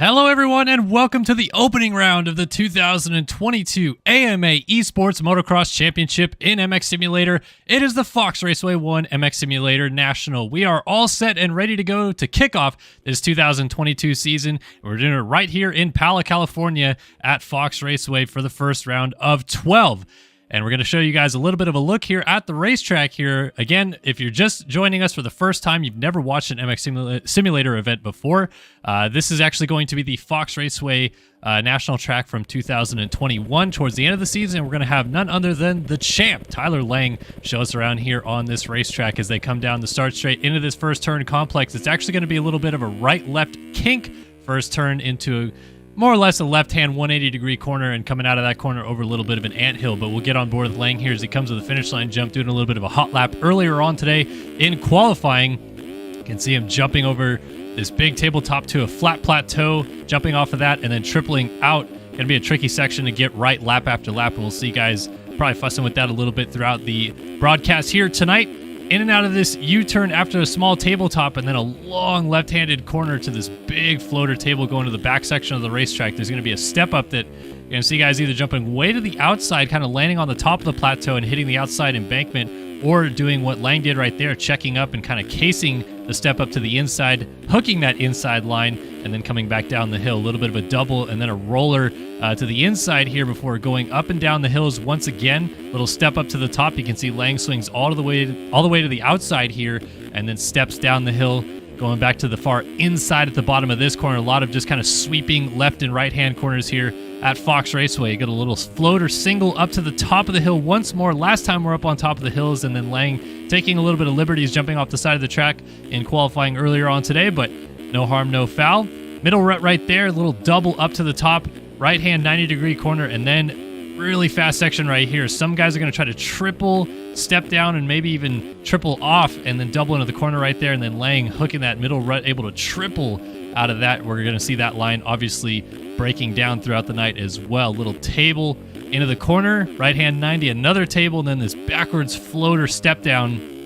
Hello everyone and welcome to the opening round of the 2022 AMA Esport Motocross Championship in MX Simulator. It is the Fox Raceway 1 MX Simulator National. We are all set and ready to go to kick off this 2022 season. We're doing it right here in Pala, California at Fox Raceway for the first round of 12. And we're going to show you guys a little bit of a look here at the racetrack here. Again, if you're just joining us for the first time, you've never watched an MX Simulator event before, this is actually going to be the Fox Raceway National Track from 2021. Towards the end of the season, we're going to have none other than the champ, Tyler Lang, show us around here on this racetrack as they come down the start straight into this first turn complex. It's actually going to be a little bit of a right-left kink first turn into more or less a left-hand 180-degree corner, and coming out of that corner over a little bit of an anthill. But we'll get on board with Lang here as he comes to the finish line jump, doing a little bit of a hot lap earlier on today in qualifying. You can see him jumping over this big tabletop to a flat plateau, jumping off of that, and then tripling out. Going to be a tricky section to get right lap after lap, and we'll see guys probably fussing with that a little bit throughout the broadcast here tonight. In and out of this U-turn after a small tabletop, and then a long left-handed corner to this big floater table going to the back section of the racetrack. There's going to be a step up that you're going to see guys either jumping way to the outside, kind of landing on the top of the plateau and hitting the outside embankment, or doing what Lang did right there, checking up and kind of casing the step up to the inside, hooking that inside line, and then coming back down the hill. A little bit of a double and then a roller to the inside here before going up and down the hills once again. Little step up to the top. You can see Lang swings all the way to the outside here, and then steps down the hill, going back to the far inside at the bottom of this corner. A lot of just kind of sweeping left and right hand corners here at Fox Raceway. You got a little floater single up to the top of the hill once more. Last time we're up on top of the hills, and then Lang taking a little bit of liberties, jumping off the side of the track in qualifying earlier on today, but no harm, no foul. Middle rut right there, a little double up to the top, right hand 90-degree corner, and then really fast section right here. Some guys are going to try to triple step down and maybe even triple off and then double into the corner right there, and then Lang hooking that middle rut, able to triple out of that. We're going to see that line obviously breaking down throughout the night as well. Little table into the corner, right hand 90, another table, and then this backwards floater step down.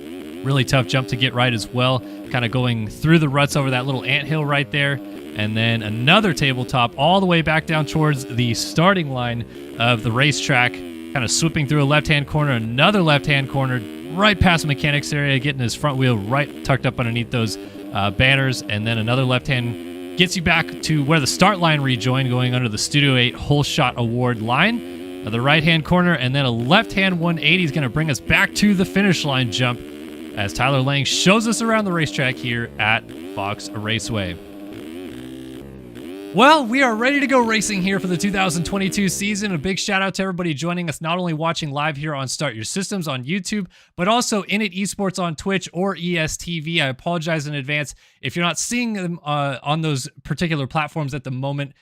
Really tough jump to get right as well, kind of going through the ruts over that little anthill right there. And then another tabletop all the way back down towards the starting line of the racetrack, kind of swooping through a left-hand corner, another left-hand corner, right past the mechanics area, getting his front wheel right tucked up underneath those banners, and then another left-hand gets you back to where the start line rejoined, going under the Studio 8 Whole Shot Award line. The right-hand corner, and then a left-hand 180 is going to bring us back to the finish line jump as Tyler Lang shows us around the racetrack here at Fox Raceway. Well, we are ready to go racing here for the 2022 season. A big shout out to everybody joining us, not only watching live here on Start Your Systems on YouTube, but also In It Esports on Twitch or ESTV. I apologize in advance if you're not seeing them on those particular platforms at the moment.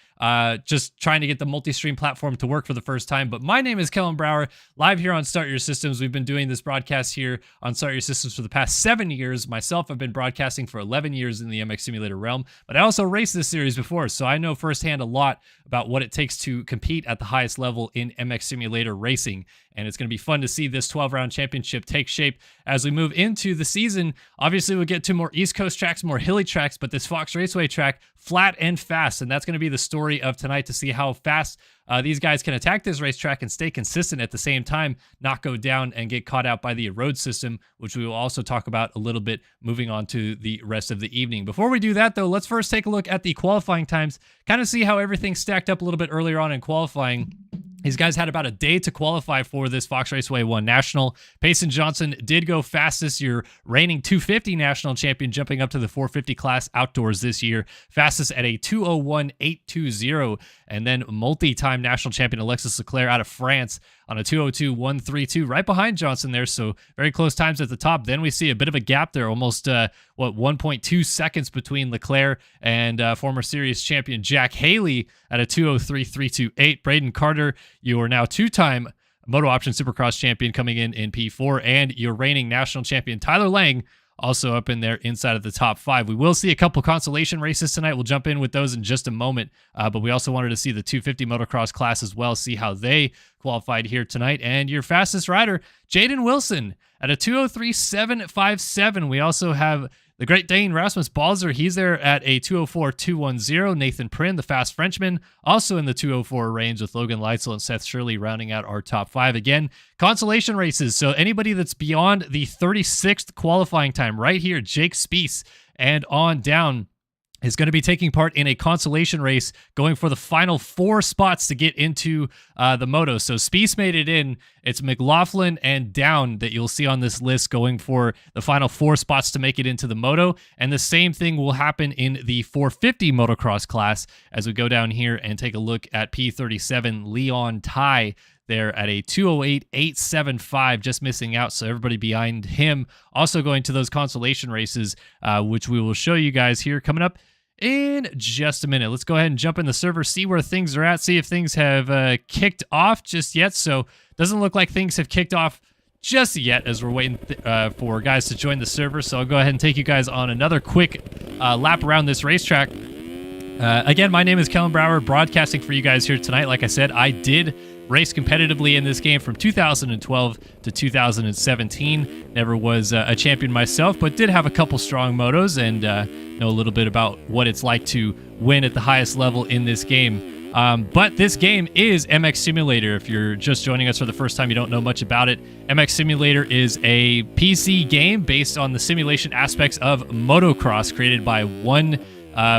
Just trying to get the multi-stream platform to work for the first time. But my name is Kellen Brower, live here on Start Your Systems. We've been doing this broadcast here on Start Your Systems for the past 7 years. Myself, I've been broadcasting for 11 years in the MX Simulator realm, but I also raced this series before, so I know firsthand a lot about what it takes to compete at the highest level in MX Simulator racing. And it's going to be fun to see this 12-round championship take shape as we move into the season. Obviously, we'll get to more East Coast tracks, more hilly tracks, but this Fox Raceway track, flat and fast. And that's going to be the story of tonight, to see how fast these guys can attack this racetrack and stay consistent at the same time, not go down and get caught out by the road system, which we will also talk about a little bit moving on to the rest of the evening. Before we do that, though, let's first take a look at the qualifying times, kind of see how everything stacked up a little bit earlier on in qualifying. These guys had about a day to qualify for this Fox Raceway 1 National. Payson Johnson did go fastest, your reigning 250 national champion, jumping up to the 450 class outdoors this year. Fastest at a 2:01.820. And then multi-time national champion Alexis Leclerc out of France on a 2:02.132, right behind Johnson there. So very close times at the top. Then we see a bit of a gap there, almost 1.2 seconds between Leclerc and former series champion Jack Haley at a 2:03.328. Braden Carter, you are now two-time Moto Option Supercross champion, coming in P4, and your reigning national champion Tyler Lang also up in there inside of the top 5. We will see a couple consolation races tonight. We'll jump in with those in just a moment, but we also wanted to see the 250 motocross class as well, see how they qualified here tonight. And your fastest rider, Jaden Wilson, at a 2:03.757. We also have The Great Dane Rasmus Balzer, he's there at a 204.210. Nathan Prynne, the fast Frenchman, also in the 204 range with Logan Leitzel and Seth Shirley rounding out our top 5. Again, consolation races. So anybody that's beyond the 36th qualifying time right here, Jake Spiess and on down, is going to be taking part in a consolation race going for the final 4 spots to get into the moto. So Spiess made it in. It's McLaughlin and down that you'll see on this list going for the final 4 spots to make it into the moto. And the same thing will happen in the 450 motocross class as we go down here and take a look at P37 Leon Tai there at a 208.875, just missing out. So everybody behind him also going to those consolation races, which we will show you guys here coming up in just a minute. Let's go ahead and jump in the server, see where things are at, see if things have kicked off just yet. So doesn't look like things have kicked off just yet as we're waiting for guys to join the server. So I'll go ahead and take you guys on another quick lap around this racetrack. Again, my name is Kellen Brower, broadcasting for you guys here tonight. Like I said, I did race competitively in this game from 2012 to 2017. Never was a champion myself, but did have a couple strong motos and know a little bit about what it's like to win at the highest level in this game. But this game is MX Simulator. If you're just joining us for the first time, you don't know much about it. MX Simulator is a PC game based on the simulation aspects of motocross created by one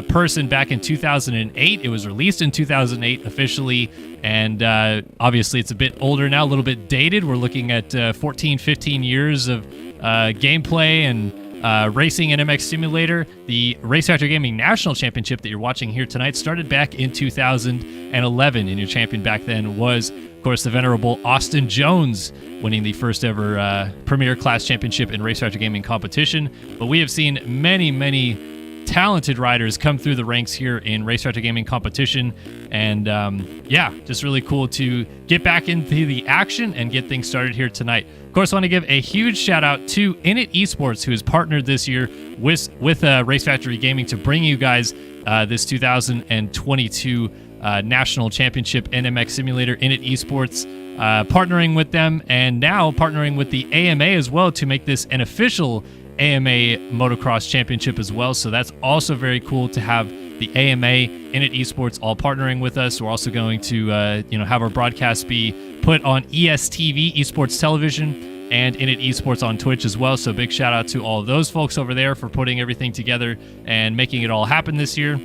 person back in 2008. It was released in 2008 officially, and obviously it's a bit older now, a little bit dated. We're looking at 14, 15 years of gameplay and racing in MX Simulator. The Race Factor Gaming National Championship that you're watching here tonight started back in 2011, and your champion back then was, of course, the venerable Austin Jones, winning the first ever Premier Class Championship in Race Factor Gaming competition. But we have seen many talented riders come through the ranks here in Race Factor Gaming competition, and yeah, just really cool to get back into the action and get things started here tonight. Of course, I want to give a huge shout out to Init Esports, who has partnered this year with Race Factory Gaming to bring you guys this 2022 National Championship in MX Simulator. Init Esports partnering with them, and now partnering with the AMA as well to make this an official AMA Motocross Championship as well. So that's also very cool to have the AMA, Init Esports all partnering with us. We're also going to have our broadcast be put on ESTV, Esports Television, and Init Esports on Twitch as well. So big shout out to all of those folks over there for putting everything together and making it all happen this year.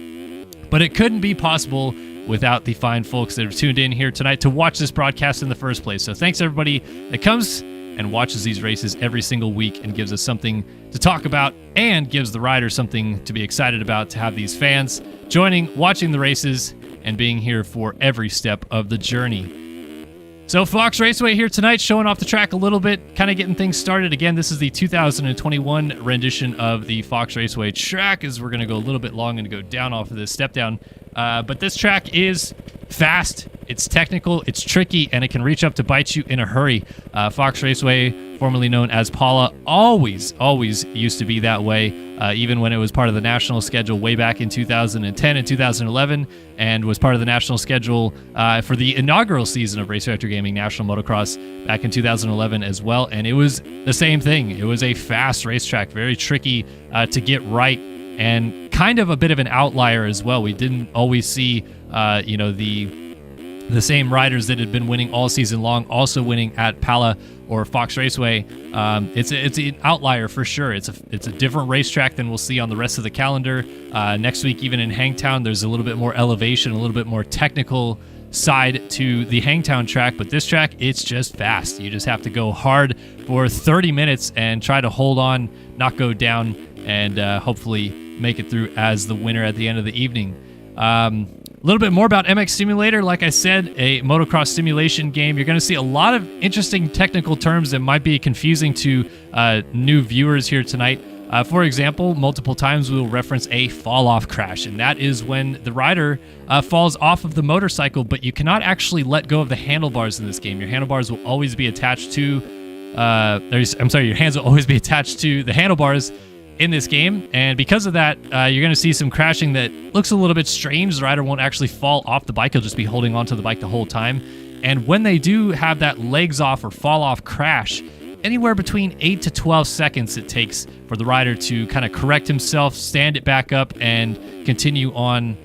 But it couldn't be possible without the fine folks that have tuned in here tonight to watch this broadcast in the first place. So thanks everybody that comes and watches these races every single week and gives us something to talk about and gives the riders something to be excited about, to have these fans joining, watching the races, and being here for every step of the journey. So Fox Raceway here tonight, showing off the track a little bit, kind of getting things started. Again, this is the 2021 rendition of the Fox Raceway track, as we're going to go a little bit long and go down off of this step down. But this track is fast, it's technical, it's tricky, and it can reach up to bite you in a hurry. Fox Raceway, formerly known as Paula, always used to be that way, even when it was part of the national schedule way back in 2010 and 2011, and was part of the national schedule for the inaugural season of Race Factor Gaming National Motocross back in 2011 as well. And it was the same thing. It was a fast racetrack, very tricky to get right, and kind of a bit of an outlier as well. We didn't always see, the same riders that had been winning all season long also winning at Pala or Fox Raceway. It's an outlier for sure. It's a different racetrack than we'll see on the rest of the calendar. Next week, even in Hangtown, there's a little bit more elevation, a little bit more technical side to the Hangtown track, but this track, it's just fast. You just have to go hard for 30 minutes and try to hold on, not go down, and hopefully make it through as the winner at the end of the evening. A little bit more about MX Simulator. Like I said, a motocross simulation game. You're going to see a lot of interesting technical terms that might be confusing to new viewers here tonight. For example, multiple times we will reference a fall-off crash, and that is when the rider falls off of the motorcycle, but you cannot actually let go of the handlebars in this game. Your handlebars will always be attached to... your hands will always be attached to the handlebars in this game, and because of that, you're going to see some crashing that looks a little bit strange. The rider won't actually fall off the bike. He'll just be holding onto the bike the whole time. And when they do have that legs off or fall off crash, anywhere between 8 to 12 seconds it takes for the rider to kind of correct himself, stand it back up, and continue on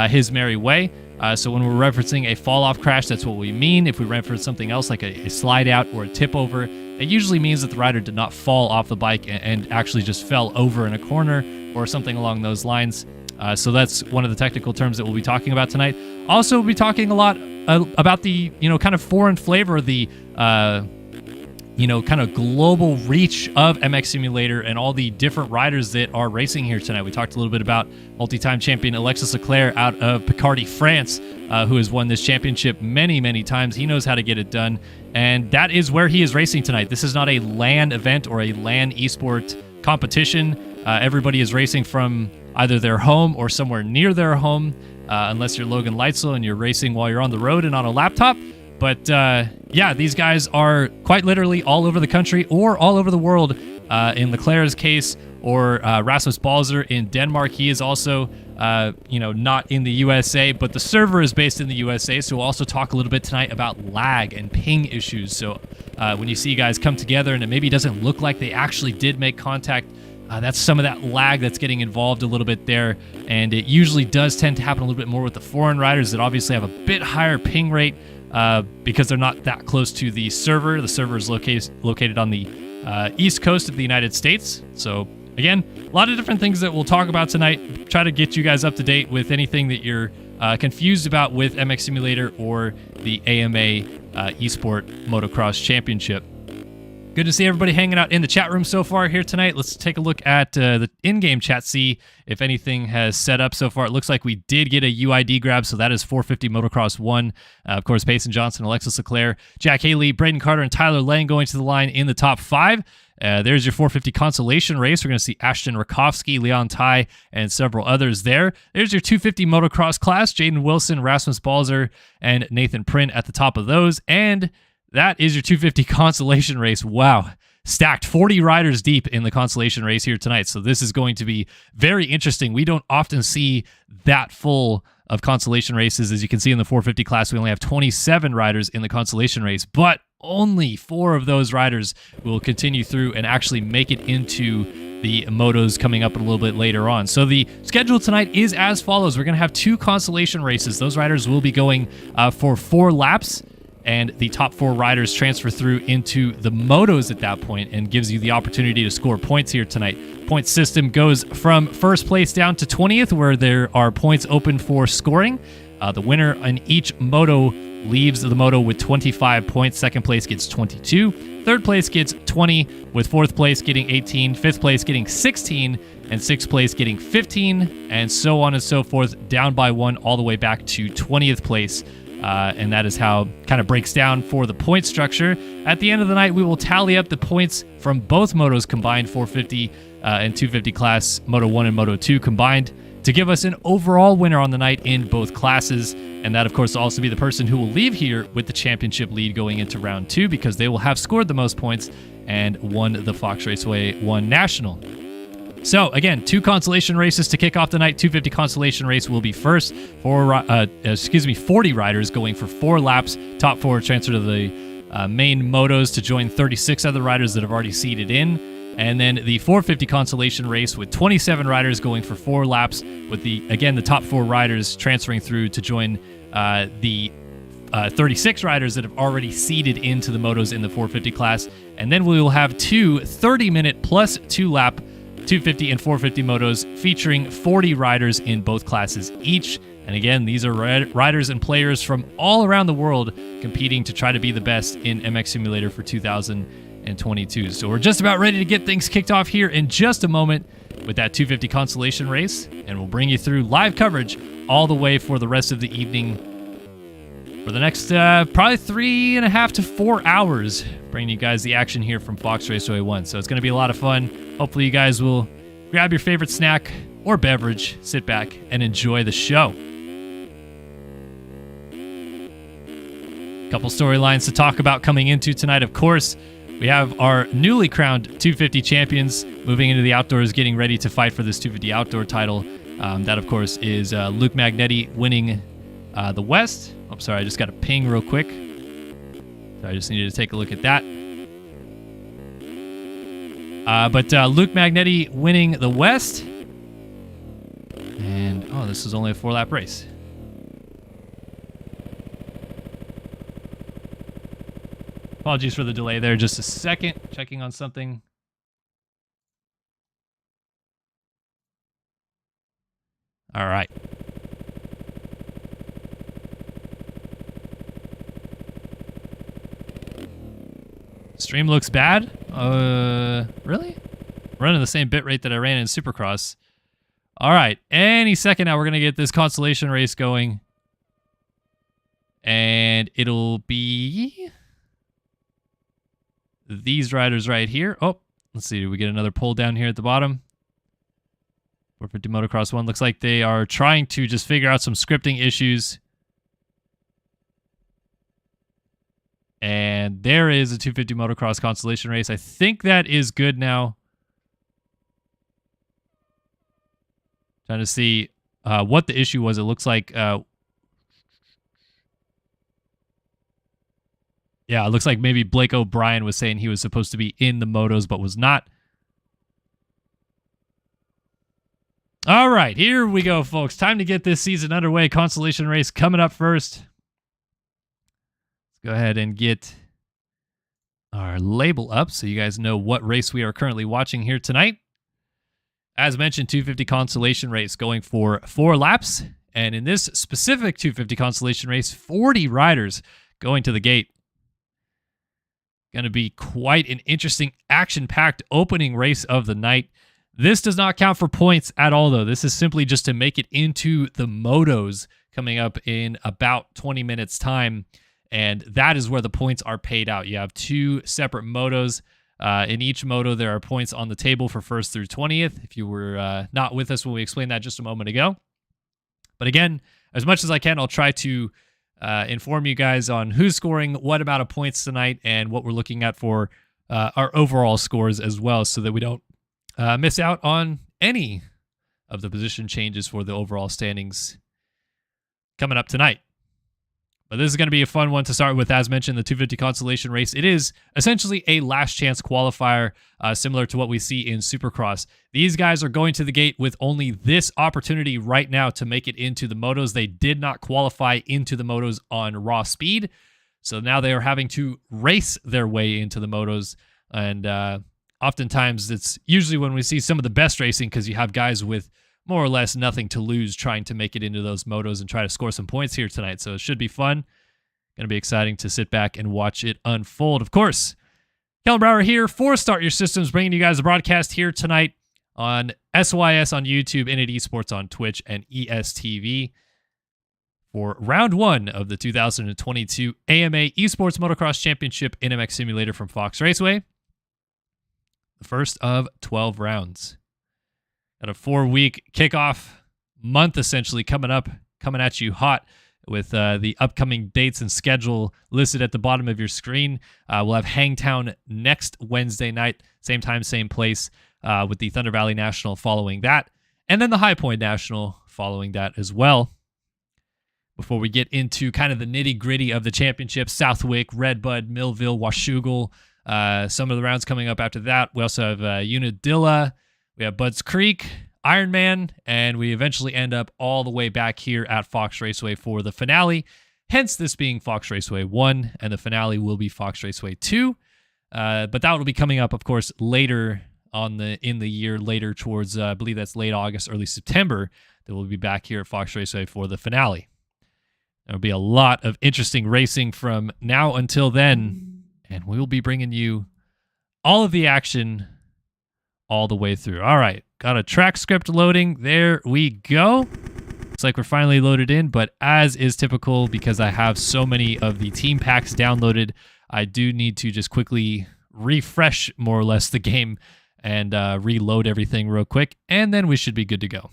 his merry way. So when we're referencing a fall-off crash, that's what we mean. If we reference something else like a slide out or a tip over, it usually means that the rider did not fall off the bike and actually just fell over in a corner or something along those lines. So that's one of the technical terms that we'll be talking about tonight. Also, we'll be talking a lot about the, kind of foreign flavor, the, kind of global reach of MX Simulator and all the different riders that are racing here tonight. We talked a little bit about multi-time champion Alexis Leclerc out of Picardy, France, who has won this championship many, many times. He knows how to get it done, and that is where he is racing tonight. This is not a LAN event or a LAN esport competition. Everybody is racing from either their home or somewhere near their home, unless you're Logan Leitzel and you're racing while you're on the road and on a laptop. But these guys are quite literally all over the country or all over the world. In Leclerc's case, or Rasmus Balzer in Denmark, he is also, not in the USA, but the server is based in the USA. So we'll also talk a little bit tonight about lag and ping issues. So when you see guys come together and it maybe doesn't look like they actually did make contact, that's some of that lag that's getting involved a little bit there. And it usually does tend to happen a little bit more with the foreign riders that obviously have a bit higher ping rate because they're not that close to the server. The server is located on the east coast of the United States. So again, a lot of different things that we'll talk about tonight. Try to get you guys up to date with anything that you're confused about with MX Simulator or the AMA Esport Motocross Championship. Good to see everybody hanging out in the chat room so far here tonight. Let's take a look at the in-game chat, see if anything has set up so far. It looks like we did get a UID grab, so that is 450 Motocross 1. Of course, Payson Johnson, Alexis Leclerc, Jack Haley, Braden Carter, and Tyler Lang going to the line in the top 5. There's your 450 Consolation race. We're going to see Ashton Rakowski, Leon Tai, and several others there. There's your 250 Motocross class, Jaden Wilson, Rasmus Balzer, and Nathan Print at the top of those. And that is your 250 Consolation race. Wow. Stacked 40 riders deep in the Consolation race here tonight. So this is going to be very interesting. We don't often see that full of Consolation races. As you can see in the 450 class, we only have 27 riders in the Consolation race, but only 4 of those riders will continue through and actually make it into the motos coming up a little bit later on. So the schedule tonight is as follows. We're going to have 2 Consolation races. Those riders will be going for 4 laps. And the top 4 riders transfer through into the motos at that point and gives you the opportunity to score points here tonight. Point system goes from first place down to 20th, where there are points open for scoring. The winner in each moto leaves the moto with 25 points. Second place gets 22. Third place gets 20, with fourth place getting 18, fifth place getting 16, and sixth place getting 15, and so on and so forth, down by 1 all the way back to 20th place. And that is how kind of breaks down for the point structure. At the end of the night, we will tally up the points from both motos combined, 450 and 250 class, Moto 1 and Moto 2 combined, to give us an overall winner on the night in both classes. And that, of course, will also be the person who will leave here with the championship lead going into round 2, because they will have scored the most points and won the Fox Raceway 1 National. So, again, 2 Consolation races to kick off the night. 250 Consolation race will be first. 40 riders going for 4 laps. Top 4 transfer to the main motos to join 36 other riders that have already seeded in. And then the 450 Consolation race with 27 riders going for 4 laps, with the top 4 riders transferring through to join the 36 riders that have already seeded into the motos in the 450 class. And then we will have 2 30-minute plus 2-lap 250 and 450 motos featuring 40 riders in both classes each. And again, these are riders and players from all around the world competing to try to be the best in MX Simulator for 2022. So we're just about ready to get things kicked off here in just a moment with that 250 Consolation race, and we'll bring you through live coverage all the way for the rest of the evening for the next probably 3.5 to 4 hours, bringing you guys the action here from Fox Raceway 1. So it's going to be a lot of fun. Hopefully you guys will grab your favorite snack or beverage, sit back, and enjoy the show. Couple storylines to talk about coming into tonight, of course. We have our newly crowned 250 champions moving into the outdoors, getting ready to fight for this 250 outdoor title. That, of course, is Luke Magnetti winning the West. Oh, sorry, I just got a ping real quick. So I just needed to take a look at that. But Luke Magnetti winning the West. And, oh, this is only a 4-lap race. Apologies for the delay there. Just a second. Checking on something. All right. Stream looks bad. Really? Running the same bit rate that I ran in Supercross. All right. Any second now, we're going to get this Consolation race going. And it'll be these riders right here. Oh, let's see. Do we get another pull down here at the bottom? 450 Motocross 1. Looks like they are trying to just figure out some scripting issues. And there is a 250 Motocross Consolation race. I think that is good now. Trying to see what the issue was. It looks like... yeah, it looks like maybe Blake O'Brien was saying he was supposed to be in the motos, but was not. All right, here we go, folks. Time to get this season underway. Consolation race coming up first. Let's go ahead and get our label up so you guys know what race we are currently watching here tonight. As mentioned, 250 Consolation race going for 4 laps. And in this specific 250 Consolation race, 40 riders going to the gate. Going to be quite an interesting, action-packed opening race of the night. This does not count for points at all, though. This is simply just to make it into the motos coming up in about 20 minutes' time. And that is where the points are paid out. You have 2 separate motos. In each moto, there are points on the table for 1st through 20th, if you were not with us when we explained that just a moment ago. But again, as much as I can, I'll try to inform you guys on who's scoring what amount of points tonight and what we're looking at for our overall scores as well, so that we don't miss out on any of the position changes for the overall standings coming up tonight. But this is going to be a fun one to start with. As mentioned, the 250 Consolation race. It is essentially a last chance qualifier, similar to what we see in Supercross. These guys are going to the gate with only this opportunity right now to make it into the motos. They did not qualify into the motos on raw speed, so now they are having to race their way into the motos. And oftentimes, it's usually when we see some of the best racing, because you have guys with more or less nothing to lose trying to make it into those motos and try to score some points here tonight. So it should be fun. Going to be exciting to sit back and watch it unfold. Of course, Kellen Brower here for Start Your Systems, bringing you guys a broadcast here tonight on SYS on YouTube, Innit Esports on Twitch, and ESTV for round 1 of the 2022 AMA Esport Motocross Championship in MX Simulator from Fox Raceway. The first of 12 rounds. Got a 4-week kickoff month essentially coming at you hot with the upcoming dates and schedule listed at the bottom of your screen. We'll have Hangtown next Wednesday night, same time, same place, with the Thunder Valley National following that, and then the High Point National following that as well. Before we get into kind of the nitty-gritty of the championship, Southwick, Redbud, Millville, Washougal, some of the rounds coming up after that. We also have Unadilla. We have Budds Creek, Ironman, and we eventually end up all the way back here at Fox Raceway for the finale. Hence, this being Fox Raceway 1, and the finale will be Fox Raceway 2. But that will be coming up, of course, later in the year, later towards, I believe that's late August, early September, that we'll be back here at Fox Raceway for the finale. There will be a lot of interesting racing from now until then, and we will be bringing you all of the action all the way through. All right, got a track script loading. There we go. Looks like we're finally loaded in, but as is typical, because I have so many of the team packs downloaded, I do need to just quickly refresh more or less the game and reload everything real quick, and then we should be good to go.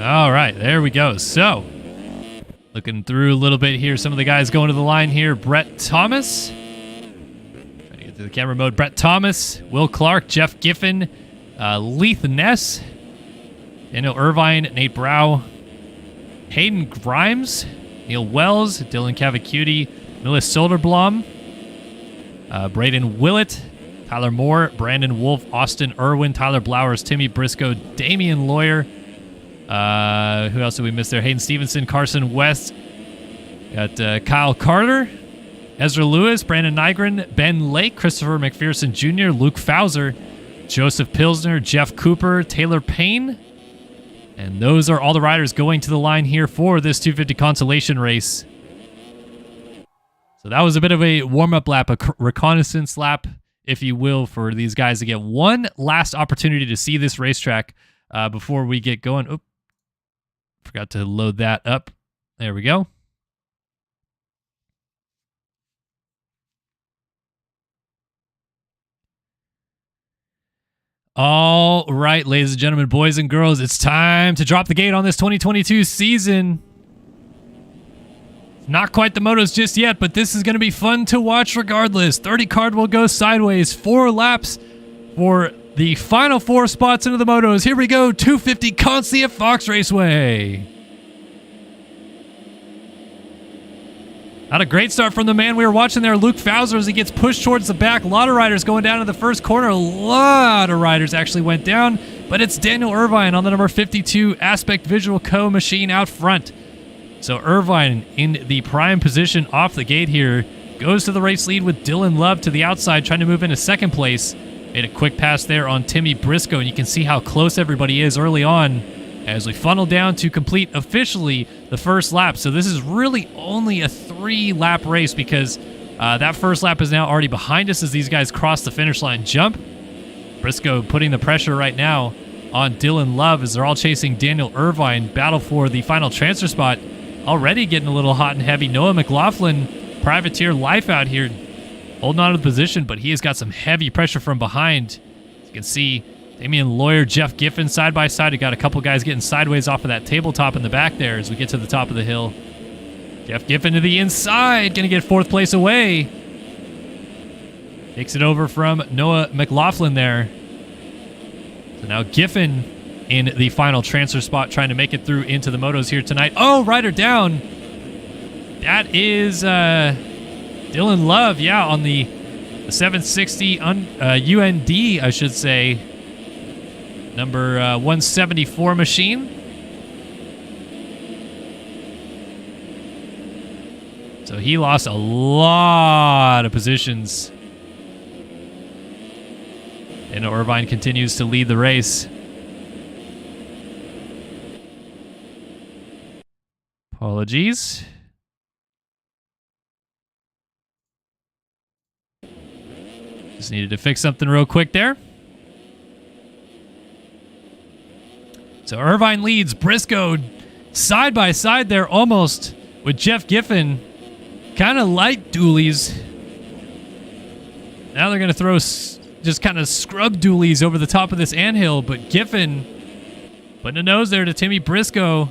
All right, there we go. So, looking through a little bit here, some of the guys going to the line here. Brett Thomas. Trying to get to the camera mode. Brett Thomas, Will Clark, Jeff Giffen, Leith Ness, Daniel Irvine, Nate Brow, Hayden Grimes, Neil Wells, Dylan Cavacuti, Milis Soderblom, Braden Willett, Tyler Moore, Brandon Wolf, Austin Irwin, Tyler Blowers, Timmy Briscoe, Damian Lawyer. Who else did we miss there? Hayden Stevenson, Carson West. Got Kyle Carter, Ezra Lewis, Brandon Nygren, Ben Lake, Christopher McPherson Jr., Luke Fauser, Joseph Pilsner, Jeff Cooper, Taylor Payne. And those are all the riders going to the line here for this 250 Consolation race. So that was a bit of a warm-up lap, a reconnaissance lap, if you will, for these guys to get one last opportunity to see this racetrack before we get going. Oop, forgot to load that up. There we go. All right, ladies and gentlemen, boys and girls, it's time to drop the gate on this 2022 season. Not quite the motos just yet, but this is going to be fun to watch regardless. 30 card will go sideways. 4 laps for the final 4 spots into the motos. Here we go, 250 Consi at Fox Raceway. Not a great start from the man we were watching there, Luke Fauser, as he gets pushed towards the back. A lot of riders going down to the first corner. A lot of riders actually went down, but it's Daniel Irvine on the number 52 Aspect Visual Co. machine out front. So Irvine in the prime position off the gate here. Goes to the race lead with Dylan Love to the outside, trying to move into second place. Made a quick pass there on Timmy Briscoe, and you can see how close everybody is early on as we funnel down to complete officially the first lap. So this is really only a 3-lap race because that first lap is now already behind us as these guys cross the finish line jump. Briscoe putting the pressure right now on Dylan Love as they're all chasing Daniel Irvine. Battle for the final transfer spot already getting a little hot and heavy. Noah McLaughlin, privateer life out here, holding on to the position, but he has got some heavy pressure from behind. As you can see, Damian Lawyer, Jeff Giffen side by side. We got a couple guys getting sideways off of that tabletop in the back there as we get to the top of the hill. Jeff Giffen to the inside, going to get 4th place away. Takes it over from Noah McLaughlin there. So now Giffen in the final transfer spot, trying to make it through into the motos here tonight. Oh, rider down. That is Dylan Love, yeah, on the 760 UND, I should say. Number 174 machine. So he lost a lot of positions. And Irvine continues to lead the race. Apologies. Just needed to fix something real quick there. So Irvine leads. Briscoe side by side there almost with Jeff Giffen. Kind of light dualies. Now they're going to throw just kind of scrub dualies over the top of this anthill, but Giffen putting a nose there to Timmy Briscoe.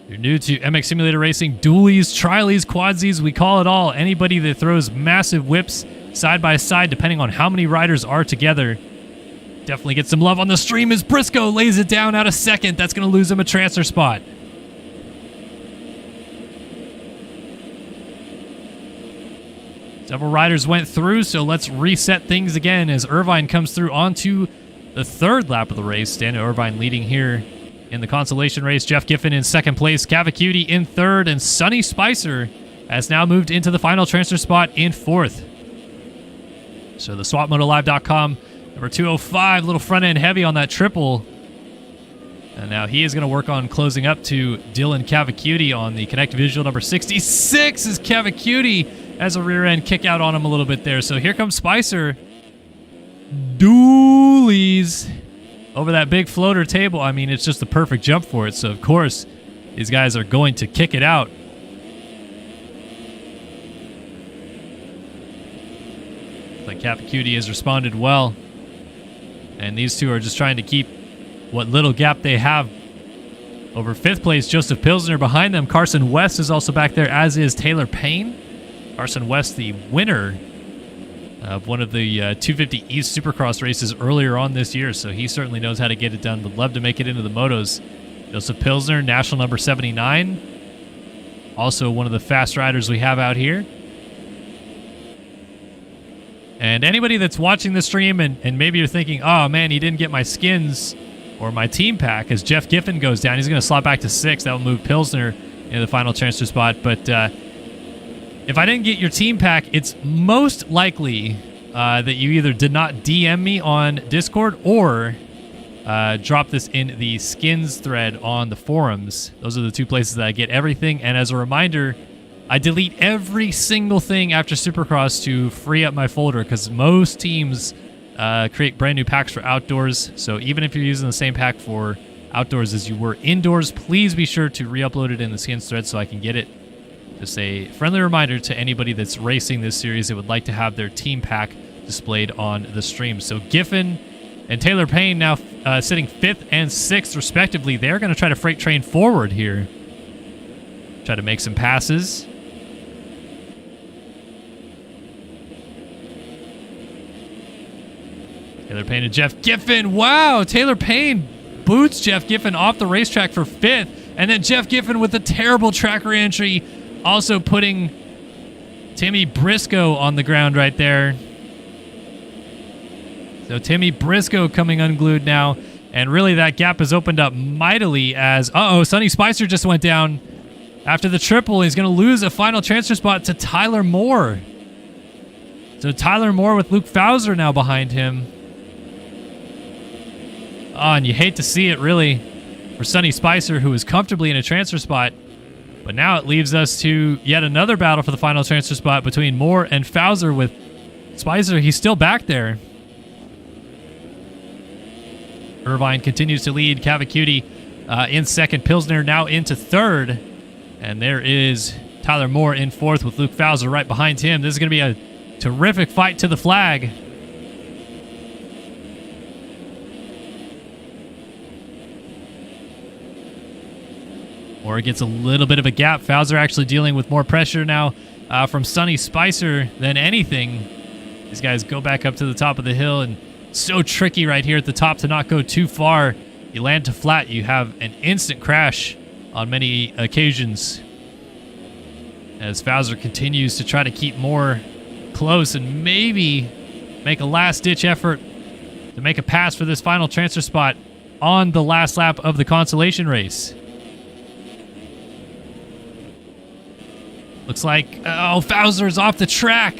You're new to MX Simulator Racing, dualies, trilies, quadsies, we call it all. Anybody that throws massive whips side by side, depending on how many riders are together. Definitely get some love on the stream as Briscoe lays it down out of second. That's going to lose him a transfer spot. Several riders went through, so let's reset things again as Irvine comes through onto the 3rd lap of the race. Daniel Irvine leading here in the Consolation race. Jeff Giffen in 2nd place. Cavacuti in 3rd, and Sonny Spicer has now moved into the final transfer spot in 4th. So the SwapMotoLive.com number 205, little front end heavy on that triple. And now he is going to work on closing up to Dylan Cavacuti on the Connect Visual number 66 as Cavacuti has a rear end kick out on him a little bit there. So here comes Spicer. Dualies over that big floater table. I mean, it's just the perfect jump for it. So, of course, these guys are going to kick it out. Like Cavacuti has responded well. And these two are just trying to keep what little gap they have. Over 5th place, Joseph Pilsner behind them. Carson West is also back there, as is Taylor Payne. Carson West, the winner one of the 250 East Supercross races earlier on this year, so he certainly knows how to get it done. Would love to make it into the motos. Joseph Pilsner, national number 79. Also one of the fast riders we have out here. And anybody that's watching the stream and maybe you're thinking, oh man, he didn't get my skins or my team pack, as Jeff Giffen goes down. He's going to slot back to 6. That will move Pilsner into the final transfer spot. But if I didn't get your team pack, it's most likely that you either did not DM me on Discord or drop this in the skins thread on the forums. Those are the two places that I get everything. And as a reminder, I delete every single thing after Supercross to free up my folder, because most teams create brand new packs for outdoors. So even if you're using the same pack for outdoors as you were indoors, please be sure to re-upload it in the skins thread so I can get it. Just a friendly reminder to anybody that's racing this series that would like to have their team pack displayed on the stream. So Giffen and Taylor Payne now sitting 5th and 6th respectively. They're going to try to freight train forward here. Try to make some passes. Taylor Payne and Jeff Giffen. Wow, Taylor Payne boots Jeff Giffen off the racetrack for 5th. And then Jeff Giffen with a terrible track re-entry, also putting Timmy Briscoe on the ground right there. So Timmy Briscoe coming unglued now. And really that gap has opened up mightily as, Sonny Spicer just went down after the triple. He's going to lose a final transfer spot to Tyler Moore. So Tyler Moore with Luke Fowser now behind him. Oh, and you hate to see it, really, for Sonny Spicer, who is comfortably in a transfer spot. But now it leaves us to yet another battle for the final transfer spot between Moore and Fowser. With Spicer, he's still back there. Irvine continues to lead. Cavacuti in 2nd. Pilsner now into 3rd. And there is Tyler Moore in 4th with Luke Fowser right behind him. This is going to be a terrific fight to the flag. Moore gets a little bit of a gap. Fowser actually dealing with more pressure now from Sonny Spicer than anything. These guys go back up to the top of the hill, and so tricky right here at the top to not go too far. You land to flat, you have an instant crash on many occasions. As Fowser continues to try to keep Moore close and maybe make a last-ditch effort to make a pass for this final transfer spot on the last lap of the Consolation race. Looks like, Fowser's off the track.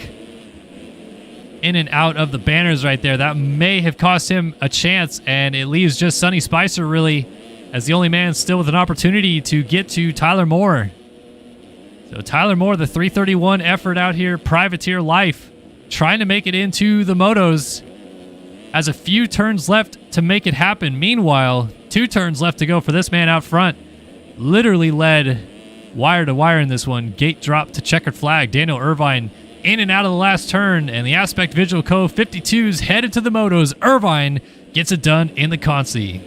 In and out of the banners right there. That may have cost him a chance, and it leaves just Sonny Spicer really as the only man still with an opportunity to get to Tyler Moore. So Tyler Moore, the 331 effort out here, privateer life, trying to make it into the motos. Has a few turns left to make it happen. Meanwhile, 2 turns left to go for this man out front. Literally led wire to wire in this one. Gate drop to checkered flag. Daniel Irvine in and out of the last turn, and the Aspect Visual Co. 52s headed to the motos. Irvine gets it done in the Consi.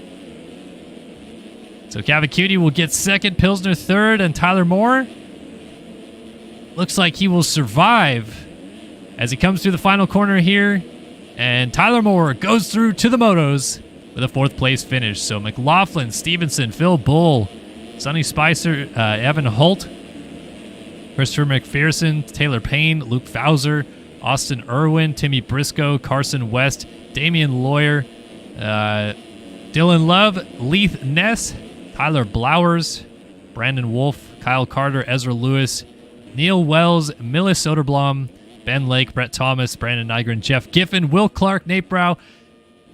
So Cavacuti will get 2nd, Pilsner 3rd, and Tyler Moore looks like he will survive as he comes through the final corner here. And Tyler Moore goes through to the motos with a 4th place finish. So McLaughlin, Stevenson, Phil Bull, Sonny Spicer, Evan Holt, Christopher McPherson, Taylor Payne, Luke Fowser, Austin Irwin, Timmy Briscoe, Carson West, Damian Lawyer, Dylan Love, Leith Ness, Tyler Blowers, Brandon Wolf, Kyle Carter, Ezra Lewis, Neil Wells, Millis Soderblom, Ben Lake, Brett Thomas, Brandon Nygren, Jeff Giffen, Will Clark, Nate Brow,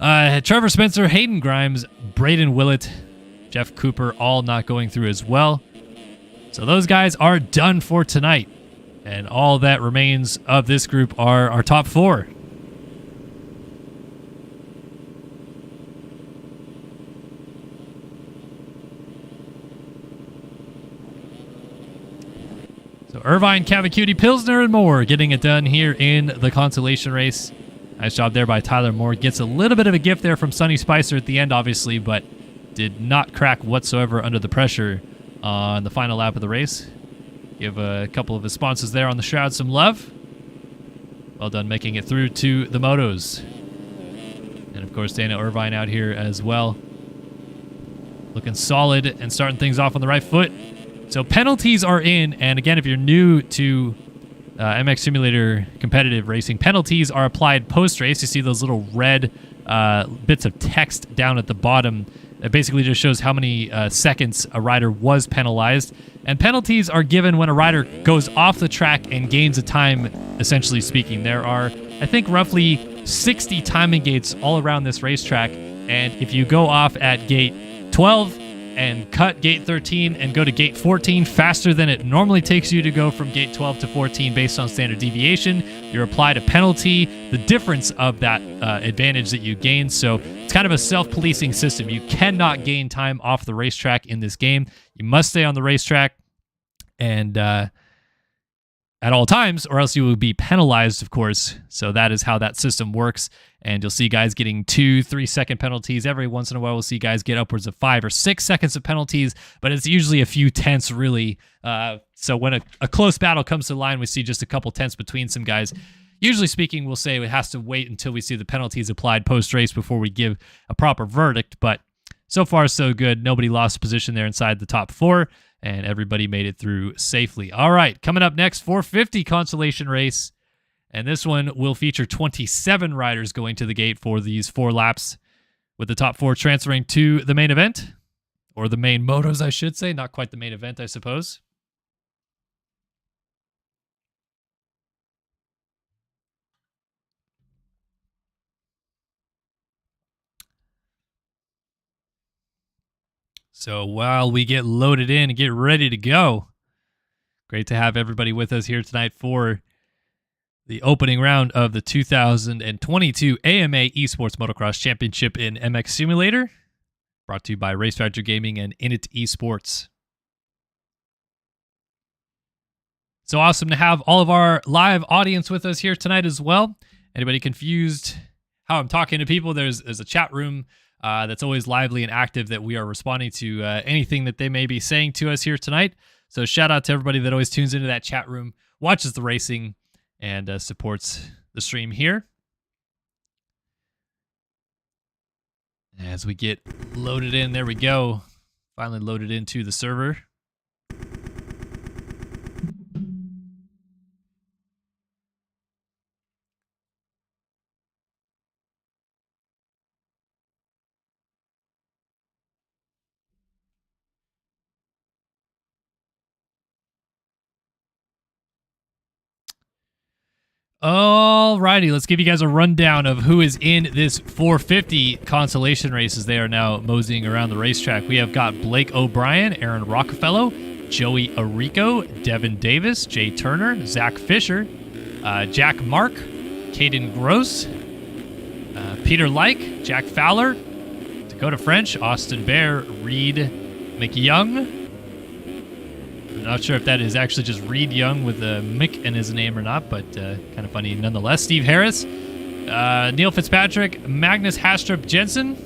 Trevor Spencer, Hayden Grimes, Braden Willett, Jeff Cooper, all not going through as well. So those guys are done for tonight. And all that remains of this group are our top 4. So Irvine, Cavacuti, Pilsner, and Moore getting it done here in the Consolation race. Nice job there by Tyler Moore. Gets a little bit of a gift there from Sonny Spicer at the end, obviously, but did not crack whatsoever under the pressure on the final lap of the race. Give a couple of his sponsors there on the shroud some love. Well done making it through to the motos. And of course, Daniel Irvine out here as well. Looking solid and starting things off on the right foot. So penalties are in. And again, if you're new to MX Simulator competitive racing, penalties are applied post-race. You see those little red bits of text down at the bottom. It basically just shows how many seconds a rider was penalized. And penalties are given when a rider goes off the track and gains a time, essentially speaking. There are, I think, roughly 60 timing gates all around this racetrack. And if you go off at gate 12 and cut gate 13 and go to gate 14 faster than it normally takes you to go from gate 12 to 14 based on standard deviation, you're applied a penalty, the difference of that advantage that you gain. So it's kind of a self-policing system. You cannot gain time off the racetrack in this game. You must stay on the racetrack and at all times, or else you will be penalized, of course. So that is how that system works. And you'll see guys getting 2-3 second penalties. Every once in a while, we'll see guys get upwards of 5 or 6 seconds of penalties, but it's usually a few tenths, really. So when a close battle comes to the line, we see just a couple tenths between some guys. Usually speaking, we'll say it has to wait until we see the penalties applied post-race before we give a proper verdict. But so far, so good. Nobody lost position there inside the top 4. And everybody made it through safely. All right, coming up next, 450 Consolation race. And this one will feature 27 riders going to the gate for these 4 laps, with the top 4 transferring to the main event, or the main motos, I should say. Not quite the main event, I suppose. So while we get loaded in and get ready to go, great to have everybody with us here tonight for the opening round of the 2022 AMA Esports Motocross Championship in MX Simulator, brought to you by Race Factor Gaming and Init Esports. So awesome to have all of our live audience with us here tonight as well. Anybody confused how I'm talking to people? There's a chat room that's always lively and active that we are responding to anything that they may be saying to us here tonight. So shout out to everybody that always tunes into that chat room, watches the racing, and supports the stream here. As we get loaded in, there we go. Finally loaded into the server. Alrighty, let's give you guys a rundown of who is in this 450 Consolation race as they are now moseying around the racetrack. We have got Blake O'Brien, Aaron Rockefeller, Joey Arico, Devin Davis, Jay Turner, Zach Fisher, Jack Mark, Caden Gross, Peter Like, Jack Fowler, Dakota French, Austin Bear, Reed McYoung. I'm not sure if that is actually just Reed Young with a Mick in his name or not, but kind of funny nonetheless. Steve Harris, Neil Fitzpatrick, Magnus Hastrup Jensen.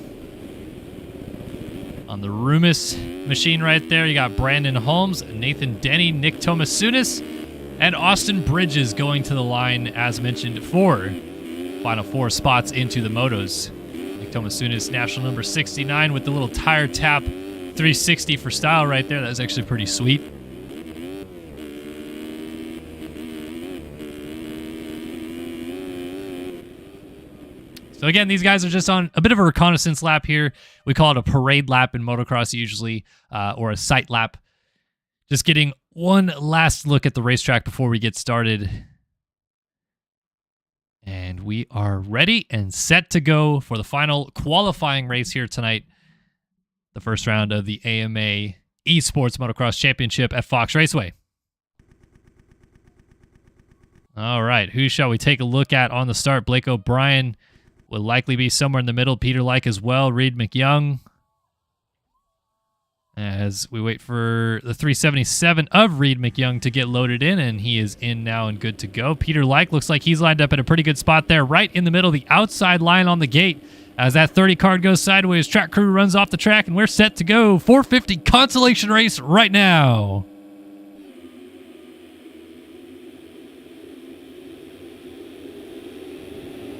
On the Rumus machine right there, you got Brandon Holmes, Nathan Denny, Nick Tomasunis, and Austin Bridges going to the line, as mentioned, for final 4 spots into the motos. Nick Tomasunis, national number 69 with the little tire tap 360 for style right there. That was actually pretty sweet. So again, these guys are just on a bit of a reconnaissance lap here. We call it a parade lap in motocross usually, or a sight lap. Just getting one last look at the racetrack before we get started. And we are ready and set to go for the final qualifying race here tonight. The first round of the AMA Esports Motocross Championship at Fox Raceway. All right, who shall we take a look at on the start? Blake O'Brien will likely be somewhere in the middle. Peter Like as well. Reed McYoung. As we wait for the 377 of Reed McYoung to get loaded in, and he is in now and good to go. Peter Like looks like he's lined up in a pretty good spot there, right in the middle, the outside line on the gate. As that 30 card goes sideways, track crew runs off the track, and we're set to go. 450 Consolation race right now.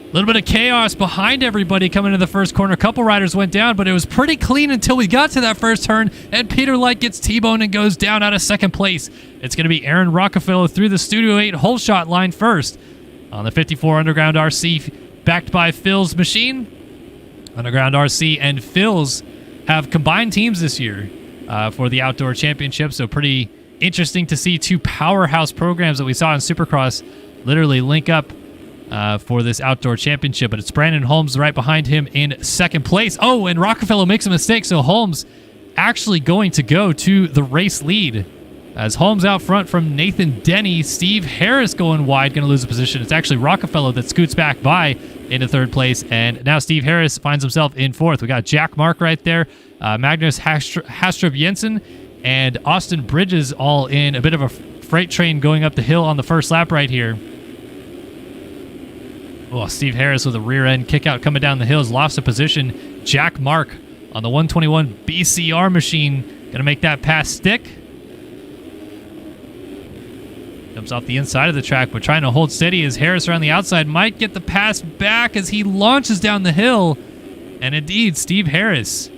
A little bit of chaos behind everybody coming into the first corner. A couple riders went down, but it was pretty clean until we got to that first turn, and Peter Light gets T-boned and goes down out of second place. It's going to be Aaron Rockefeller through the Studio 8 hole shot line first on the 54 Underground RC, backed by Phil's machine. Underground RC and Phil's have combined teams this year for the Outdoor Championship, so pretty interesting to see two powerhouse programs that we saw in Supercross literally link up for this Outdoor Championship. But it's Brandon Holmes right behind him in second place. Oh, and Rockefeller makes a mistake, so Holmes actually going to go to the race lead. As Holmes out front from Nathan Denny, Steve Harris going wide, going to lose a position. It's actually Rockefeller that scoots back by into third place, and now Steve Harris finds himself in fourth. We got Jack Mark right there, Magnus Hastrup Jensen, and Austin Bridges all in a bit of a freight train going up the hill on the first lap right here. Oh, Steve Harris with a rear end kick out coming down the hills, lost a position. Jack Mark on the 121 BCR machine, going to make that pass stick. Comes off the inside of the track, but trying to hold steady as Harris around the outside might get the pass back as he launches down the hill. And indeed, Steve Harris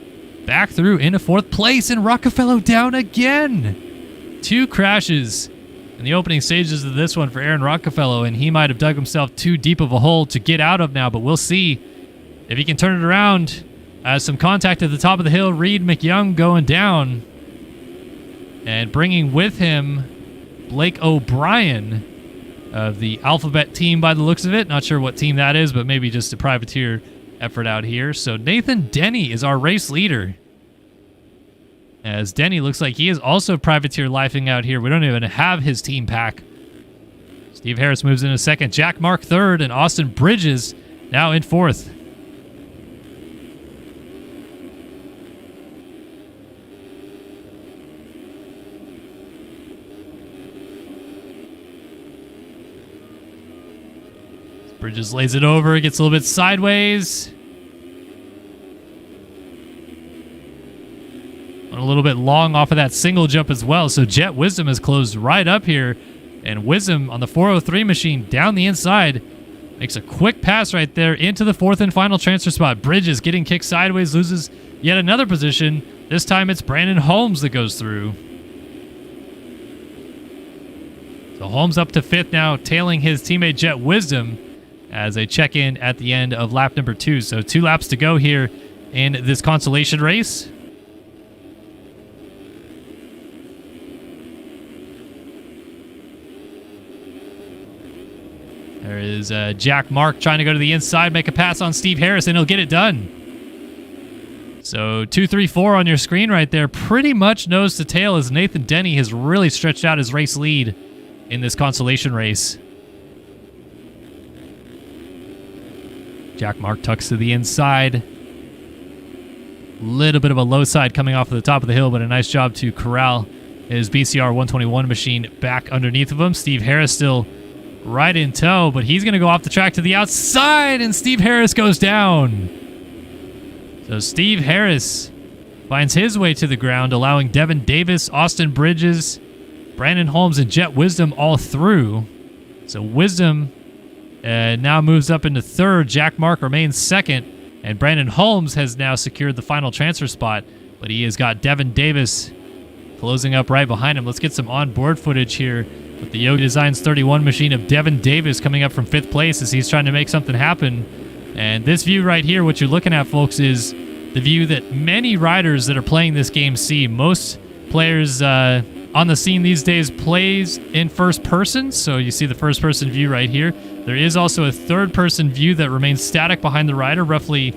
back through into fourth place, and Rockefeller down again. Two crashes in the opening stages of this one for Aaron Rockefeller, and he might have dug himself too deep of a hole to get out of now, but we'll see if he can turn it around. Some contact at the top of the hill, Reed McYoung going down, and bringing with him Blake O'Brien of the Alphabet team by the looks of it. Not sure what team that is, but maybe just a privateer effort out here. So Nathan Denny is our race leader, as Denny looks like he is also privateer lifing out here. We don't even have his team pack. Steve Harris moves in a second. Jack Mark third, and Austin Bridges now in fourth. Bridges lays it over, gets a little bit sideways. A little bit long off of that single jump as well, so Jet Wisdom has closed right up here, and Wisdom on the 403 machine down the inside makes a quick pass right there into the fourth and final transfer spot. Bridges getting kicked sideways, loses yet another position. This time it's Brandon Holmes that goes through. So Holmes up to fifth now, tailing his teammate Jet Wisdom as they check in at the end of lap number 2. So 2 laps to go here in this consolation race. There is Jack Mark trying to go to the inside, make a pass on Steve Harris, and he'll get it done. So 2, 3, 4 on your screen right there. Pretty much nose to tail as Nathan Denny has really stretched out his race lead in this consolation race. Jack Mark tucks to the inside. Little bit of a low side coming off of the top of the hill, but a nice job to corral his BCR 121 machine back underneath of him. Steve Harris still right in tow, but he's going to go off the track to the outside, and Steve Harris goes down. So Steve Harris finds his way to the ground, allowing Devin Davis, Austin Bridges, Brandon Holmes, and Jet Wisdom all through. So Wisdom now moves up into third. Jack Mark remains second, and Brandon Holmes has now secured the final transfer spot, but he has got Devin Davis closing up right behind him. Let's get some onboard footage here with the Yogi Designs 31 machine of Devin Davis coming up from 5th place as he's trying to make something happen. And this view right here, what you're looking at, folks, is the view that many riders that are playing this game see. Most players on the scene these days plays in first person, so you see the first person view right here. There is also a third person view that remains static behind the rider, roughly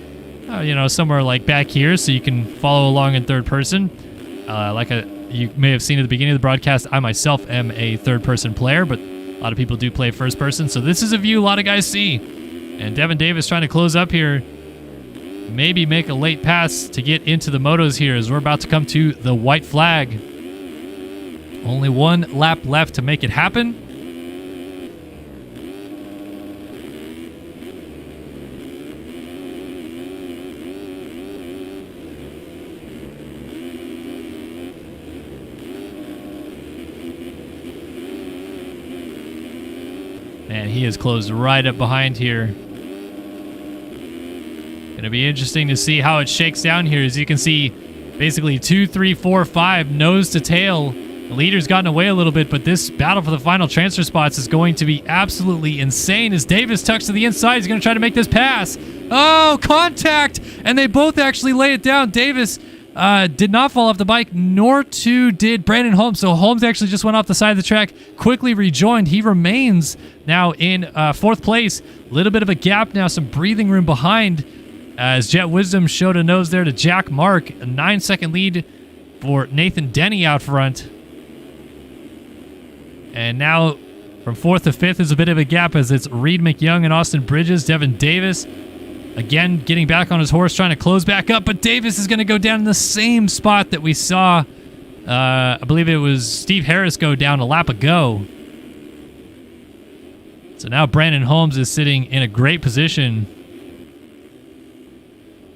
somewhere like back here, so you can follow along in third person. You may have seen at the beginning of the broadcast, I myself am a third-person player, but a lot of people do play first-person, so this is a view a lot of guys see. And Devin Davis trying to close up here, maybe make a late pass to get into the motos here as we're about to come to the white flag. Only 1 lap left to make it happen. And he is closed right up behind here. Going to be interesting to see how it shakes down here. As you can see, basically 2, 3, 4, 5, nose to tail. The leader's gotten away a little bit, but this battle for the final transfer spots is going to be absolutely insane as Davis tucks to the inside. He's going to try to make this pass. Oh, contact! And they both actually lay it down. Davis did not fall off the bike, nor too did Brandon Holmes. So Holmes actually just went off the side of the track, quickly rejoined. He remains now in fourth place. A little bit of a gap now, some breathing room behind as Jet Wisdom showed a nose there to Jack Mark. A 9-second lead for Nathan Denny out front. And now from fourth to fifth is a bit of a gap as it's Reed McYoung and Austin Bridges. Devin Davis, again, getting back on his horse, trying to close back up. But Davis is going to go down in the same spot that we saw, I believe it was Steve Harris go down a lap ago. So now Brandon Holmes is sitting in a great position.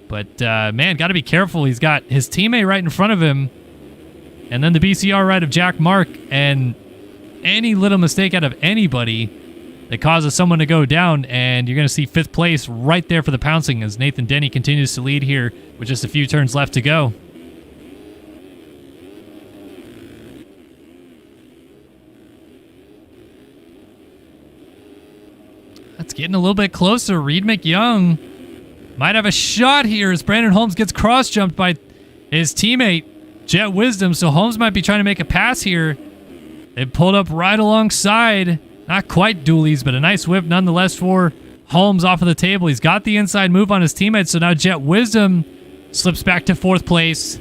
But, man, got to be careful. He's got his teammate right in front of him. And then the BCR right of Jack Mark. And any little mistake out of anybody that causes someone to go down, and you're going to see fifth place right there for the pouncing as Nathan Denny continues to lead here with just a few turns left to go. That's getting a little bit closer. Reed McYoung might have a shot here as Brandon Holmes gets cross-jumped by his teammate, Jet Wisdom, so Holmes might be trying to make a pass here. They pulled up right alongside. Not quite dualies, but a nice whip nonetheless for Holmes off of the table. He's got the inside move on his teammate, so now Jet Wisdom slips back to fourth place.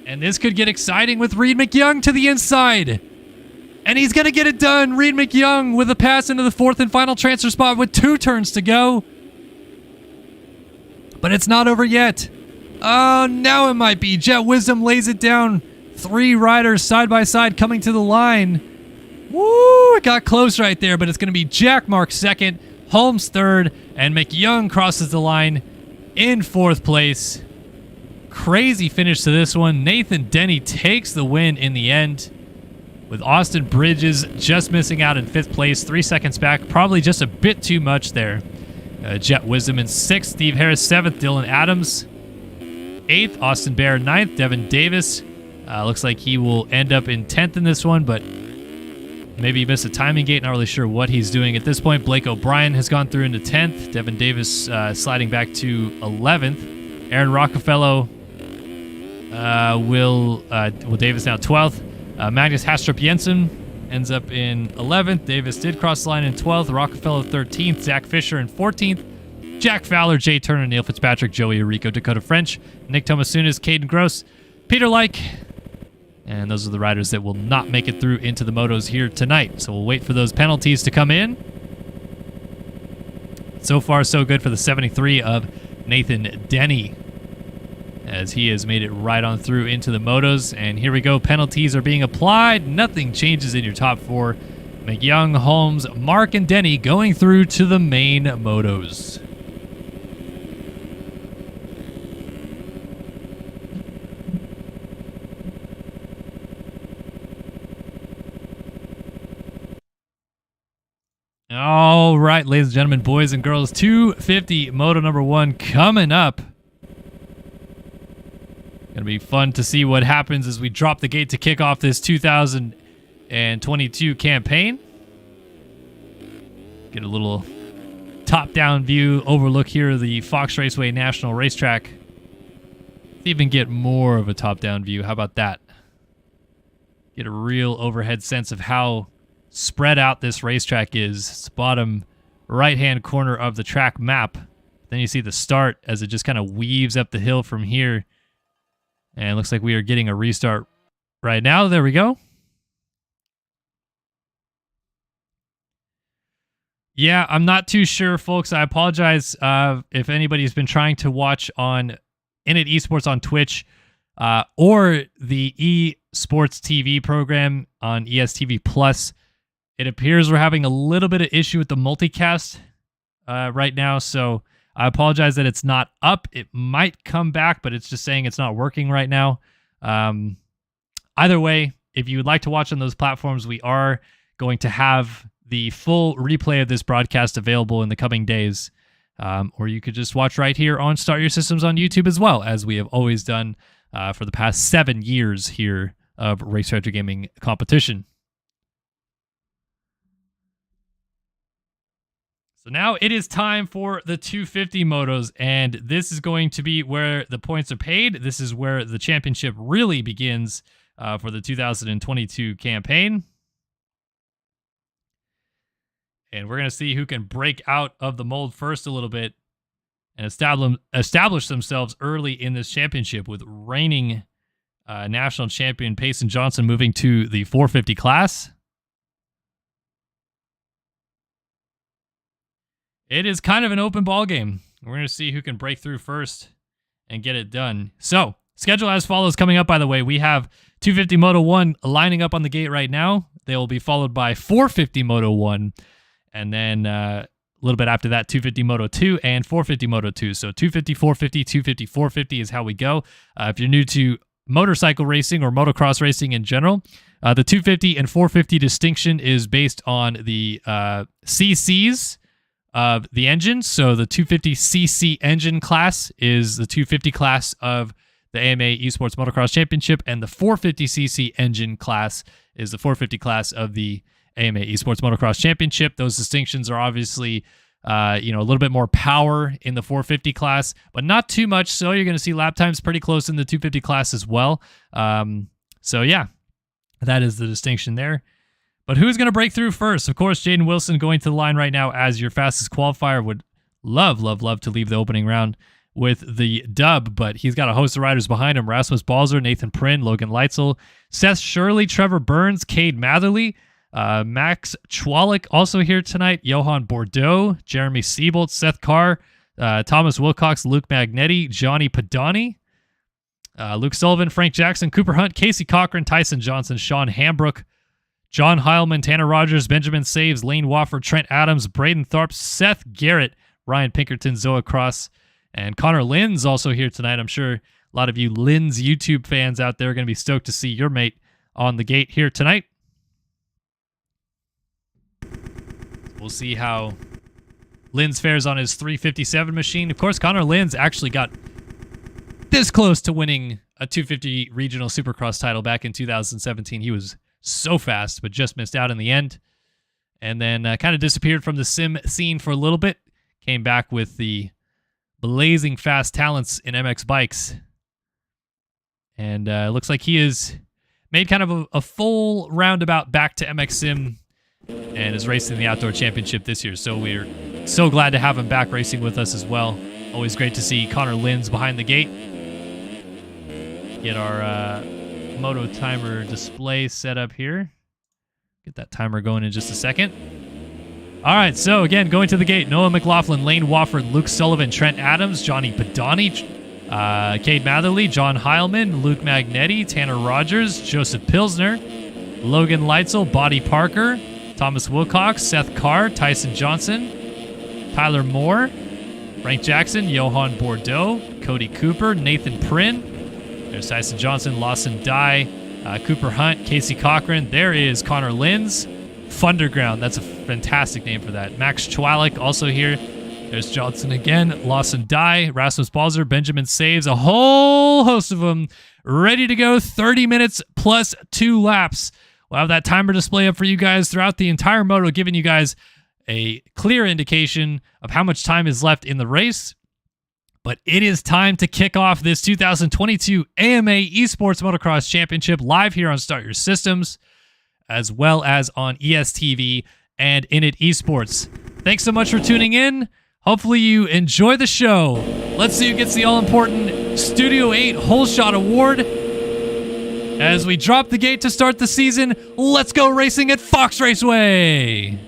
And this could get exciting with Reed McYoung to the inside. And he's going to get it done. Reed McYoung with a pass into the fourth and final transfer spot with 2 turns to go. But it's not over yet. Oh, now it might be. Jet Wisdom lays it down. 3 riders side by side coming to the line. Woo! It got close right there, but it's going to be Jack Mark second, Holmes third, and McYoung crosses the line in fourth place. Crazy finish to this one. Nathan Denny takes the win in the end, with Austin Bridges just missing out in fifth place, 3 seconds back. Probably just a bit too much there. Jet Wisdom in sixth, Steve Harris seventh, Dylan Adams eighth, Austin Bear ninth, Devin Davis. Looks like he will end up in 10th in this one, but maybe he missed a timing gate. Not really sure what he's doing at this point. Blake O'Brien has gone through into 10th. Devin Davis sliding back to 11th. Aaron Rockefeller will Davis now 12th. Magnus Hastrup Jensen ends up in 11th. Davis did cross the line in 12th. Rockefeller 13th. Zach Fisher in 14th. Jack Fowler, Jay Turner, Neil Fitzpatrick, Joey Arico, Dakota French, Nick Tomasunas, Caden Gross, Peter Like. And those are the riders that will not make it through into the motos here tonight. So we'll wait for those penalties to come in. So far, so good for the 73 of Nathan Denny, as he has made it right on through into the motos. And here we go. Penalties are being applied. Nothing changes in your top 4. McYoung, Holmes, Mark, and Denny going through to the main motos. All right, ladies and gentlemen, boys and girls, 250 Moto number 1 coming up. Gonna be fun to see what happens as we drop the gate to kick off this 2022 campaign. Get a little top-down view overlook here of the Fox Raceway National Racetrack. Let's even get more of a top-down view. How about that? Get a real overhead sense of how spread out this racetrack is. It's the bottom right-hand corner of the track map. Then you see the start as it just kind of weaves up the hill from here. And it looks like we are getting a restart right now. There we go. Yeah, I'm not too sure, folks. I apologize if anybody's been trying to watch on Init Esports on Twitch or the Esports TV program on ESTV Plus. It appears we're having a little bit of issue with the multicast right now, so I apologize that it's not up. It might come back, but it's just saying it's not working right now. Either way, if you would like to watch on those platforms, we are going to have the full replay of this broadcast available in the coming days. or you could just watch right here on Start Your Systems on YouTube as well, as we have always done for the past 7 years here of Race Retro Gaming competition. So now it is time for the 250 motos, and this is going to be where the points are paid. This is where the championship really begins for the 2022 campaign. And we're going to see who can break out of the mold first a little bit and establish themselves early in this championship, with reigning national champion Payson Johnson moving to the 450 class. It is kind of an open ball game. We're going to see who can break through first and get it done. So, schedule as follows coming up, by the way. We have 250 Moto 1 lining up on the gate right now. They will be followed by 450 Moto 1. And then a little bit after that, 250 Moto 2 and 450 Moto 2. So 250, 450, 250, 450 is how we go. If you're new to motorcycle racing or motocross racing in general, the 250 and 450 distinction is based on the CCs of the engine. So the 250cc engine class is the 250 class of the AMA Esport Motocross Championship, and the 450cc engine class is the 450 class of the AMA Esport Motocross Championship. Those distinctions are obviously a little bit more power in the 450 class, but not too much. So you're going to see lap times pretty close in the 250 class as well. So yeah, that is the distinction there. But who's going to break through first? Of course, Jaden Wilson going to the line right now as your fastest qualifier. Would love to leave the opening round with the dub, but he's got a host of riders behind him. Rasmus Balzer, Nathan Prynn, Logan Leitzel, Seth Shirley, Trevor Burns, Cade Matherly, Max Chwalik also here tonight, Johan Bordeaux, Jeremy Siebold, Seth Carr, Thomas Wilcox, Luke Magnetti, Johnny Padani, Luke Sullivan, Frank Jackson, Cooper Hunt, Casey Cochran, Tyson Johnson, Sean Hambrook, John Heilman, Tanner Rogers, Benjamin Saves, Lane Wofford, Trent Adams, Braden Tharp, Seth Garrett, Ryan Pinkerton, Zoa Cross, and Connor Lynn's also here tonight. I'm sure a lot of you Lynn's YouTube fans out there are going to be stoked to see your mate on the gate here tonight. We'll see how Lynn's fares on his 357 machine. Of course, Connor Lynn's actually got this close to winning a 250 regional supercross title back in 2017. He was so fast, but just missed out in the end. And then kind of disappeared from the sim scene for a little bit. Came back with the blazing fast talents in MX bikes. And looks like he has made kind of a full roundabout back to MX Sim and is racing the Outdoor Championship this year. So we're so glad to have him back racing with us as well. Always great to see Connor Lynn's behind the gate. Get our moto timer display set up here. Get that timer going in just a second. All right, so again, going to the gate, Noah McLaughlin, Lane Wofford, Luke Sullivan, Trent Adams, Johnny Padani, Cade Matherly, John Heilman, Luke Magnetti, Tanner Rogers, Joseph Pilsner, Logan Leitzel, Buddy Parker, Thomas Wilcox, Seth Carr, Tyson Johnson, Tyler Moore, Frank Jackson, Johan Bordeaux, Cody Cooper, Nathan Prynn. There's Tyson Johnson, Lawson Dye, Cooper Hunt, Casey Cochran. There is Connor Lynn's. Funderground, that's a fantastic name for that. Max Chwalik also here. There's Johnson again, Lawson Dye, Rasmus Balzer, Benjamin Saves, a whole host of them ready to go. 30 minutes plus 2 laps. We'll have that timer display up for you guys throughout the entire moto, giving you guys a clear indication of how much time is left in the race. But it is time to kick off this 2022 AMA Esports Motocross Championship live here on Start Your Systems, as well as on ESTV and Init Esports. Thanks so much for tuning in. Hopefully you enjoy the show. Let's see who gets the all-important Studio 8 Hole Shot Award. As we drop the gate to start the season, let's go racing at Fox Raceway.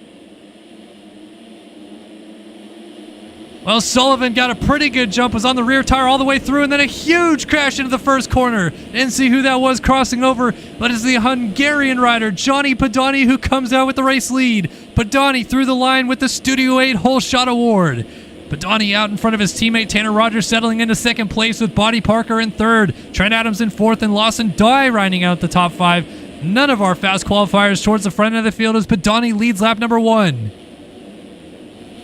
Well, Sullivan got a pretty good jump, was on the rear tire all the way through, and then a huge crash into the first corner. Didn't see who that was crossing over, but it's the Hungarian rider, Johnny Padani, who comes out with the race lead. Padani through the line with the Studio 8 Hole Shot Award. Padani out in front of his teammate Tanner Rogers, settling into second place with Buddy Parker in third. Trent Adams in fourth, and Lawson Dye riding out the top 5. None of our fast qualifiers towards the front of the field as Padani leads lap number 1.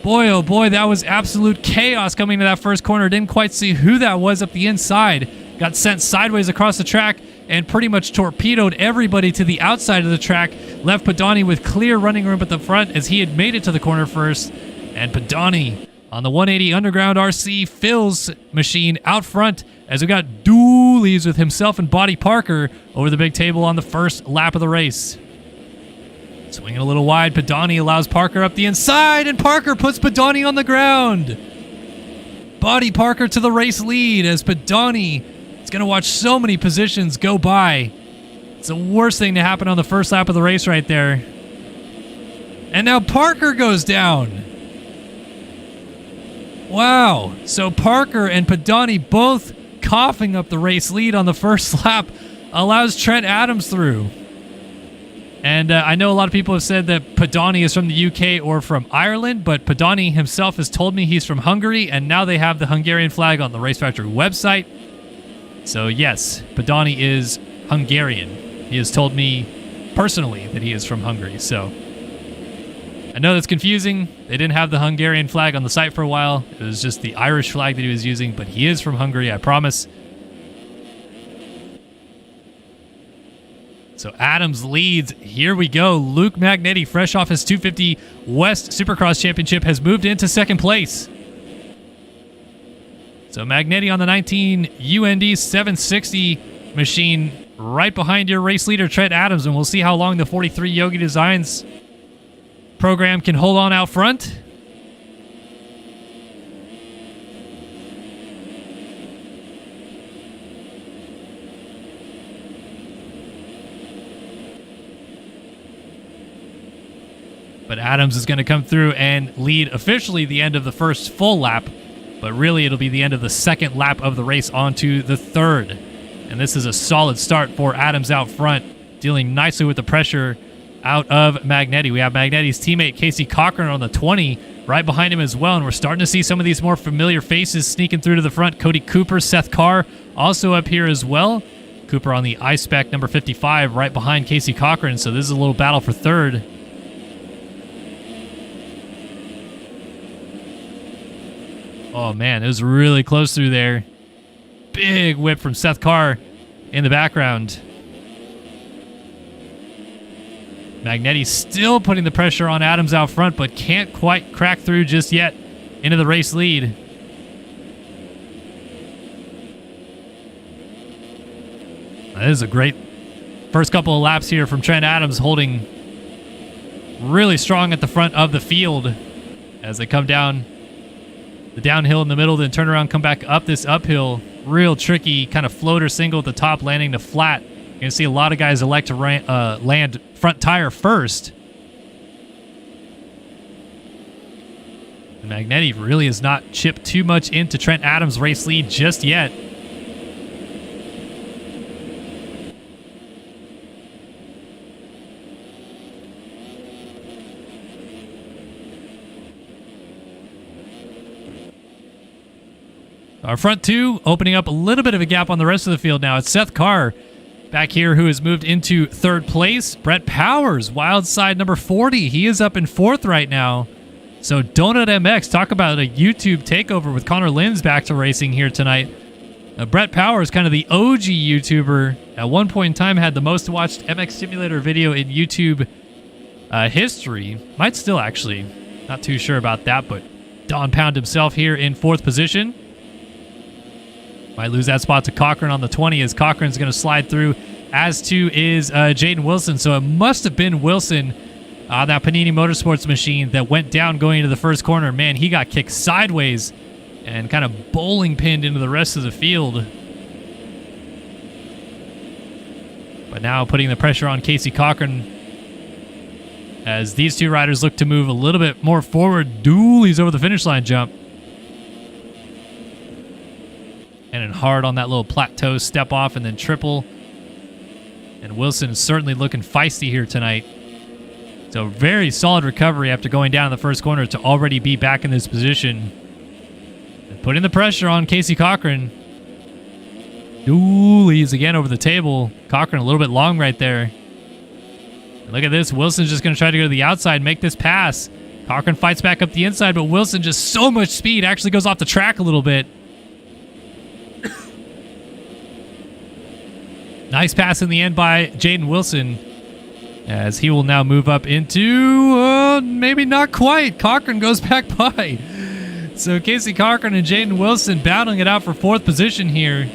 Boy, oh boy, that was absolute chaos coming to that first corner. Didn't quite see who that was up the inside. Got sent sideways across the track and pretty much torpedoed everybody to the outside of the track. Left Padani with clear running room at the front as he had made it to the corner first. And Padani on the 180 Underground RC Phil's machine out front as we got dualies with himself and Buddy Parker over the big table on the first lap of the race. Swinging a little wide, Padani allows Parker up the inside, and Parker puts Padani on the ground. Buddy Parker to the race lead as Padani is going to watch so many positions go by. It's the worst thing to happen on the first lap of the race right there. And now Parker goes down. Wow. So Parker and Padani both coughing up the race lead on the first lap allows Trent Adams through. And I know a lot of people have said that Padani is from the UK or from Ireland, but Padani himself has told me he's from Hungary, and now they have the Hungarian flag on the Race Factory website. So yes, Padani is Hungarian. He has told me personally that he is from Hungary. So I know that's confusing. They didn't have the Hungarian flag on the site for a while. It was just the Irish flag that he was using, but he is from Hungary, I promise. So Adams leads. Here we go. Luke Magnetti, fresh off his 250 West Supercross Championship, has moved into second place. So Magnetti on the 19 UND 760 machine right behind your race leader, Trent Adams, and we'll see how long the 43 Yogi Designs program can hold on out front. But Adams is going to come through and lead officially the end of the first full lap, but really it'll be the end of the second lap of the race onto the third. And this is a solid start for Adams out front, dealing nicely with the pressure out of Magnetti. We have Magnetti's teammate Casey Cochran on the 20 right behind him as well, and we're starting to see some of these more familiar faces sneaking through to the front. Cody Cooper, Seth Carr also up here as well. Cooper on the I-Spec number 55 right behind Casey Cochran, so this is a little battle for third. Oh man, it was really close through there. Big whip from Seth Carr in the background. Magnetti still putting the pressure on Adams out front, but can't quite crack through just yet into the race lead. This is a great first couple of laps here from Trent Adams, holding really strong at the front of the field as they come down the downhill in the middle, then turn around, come back up this uphill. Real tricky kind of floater single at the top, landing to flat. You're going to see a lot of guys elect to land front tire first. And Magnetti really has not chipped too much into Trent Adams' race lead just yet. Our front two opening up a little bit of a gap on the rest of the field now. It's Seth Carr back here who has moved into third place. Brett Powers, wild side number 40. He is up in fourth right now. So Donut MX, talk about a YouTube takeover with Connor Lynn's back to racing here tonight. Brett Powers, kind of the OG YouTuber. At one point in time had the most watched MX Simulator video in YouTube history. Might still actually. Not too sure about that, but Don Pound himself here in fourth position. Might lose that spot to Cochran on the 20 as Cochran's going to slide through, as too is Jaden Wilson. So it must have been Wilson on that Panini Motorsports machine that went down going into the first corner. Man, he got kicked sideways and kind of bowling pinned into the rest of the field. But now putting the pressure on Casey Cochran as these two riders look to move a little bit more forward. Dooley's over the finish line jump. And then hard on that little plateau step off and then triple. And Wilson is certainly looking feisty here tonight. So very solid recovery after going down in the first corner to already be back in this position. And putting the pressure on Casey Cochran. Dooley's again over the table. Cochran a little bit long right there. And look at this. Wilson's just going to try to go to the outside, make this pass. Cochran fights back up the inside, but Wilson just so much speed, actually goes off the track a little bit. Nice pass in the end by Jaden Wilson, as he will now move up into, maybe not quite. Cochran goes back by. So Casey Cochran and Jaden Wilson battling it out for 4th position here.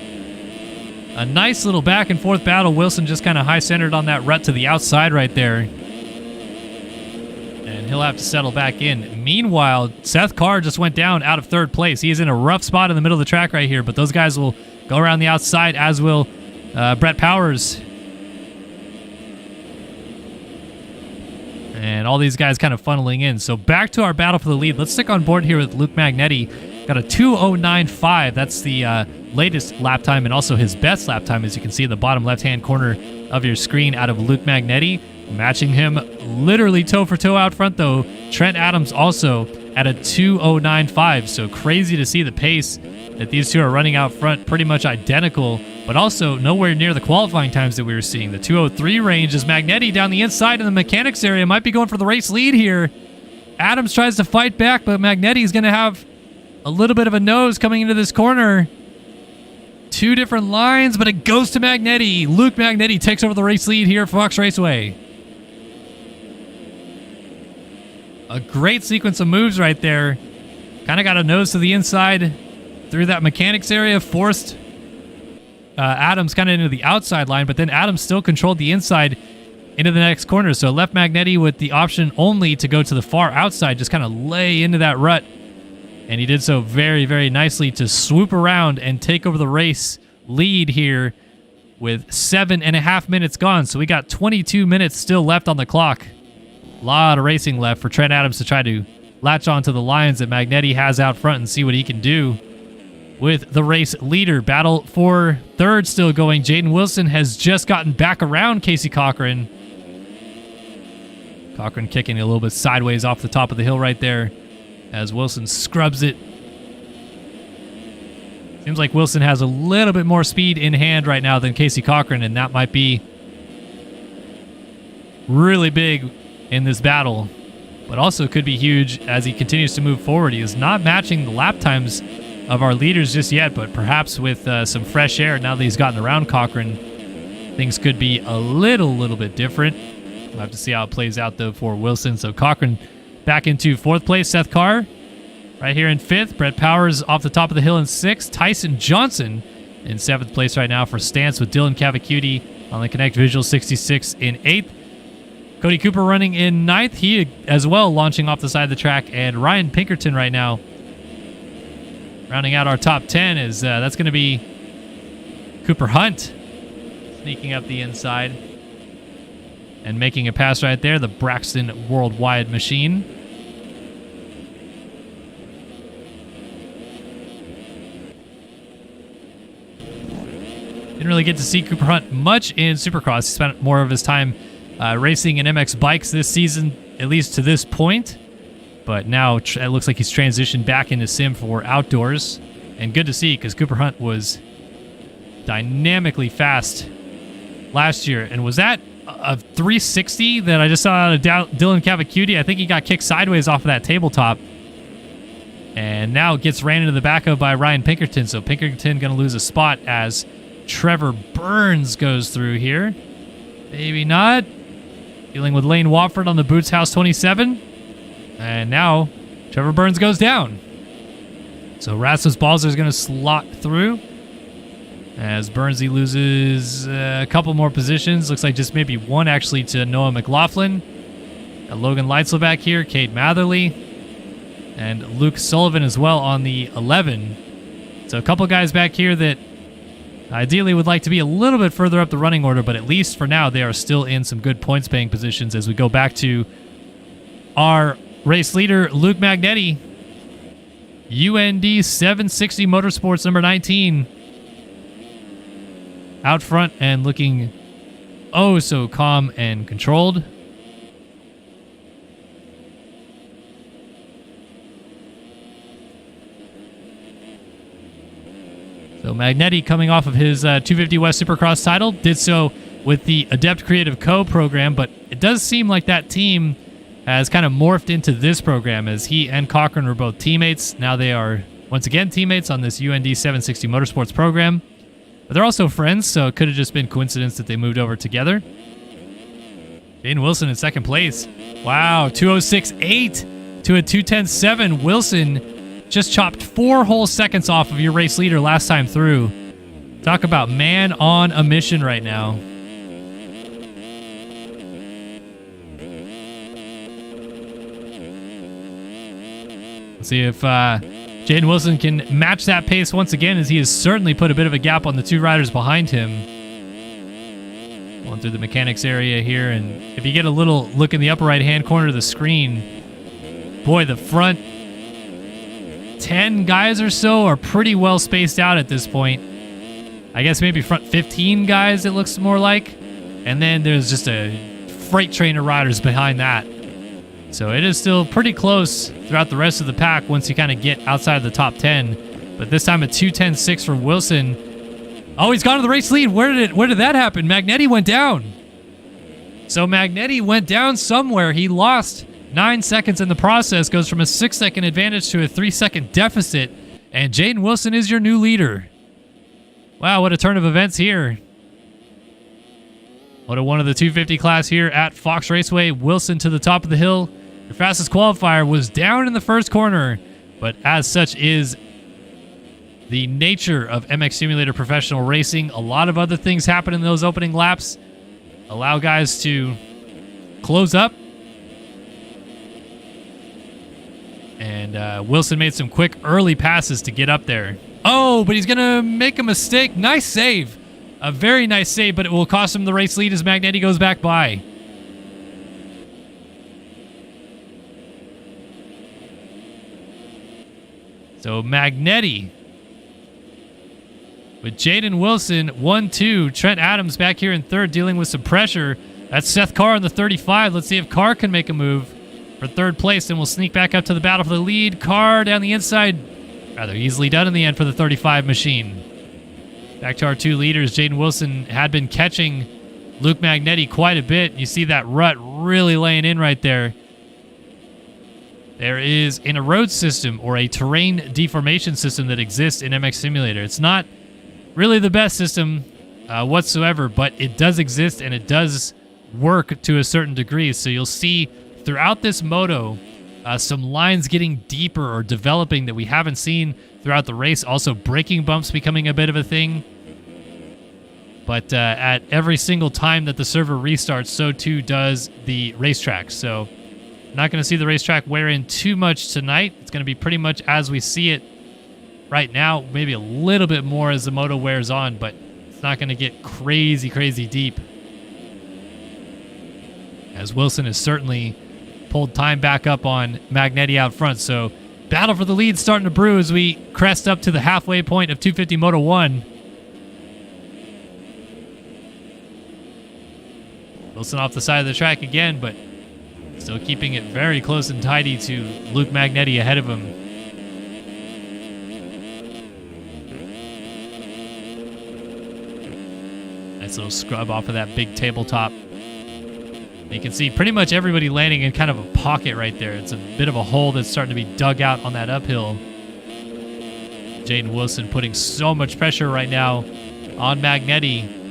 A nice little back and forth battle. Wilson just kind of high centered on that rut to the outside right there. And he'll have to settle back in. Meanwhile, Seth Carr just went down out of 3rd place. He is in a rough spot in the middle of the track right here, but those guys will go around the outside, as will Brett Powers. And all these guys kind of funneling in. So back to our battle for the lead. Let's stick on board here with Luke Magnetti. Got a 2:09.5. That's the latest lap time and also his best lap time, as you can see in the bottom left-hand corner of your screen, out of Luke Magnetti. Matching him literally toe for toe out front, though, Trent Adams also at a 2:09.5. So crazy to see the pace that these two are running out front, pretty much identical, but also nowhere near the qualifying times that we were seeing. The 2:03 range is Magnetti down the inside in the mechanics area. Might be going for the race lead here. Adams tries to fight back, but Magnetti is going to have a little bit of a nose coming into this corner. 2 different lines, but it goes to Magnetti. Luke Magnetti takes over the race lead here at Fox Raceway. A great sequence of moves right there. Kind of got a nose to the inside through that mechanics area, forced Adams kind of into the outside line, but then Adams still controlled the inside into the next corner. So left Magnetti with the option only to go to the far outside, just kind of lay into that rut. And he did so very, very nicely to swoop around and take over the race lead here with 7.5 minutes gone. So we got 22 minutes still left on the clock. A lot of racing left for Trent Adams to try to latch onto the lines that Magnetti has out front and see what he can do with the race leader. Battle for 3rd still going. Jaden Wilson has just gotten back around Casey Cochran. Cochran kicking a little bit sideways off the top of the hill right there as Wilson scrubs it. Seems like Wilson has a little bit more speed in hand right now than Casey Cochran, and that might be really big in this battle, but also could be huge as he continues to move forward. He is not matching the lap times of our leaders just yet, but perhaps with some fresh air, now that he's gotten around Cochran, things could be a little bit different. We'll have to see how it plays out, though, for Wilson. So Cochran back into 4th place. Seth Carr right here in 5th. Brett Powers off the top of the hill in 6th. Tyson Johnson in 7th place right now for Stance, with Dylan Cavacuti on the Connect Visual 66 in 8th. Cody Cooper running in 9th. He as well launching off the side of the track. And Ryan Pinkerton right now rounding out our top 10 is that's going to be Cooper Hunt sneaking up the inside and making a pass right there, the Braxton Worldwide Machine. Didn't really get to see Cooper Hunt much in Supercross. He spent more of his time racing in MX bikes this season, at least to this point. But now it looks like he's transitioned back into sim for outdoors. And good to see, because Cooper Hunt was dynamically fast last year. And was that a 360 that I just saw out of Dylan Cavacuti? I think he got kicked sideways off of that tabletop. And now gets ran into the back of by Ryan Pinkerton. So Pinkerton going to lose a spot as Trevor Burns goes through here. Maybe not. Dealing with Lane Watford on the Boots House 27. And now Trevor Burns goes down. So Rasmus Balzer is going to slot through as Burnsy loses a couple more positions. Looks like just maybe one actually to Noah McLaughlin. Got Logan Leitzel back here, Cade Matherly, and Luke Sullivan as well on the 11. So a couple guys back here that ideally would like to be a little bit further up the running order, but at least for now they are still in some good points paying positions as we go back to our race leader, Luke Magnetti, UND 760 Motorsports number 19. Out front and looking oh so calm and controlled. So Magnetti coming off of his 250 West Supercross title, did so with the Adept Creative Co program, but it does seem like that team has kind of morphed into this program, as he and Cochran were both teammates. Now they are, once again, teammates on this UND 760 Motorsports program. But they're also friends, so it could have just been coincidence that they moved over together. Jaden Wilson in second place. Wow, 2:06.8 to a 2:10.7. Wilson just chopped 4 whole seconds off of your race leader last time through. Talk about man on a mission right now. Let's see if Jaden Wilson can match that pace once again, as he has certainly put a bit of a gap on the 2 riders behind him. Going through the mechanics area here, and if you get a little look in the upper right-hand corner of the screen, boy, the front 10 guys or so are pretty well spaced out at this point. I guess maybe front 15 guys, it looks more like. And then there's just a freight train of riders behind that. So it is still pretty close throughout the rest of the pack once you kind of get outside of the top 10. But this time a 2:10.6 for Wilson. Oh, he's gone to the race lead. Where did that happen? Magnetti went down. So Magnetti went down somewhere. He lost 9 seconds in the process, goes from a 6-second advantage to a 3-second deficit. And Jaden Wilson is your new leader. Wow, what a turn of events here. What a one of the 250 class here at Fox Raceway. Wilson to the top of the hill. Your fastest qualifier was down in the first corner, but as such is the nature of MX Simulator professional racing. A lot of other things happen in those opening laps. Allow guys to close up. And Wilson made some quick early passes to get up there. Oh, but he's going to make a mistake. Nice save. A very nice save, but it will cost him the race lead as Magnetti goes back by. So Magnetti with Jaden Wilson, 1-2. Trent Adams back here in third, dealing with some pressure. That's Seth Carr on the 35. Let's see if Carr can make a move for third place, and we'll sneak back up to the battle for the lead. Carr down the inside. Rather easily done in the end for the 35 machine. Back to our 2 leaders. Jaden Wilson had been catching Luke Magnetti quite a bit. You see that rut really laying in right there. There is in a road system or a terrain deformation system that exists in MX Simulator. It's not really the best system whatsoever, but it does exist and it does work to a certain degree. So you'll see throughout this moto some lines getting deeper or developing that we haven't seen throughout the race. Also, braking bumps becoming a bit of a thing. But at every single time that the server restarts, so too does the racetrack. So not going to see the racetrack wear in too much tonight. It's going to be pretty much as we see it right now, maybe a little bit more as the moto wears on, but it's not going to get crazy, crazy deep. As Wilson has certainly pulled time back up on Magnetti out front. So battle for the lead starting to brew as we crest up to the halfway point of 250 Moto 1. Wilson off the side of the track again, but still keeping it very close and tidy to Luke Magnetti ahead of him. Nice little scrub off of that big tabletop. You can see pretty much everybody landing in kind of a pocket right there. It's a bit of a hole that's starting to be dug out on that uphill. Jaden Wilson putting so much pressure right now on Magnetti.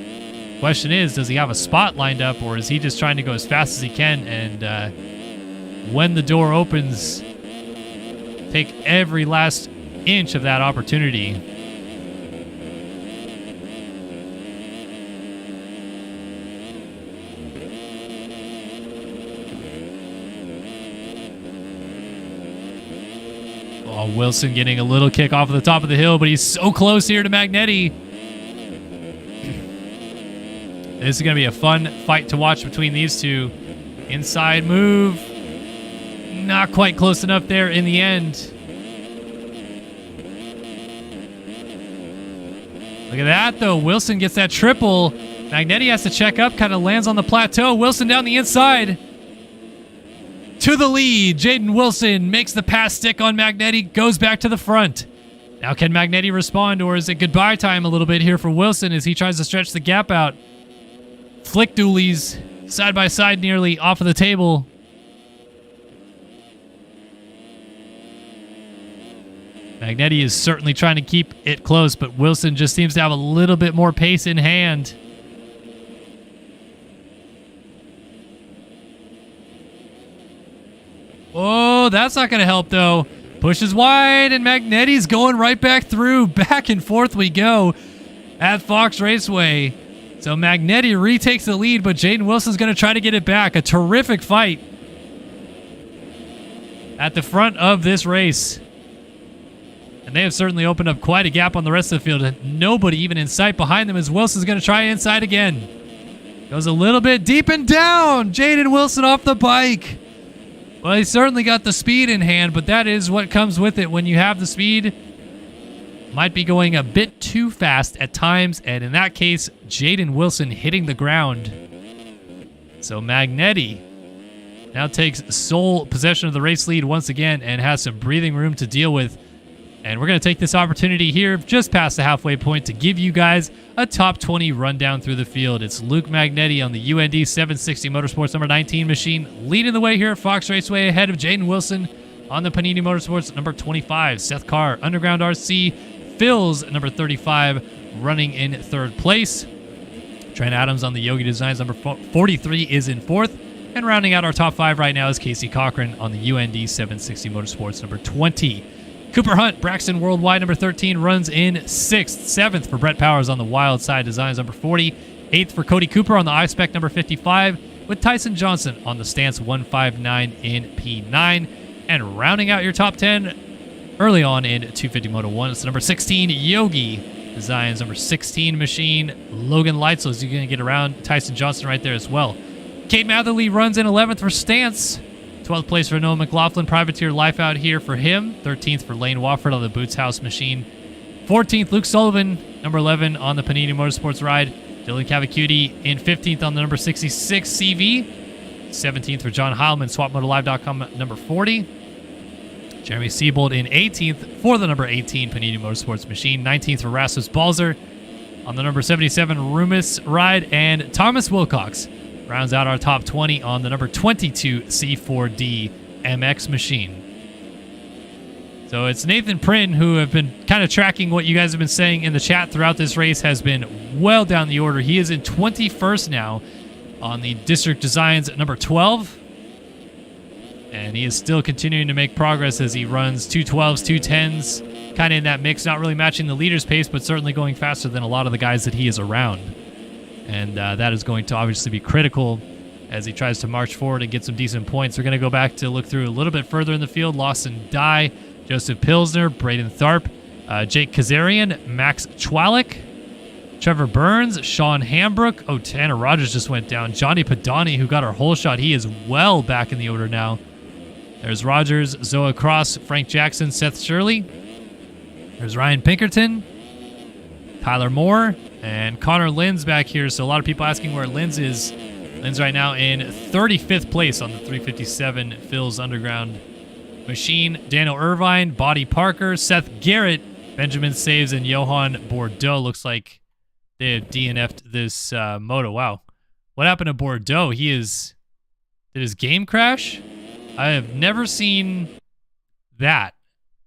Question is, does he have a spot lined up, or is he just trying to go as fast as he can and when the door opens, take every last inch of that opportunity? Oh, Wilson getting a little kick off of the top of the hill, but he's so close here to Magnetti. This is going to be a fun fight to watch between these two. Inside move. Not quite close enough there in the end. Look at that, though. Wilson gets that triple. Magnetti has to check up, kind of lands on the plateau. Wilson down the inside. To the lead. Jaden Wilson makes the pass stick on Magnetti, goes back to the front. Now can Magnetti respond, or is it goodbye time a little bit here for Wilson as he tries to stretch the gap out? Flick dualies side by side nearly off of the table. Magnetti is certainly trying to keep it close, but Wilson just seems to have a little bit more pace in hand. Oh, that's not going to help, though. Pushes wide, and Magnetti's going right back through. Back and forth we go at Fox Raceway. So Magnetti retakes the lead, but Jaden Wilson's going to try to get it back. A terrific fight at the front of this race. And they have certainly opened up quite a gap on the rest of the field. Nobody even in sight behind them as Wilson's going to try inside again. Goes a little bit deep and down. Jaden Wilson off the bike. Well, he certainly got the speed in hand, but that is what comes with it when you have the speed. Might be going a bit too fast at times, and in that case, Jaden Wilson hitting the ground. So Magnetti now takes sole possession of the race lead once again and has some breathing room to deal with. And we're going to take this opportunity here just past the halfway point to give you guys a top 20 rundown through the field. It's Luke Magnetti on the UND 760 Motorsports number 19 machine, leading the way here at Fox Raceway ahead of Jaden Wilson on the Panini Motorsports number 25. Seth Carr, Underground RC, Phil's number 35, running in third place. Trent Adams on the Yogi Designs number 43 is in fourth. And rounding out our top 5 right now is Casey Cochran on the UND 760 Motorsports number 20. Cooper Hunt, Braxton Worldwide, number 13, runs in 6th. 7th for Brett Powers on the Wild Side Designs, number 40. 8th for Cody Cooper on the iSpec, number 55, with Tyson Johnson on the Stance 159 in P9. And rounding out your top 10 early on in 250 Moto 1, it's number 16, Yogi Designs, number 16 machine. Logan Leitzel is going to get around Tyson Johnson right there as well. Kate Matherly runs in 11th for Stance. 12th place for Noah McLaughlin. Privateer Life out here for him. 13th for Lane Wofford on the Boots House machine. 14th, Luke Sullivan, number 11 on the Panini Motorsports ride. Dylan Cavacuti in 15th on the number 66 CV. 17th for John Heilman, SwapMotoLive.com, number 40. Jeremy Siebold in 18th for the number 18 Panini Motorsports machine. 19th for Rasmus Balzer on the number 77 Rumis ride. And Thomas Wilcox rounds out our top 20 on the number 22 C4D MX machine. So it's Nathan Prin, who have been kind of tracking what you guys have been saying in the chat throughout this race, has been well down the order. He is in 21st now on the District Designs at number 12. And he is still continuing to make progress as he runs 212s, 210s, kind of in that mix, not really matching the leader's pace, but certainly going faster than a lot of the guys that he is around. And that is going to obviously be critical as he tries to march forward and get some decent points. We're going to go back to look through a little bit further in the field. Lawson Dye, Joseph Pilsner, Braden Tharp, Jake Kazarian, Max Chwalik, Trevor Burns, Sean Hambrook. Oh, Tanner Rogers just went down. Johnny Padani, who got our whole shot. He is well back in the order now. There's Rogers, Zoa Cross, Frank Jackson, Seth Shirley. There's Ryan Pinkerton, Tyler Moore, and Connor Linz back here. So a lot of people asking where Linz is. Linz right now in 35th place on the 357 Phil's Underground machine. Daniel Irvine, Buddy Parker, Seth Garrett, Benjamin Saves, and Johan Bordeaux. Looks like they have DNF'd this moto. Wow. What happened to Bordeaux? Did his game crash? I have never seen that.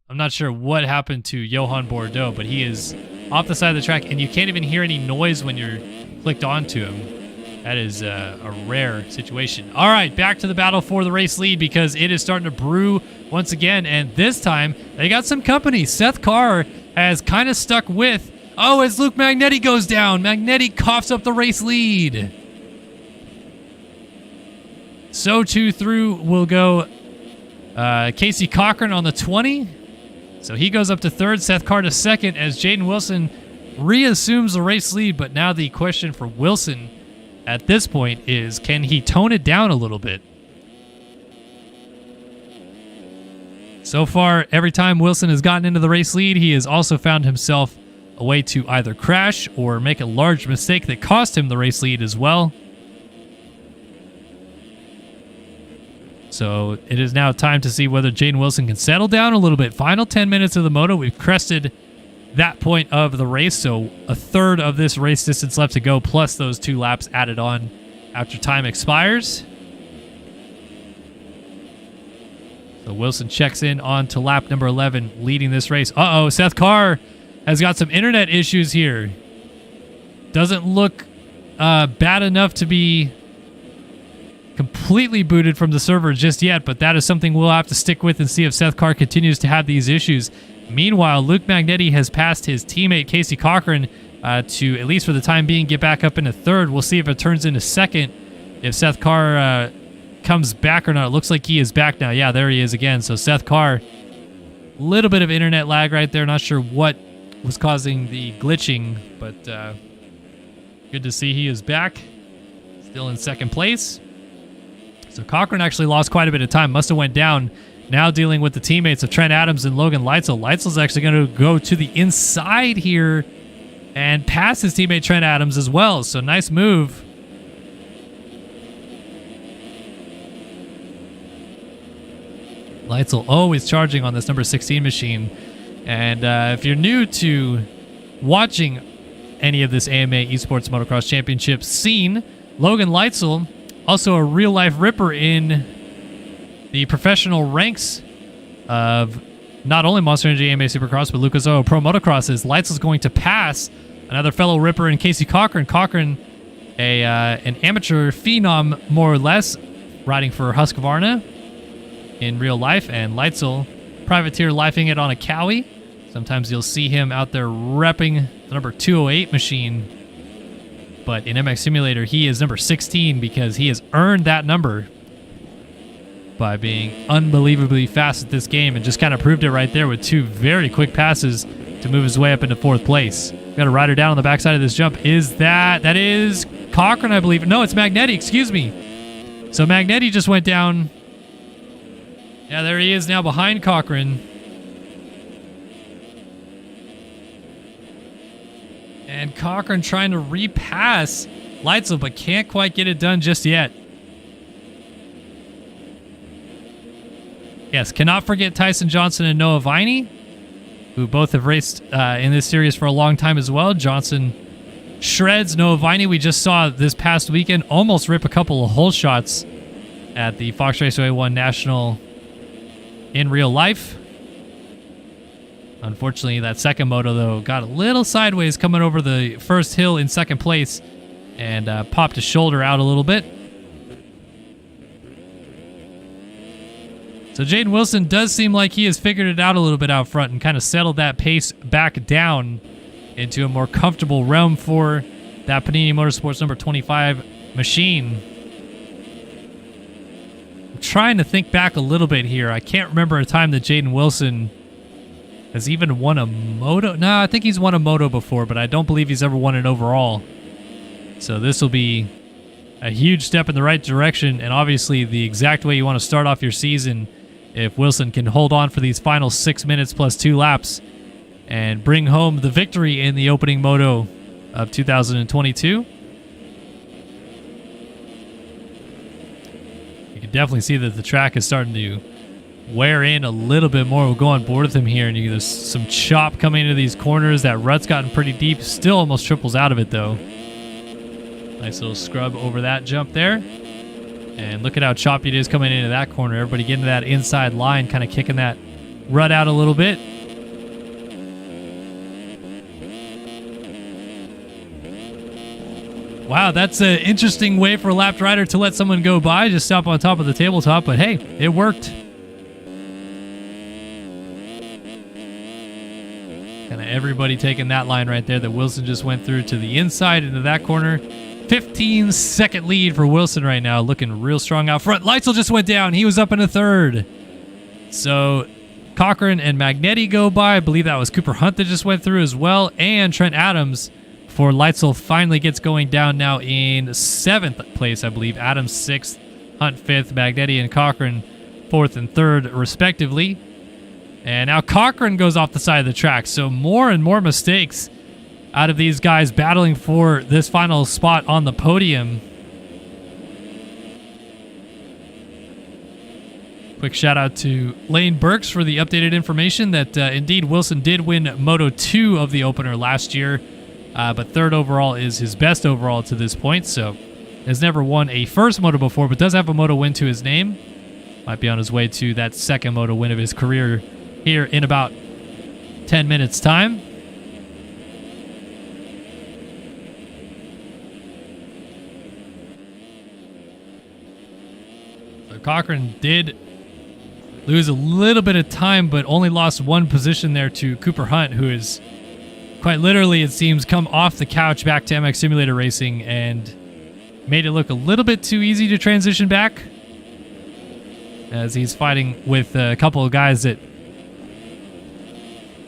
I'm not sure what happened to Johan Bordeaux, but he is off the side of the track, and you can't even hear any noise when you're clicked onto him. That is a rare situation. All right, back to the battle for the race lead because it is starting to brew once again, and this time they got some company. Seth Carr has kind of stuck with, as Luke Magnetti goes down. Magnetti coughs up the race lead. So too through will go Casey Cochran on the 20. So he goes up to third, Seth Carr to second as Jaden Wilson reassumes the race lead. But now the question for Wilson at this point is, can he tone it down a little bit? So far, every time Wilson has gotten into the race lead, he has also found himself a way to either crash or make a large mistake that cost him the race lead as well. So it is now time to see whether Jaden Wilson can settle down a little bit. Final 10 minutes of the moto. We've crested that point of the race, so a third of this race distance left to go, plus those 2 laps added on after time expires. So Wilson checks in on to lap number 11, leading this race. Uh-oh, Seth Carr has got some internet issues here. Doesn't look bad enough to be completely booted from the server just yet, but that is something we'll have to stick with and see if Seth Carr continues to have these issues. Meanwhile, Luke Magnetti has passed his teammate Casey Cochran to, at least for the time being, get back up into third. We'll see if it turns into second, if Seth Carr comes back or not. It looks like he is back now. Yeah, there he is again. So Seth Carr, a little bit of internet lag right there. Not sure what was causing the glitching, but good to see he is back. Still in second place. So Cochran actually lost quite a bit of time. Must have went down. Now dealing with the teammates of Trent Adams and Logan Leitzel. Leitzel's actually going to go to the inside here and pass his teammate Trent Adams as well. So nice move. Leitzel always charging on this number 16 machine. And if you're new to watching any of this AMA Esports Motocross Championship scene, Logan Leitzel, also a real-life ripper in the professional ranks of not only Monster Energy AMA Supercross, but Lucas Oil Pro Motocrosses. Leitzel's going to pass another fellow ripper in Casey Cochran. Cochran, an amateur phenom, more or less, riding for Husqvarna in real life, and Leitzel, privateer, lifing it on a Cowie. Sometimes you'll see him out there repping the number 208 machine, but in MX Simulator, he is number 16 because he has earned that number by being unbelievably fast at this game, and just kind of proved it right there with two very quick passes to move his way up into fourth place. Got a rider down on the backside of this jump. That is Cochran, I believe. No, it's Magnetti, excuse me. So Magnetti just went down. Yeah, there he is now behind Cochran. And Cochran trying to repass Leitzel, but can't quite get it done just yet. Yes, cannot forget Tyson Johnson and Noah Viney, who both have raced in this series for a long time as well. Johnson shreds Noah Viney. We just saw this past weekend almost rip a couple of hole shots at the Fox Raceway 1 National in real life. Unfortunately, that second moto, though, got a little sideways coming over the first hill in second place and popped his shoulder out a little bit. So Jaden Wilson does seem like he has figured it out a little bit out front and kind of settled that pace back down into a more comfortable realm for that Panini Motorsports number 25 machine. I'm trying to think back a little bit here. I can't remember a time that Jaden Wilson has even won a moto. No, I think he's won a moto before, but I don't believe he's ever won an overall. So this will be a huge step in the right direction, and obviously the exact way you want to start off your season if Wilson can hold on for these final 6 minutes plus 2 laps and bring home the victory in the opening moto of 2022. You can definitely see that the track is starting to wear in a little bit more. We'll go on board with him here, and there's some chop coming into these corners. That rut's gotten pretty deep. Still almost triples out of it, though. Nice little scrub over that jump there. And look at how choppy it is coming into that corner. Everybody getting to that inside line, kind of kicking that rut out a little bit. Wow, that's an interesting way for a lapped rider to let someone go by. Just stop on top of the tabletop, but hey, it worked. Kind of everybody taking that line right there that Wilson just went through to the inside into that corner. 15-second lead for Wilson right now, looking real strong out front. Leitzel just went down. He was up in a third. So Cochran and Magnetti go by. I believe that was Cooper Hunt that just went through as well, and Trent Adams before Leitzel finally gets going down now in 7th place, I believe. Adams 6th, Hunt 5th, Magnetti and Cochran 4th and 3rd, respectively. And now Cochran goes off the side of the track, so more and more mistakes out of these guys battling for this final spot on the podium. Quick shout out to Lane Burks for the updated information that indeed Wilson did win Moto 2 of the opener last year, but 3rd overall is his best overall to this point, so has never won a first Moto before, but does have a Moto win to his name. Might be on his way to that second moto win of his career here in about 10 minutes time. So Cochran did lose a little bit of time, but only lost one position there to Cooper Hunt, who is quite literally, it seems, come off the couch back to MX Simulator Racing and made it look a little bit too easy to transition back, as he's fighting with a couple of guys that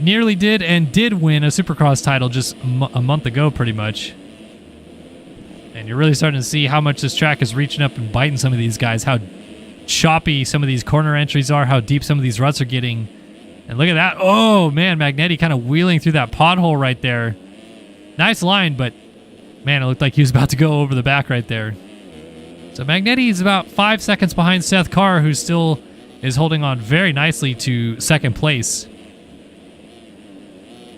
nearly did and did win a Supercross title just a month ago, pretty much. And you're really starting to see how much this track is reaching up and biting some of these guys, how choppy some of these corner entries are, how deep some of these ruts are getting. And look at that. Oh, man, Magnetti kind of wheeling through that pothole right there. Nice line, but, man, it looked like he was about to go over the back right there. So Magnetti is about 5 seconds behind Seth Carr, who still is holding on very nicely to second place.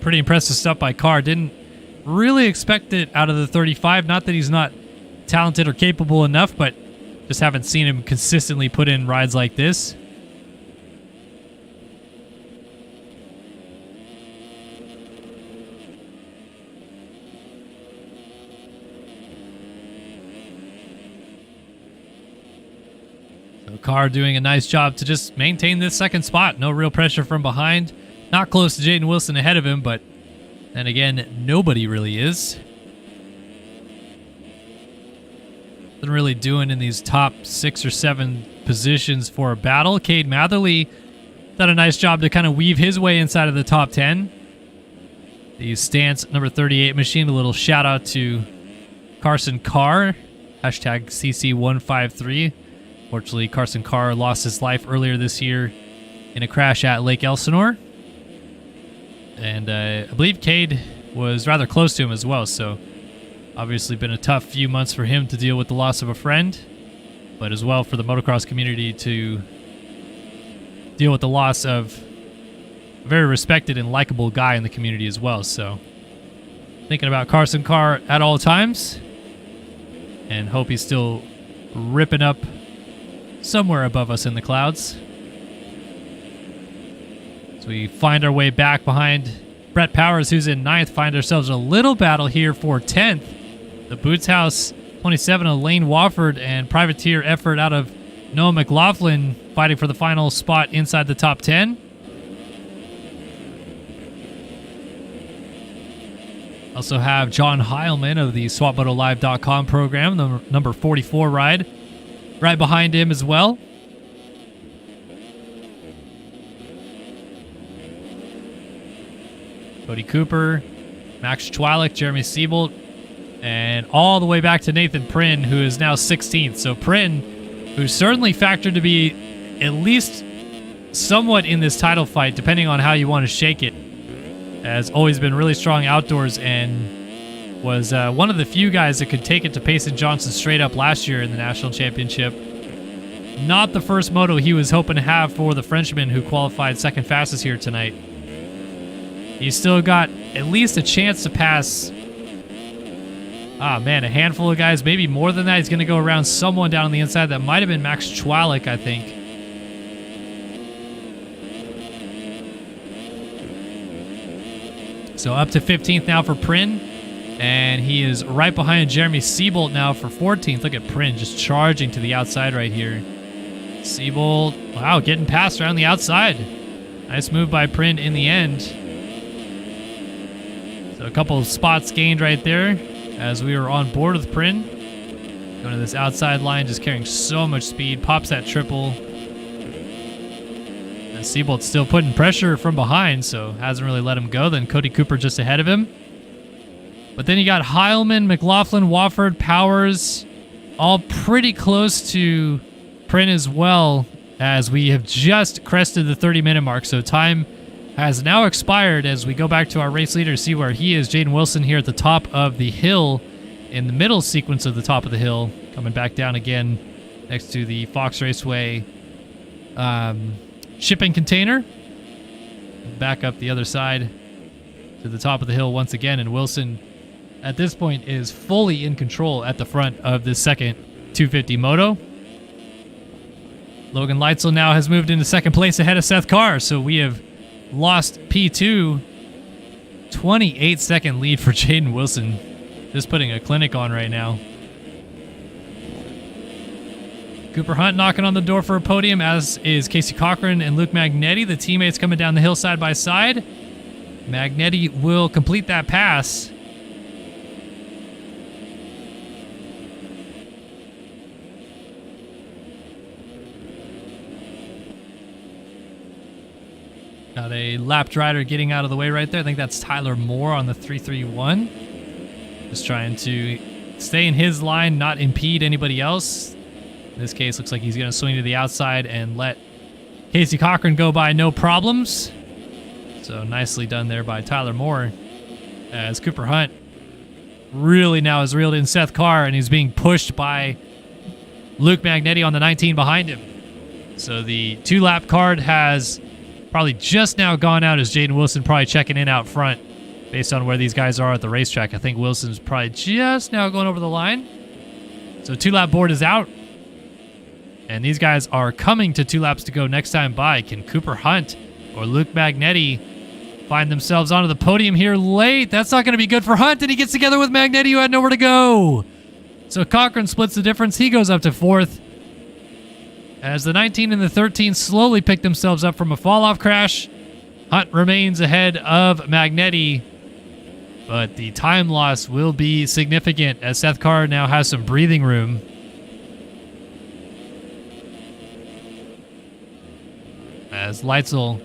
Pretty impressive stuff by Carr. Didn't really expect it out of the 35. Not that he's not talented or capable enough, but just haven't seen him consistently put in rides like this. So Carr doing a nice job to just maintain this second spot. No real pressure from behind. Not close to Jaden Wilson ahead of him, but then again, nobody really is. Nothing really doing in these top 6 or 7 positions for a battle. Cade Matherly done a nice job to kind of weave his way inside of the top 10. The Stance number 38 machine, a little shout out to Carson Carr, hashtag CC153. Fortunately, Carson Carr lost his life earlier this year in a crash at Lake Elsinore. And I believe Cade was rather close to him as well, so obviously been a tough few months for him to deal with the loss of a friend, but as well for the motocross community to deal with the loss of a very respected and likable guy in the community as well. So thinking about Carson Carr at all times, and hope he's still ripping up somewhere above us in the clouds. So we find our way back behind Brett Powers, who's in 9th. Find ourselves a little battle here for 10th. The Boots House 27 of Lane Wofford and privateer effort out of Noah McLaughlin fighting for the final spot inside the top 10. Also have John Heilman of the SwapMotoLive.com program, the number 44 ride, right behind him as well. Cody Cooper, Max Chwalik, Jeremy Siebold, and all the way back to Nathan Prynn, who is now 16th. So Prynn, who's certainly factored to be at least somewhat in this title fight, depending on how you want to shake it, has always been really strong outdoors and was one of the few guys that could take it to Payson Johnson straight up last year in the National Championship. Not the first moto he was hoping to have for the Frenchman who qualified second fastest here tonight. He's still got at least a chance to pass, a handful of guys, maybe more than that. He's going to go around someone down on the inside. That might have been Max Chwalik, I think. So up to 15th now for Prynn, and he is right behind Jeremy Siebold now for 14th. Look at Prynn just charging to the outside right here. Siebold, wow, getting past around the outside. Nice move by Prynn in the end. So a couple of spots gained right there as we were on board with Prynn. Going to this outside line, just carrying so much speed. Pops that triple. And Siebold's still putting pressure from behind, so hasn't really let him go. Then Cody Cooper just ahead of him. But then you got Heilman, McLaughlin, Wofford, Powers, all pretty close to Prynn as well, as we have just crested the 30-minute mark. So time has now expired as we go back to our race leader to see where he is. Jaden Wilson here at the top of the hill, in the middle sequence of the top of the hill, coming back down again next to the Fox Raceway shipping container. Back up the other side to the top of the hill once again, and Wilson at this point is fully in control at the front of this second 250 moto. Logan Leitzel now has moved into second place ahead of Seth Carr, so we have lost P2. 28-second lead for Jaden Wilson. Just putting a clinic on right now. Cooper Hunt knocking on the door for a podium, as is Casey Cochran and Luke Magnetti. The teammates coming down the hill side by side. Magnetti will complete that pass. Got a lapped rider getting out of the way right there. I think that's Tyler Moore on the 331. Just trying to stay in his line, not impede anybody else. In this case, looks like he's going to swing to the outside and let Casey Cochran go by no problems. So nicely done there by Tyler Moore, as Cooper Hunt really now has reeled in Seth Carr, and he's being pushed by Luke Magnetti on the 19 behind him. So the 2-lap card has probably just now gone out, as Jaden Wilson probably checking in out front based on where these guys are at the racetrack. I think Wilson's probably just now going over the line. So 2-lap board is out. And these guys are coming to 2 laps to go next time by. Can Cooper Hunt or Luke Magnetti find themselves onto the podium here late? That's not going to be good for Hunt, and he gets together with Magnetti, who had nowhere to go. So Cochran splits the difference. He goes up to 4th. As the 19 and the 13 slowly pick themselves up from a fall-off crash, Hunt remains ahead of Magnetti, but the time loss will be significant as Seth Carr now has some breathing room. As Leitzel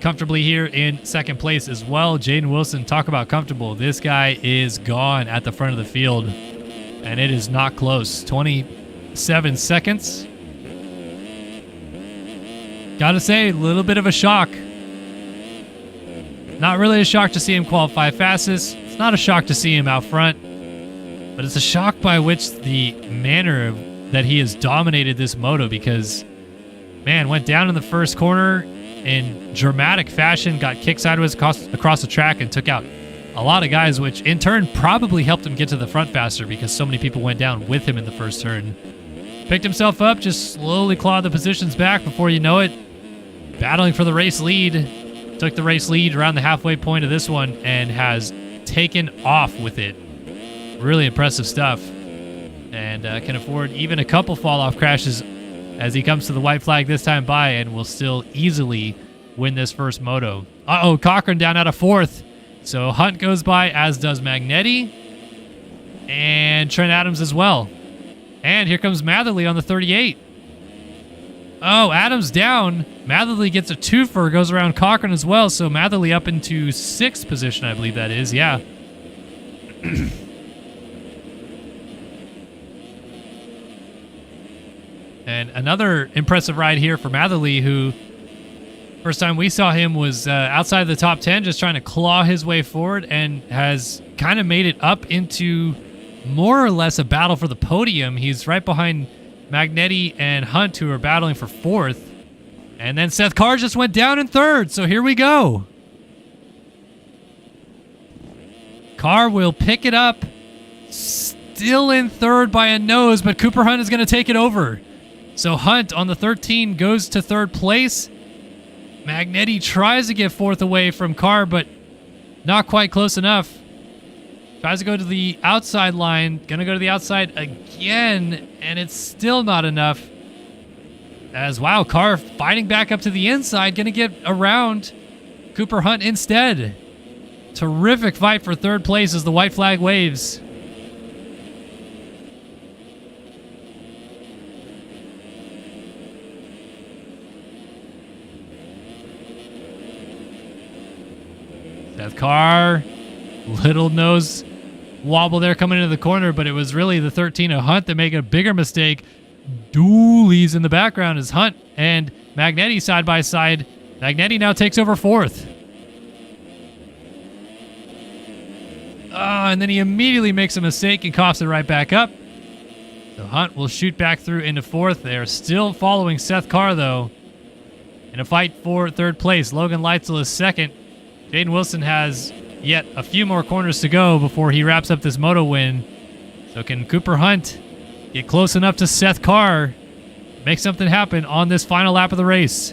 comfortably here in second place as well. Jaden Wilson, talk about comfortable. This guy is gone at the front of the field, and it is not close. 27 seconds. Gotta say, a little bit of a shock. Not really a shock to see him qualify fastest. It's not a shock to see him out front. But it's a shock by which the manner that he has dominated this moto, because, man, went down in the first corner in dramatic fashion, got kicked sideways across the track, and took out a lot of guys, which in turn probably helped him get to the front faster because so many people went down with him in the first turn. Picked himself up, just slowly clawed the positions back before you know it. Battling for the race lead. Took the race lead around the halfway point of this one and has taken off with it. Really impressive stuff. And can afford even a couple fall-off crashes as he comes to the white flag this time by, and will still easily win this first moto. Uh-oh, Cochran down out of 4th. So Hunt goes by, as does Magnetti. And Trent Adams as well. And here comes Matherly on the 38. Oh, Adams down. Matherly gets a twofer, goes around Cochran as well. So Matherly up into 6th position, I believe that is. Yeah. And another impressive ride here for Matherly, who first time we saw him was outside of the top 10, just trying to claw his way forward, and has kind of made it up into more or less a battle for the podium. He's right behind Magnetti and Hunt, who are battling for 4th. And then Seth Carr just went down in 3rd, so here we go. Carr will pick it up, still in 3rd by a nose, but Cooper Hunt is going to take it over. So Hunt on the 13 goes to 3rd place. Magnetti tries to get 4th away from Carr, but not quite close enough. Tries to go to the outside line. Gonna go to the outside again, and it's still not enough. As, wow, Carr fighting back up to the inside. Gonna get around Cooper Hunt instead. Terrific fight for 3rd place as the white flag waves. Seth Carr, little nose wobble there coming into the corner, but it was really the 13 of Hunt that made a bigger mistake. Doolies in the background as Hunt and Magnetti side by side. Magnetti now takes over 4th. And then he immediately makes a mistake and coughs it right back up. So Hunt will shoot back through into 4th. They're still following Seth Carr, though, in a fight for 3rd place. Logan Leitzel is 2nd. Jaden Wilson has yet a few more corners to go before he wraps up this moto win. So can Cooper Hunt get close enough to Seth Carr? make something happen on this final lap of the race.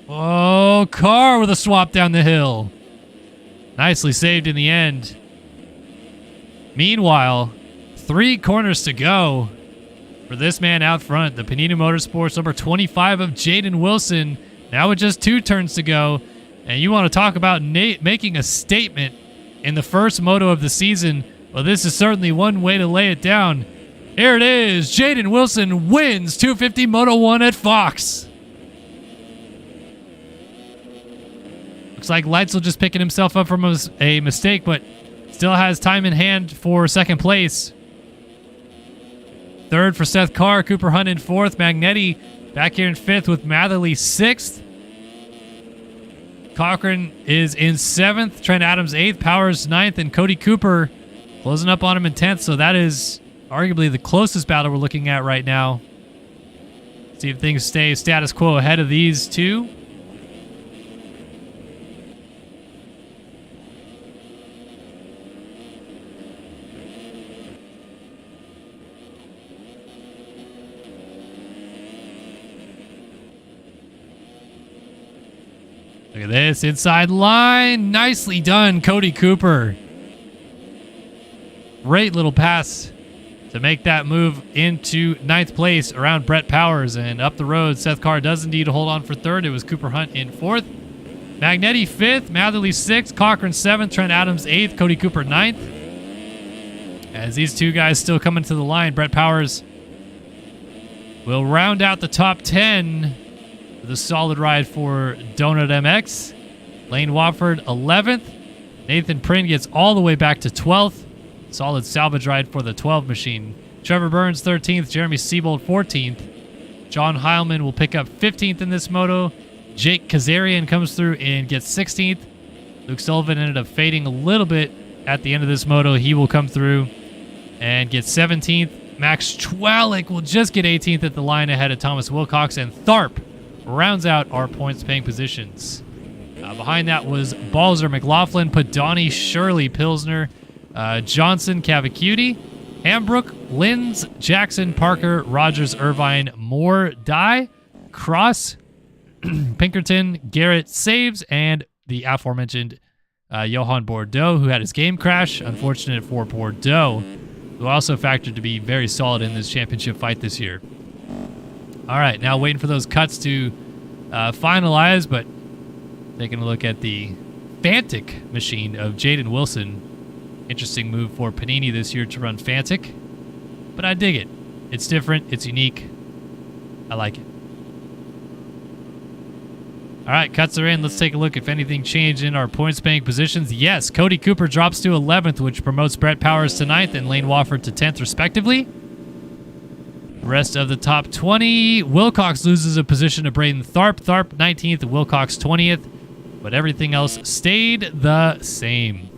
Oh, car with a swap down the hill. Nicely saved in the end. Meanwhile, 3 corners to go for this man out front. The Panini Motorsports number 25 of Jaden Wilson. Now with just 2 turns to go. And you want to talk about making a statement in the first moto of the season. Well, this is certainly one way to lay it down. Here it is. Jaden Wilson wins 250 Moto 1 at Fox. Looks like Leitzel just picking himself up from a mistake, but still has time in hand for second place. Third for Seth Carr, Cooper Hunt in fourth, Magnetti back here in fifth with Matherly sixth. Cochran is in seventh, Trent Adams eighth, Powers ninth, and Cody Cooper closing up on him in 10th. So that is arguably the closest battle we're looking at right now. See if things stay status quo ahead of these two. Look at this, inside line. Nicely done, Cody Cooper. Great little pass to make that move into 9th place around Brett Powers. And up the road, Seth Carr does indeed hold on for third. It was Cooper Hunt in fourth. Magnetti 5th, Matherly 6th, Cochran 7th, Trent Adams 8th, Cody Cooper 9th. As these two guys still coming to the line, Brett Powers will round out the top 10 with a solid ride for Donut MX. Lane Wofford 11th. Nathan Prinn gets all the way back to 12th. Solid salvage ride for the 12 machine. Trevor Burns 13th. Jeremy Siebold 14th. John Heilman will pick up 15th in this moto. Jake Kazarian comes through and gets 16th. Luke Sullivan ended up fading a little bit at the end of this moto. He will come through and get 17th. Max Chwalik will just get 18th at the line ahead of Thomas Wilcox, and Tharp rounds out our points-paying positions. Behind that was Balzer, McLaughlin, Padani, Shirley, Pilsner, Johnson, Cavacuti, Hambrook, Linz, Jackson, Parker, Rogers, Irvine, Moore, Dye, Cross, Pinkerton, Garrett, Saves, and the aforementioned Johan Bordeaux, who had his game crash. Unfortunate for Bordeaux, who also factored to be very solid in this championship fight this year. All right, now waiting for those cuts to finalize, but taking a look at the Fantic machine of Jaden Wilson. Interesting move for Panini this year to run Fantic, but I dig it. It's different. It's unique. I like it. All right, cuts are in. Let's take a look if anything changed in our points-paying positions. Yes, Cody Cooper drops to 11th, which promotes Brett Powers to 9th and Lane Wofford to 10th, respectively. Rest of the top 20, Wilcox loses a position to Braden Tharp. Tharp 19th, Wilcox 20th, but everything else stayed the same.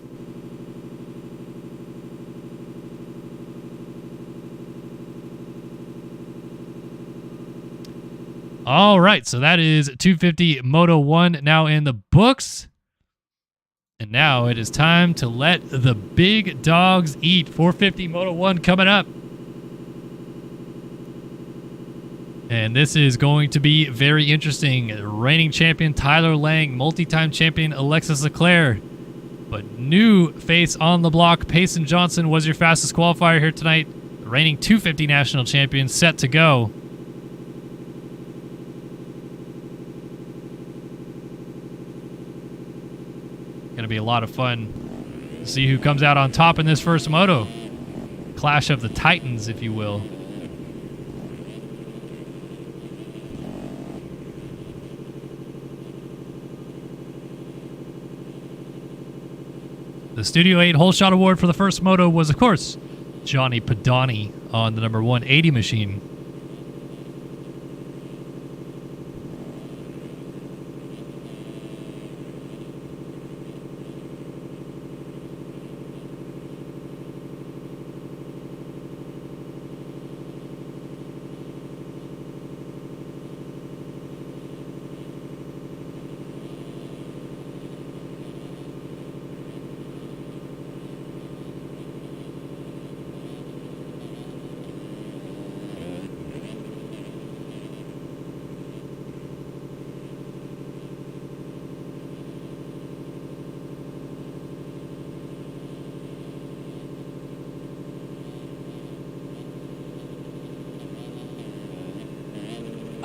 All right, so that is 250 Moto 1 now in the books. And now it is time to let the big dogs eat. 450 Moto 1 coming up. And this is going to be very interesting. Reigning champion Tyler Lang, multi-time champion Alexis Leclerc. But new face on the block, Payson Johnson was your fastest qualifier here tonight. The reigning 250 national champion set to go. Going to be a lot of fun to see who comes out on top in this first moto. Clash of the Titans, if you will. The Studio 8 Hole Shot Award for the first moto was, of course, Johnny Padani on the number 180 machine.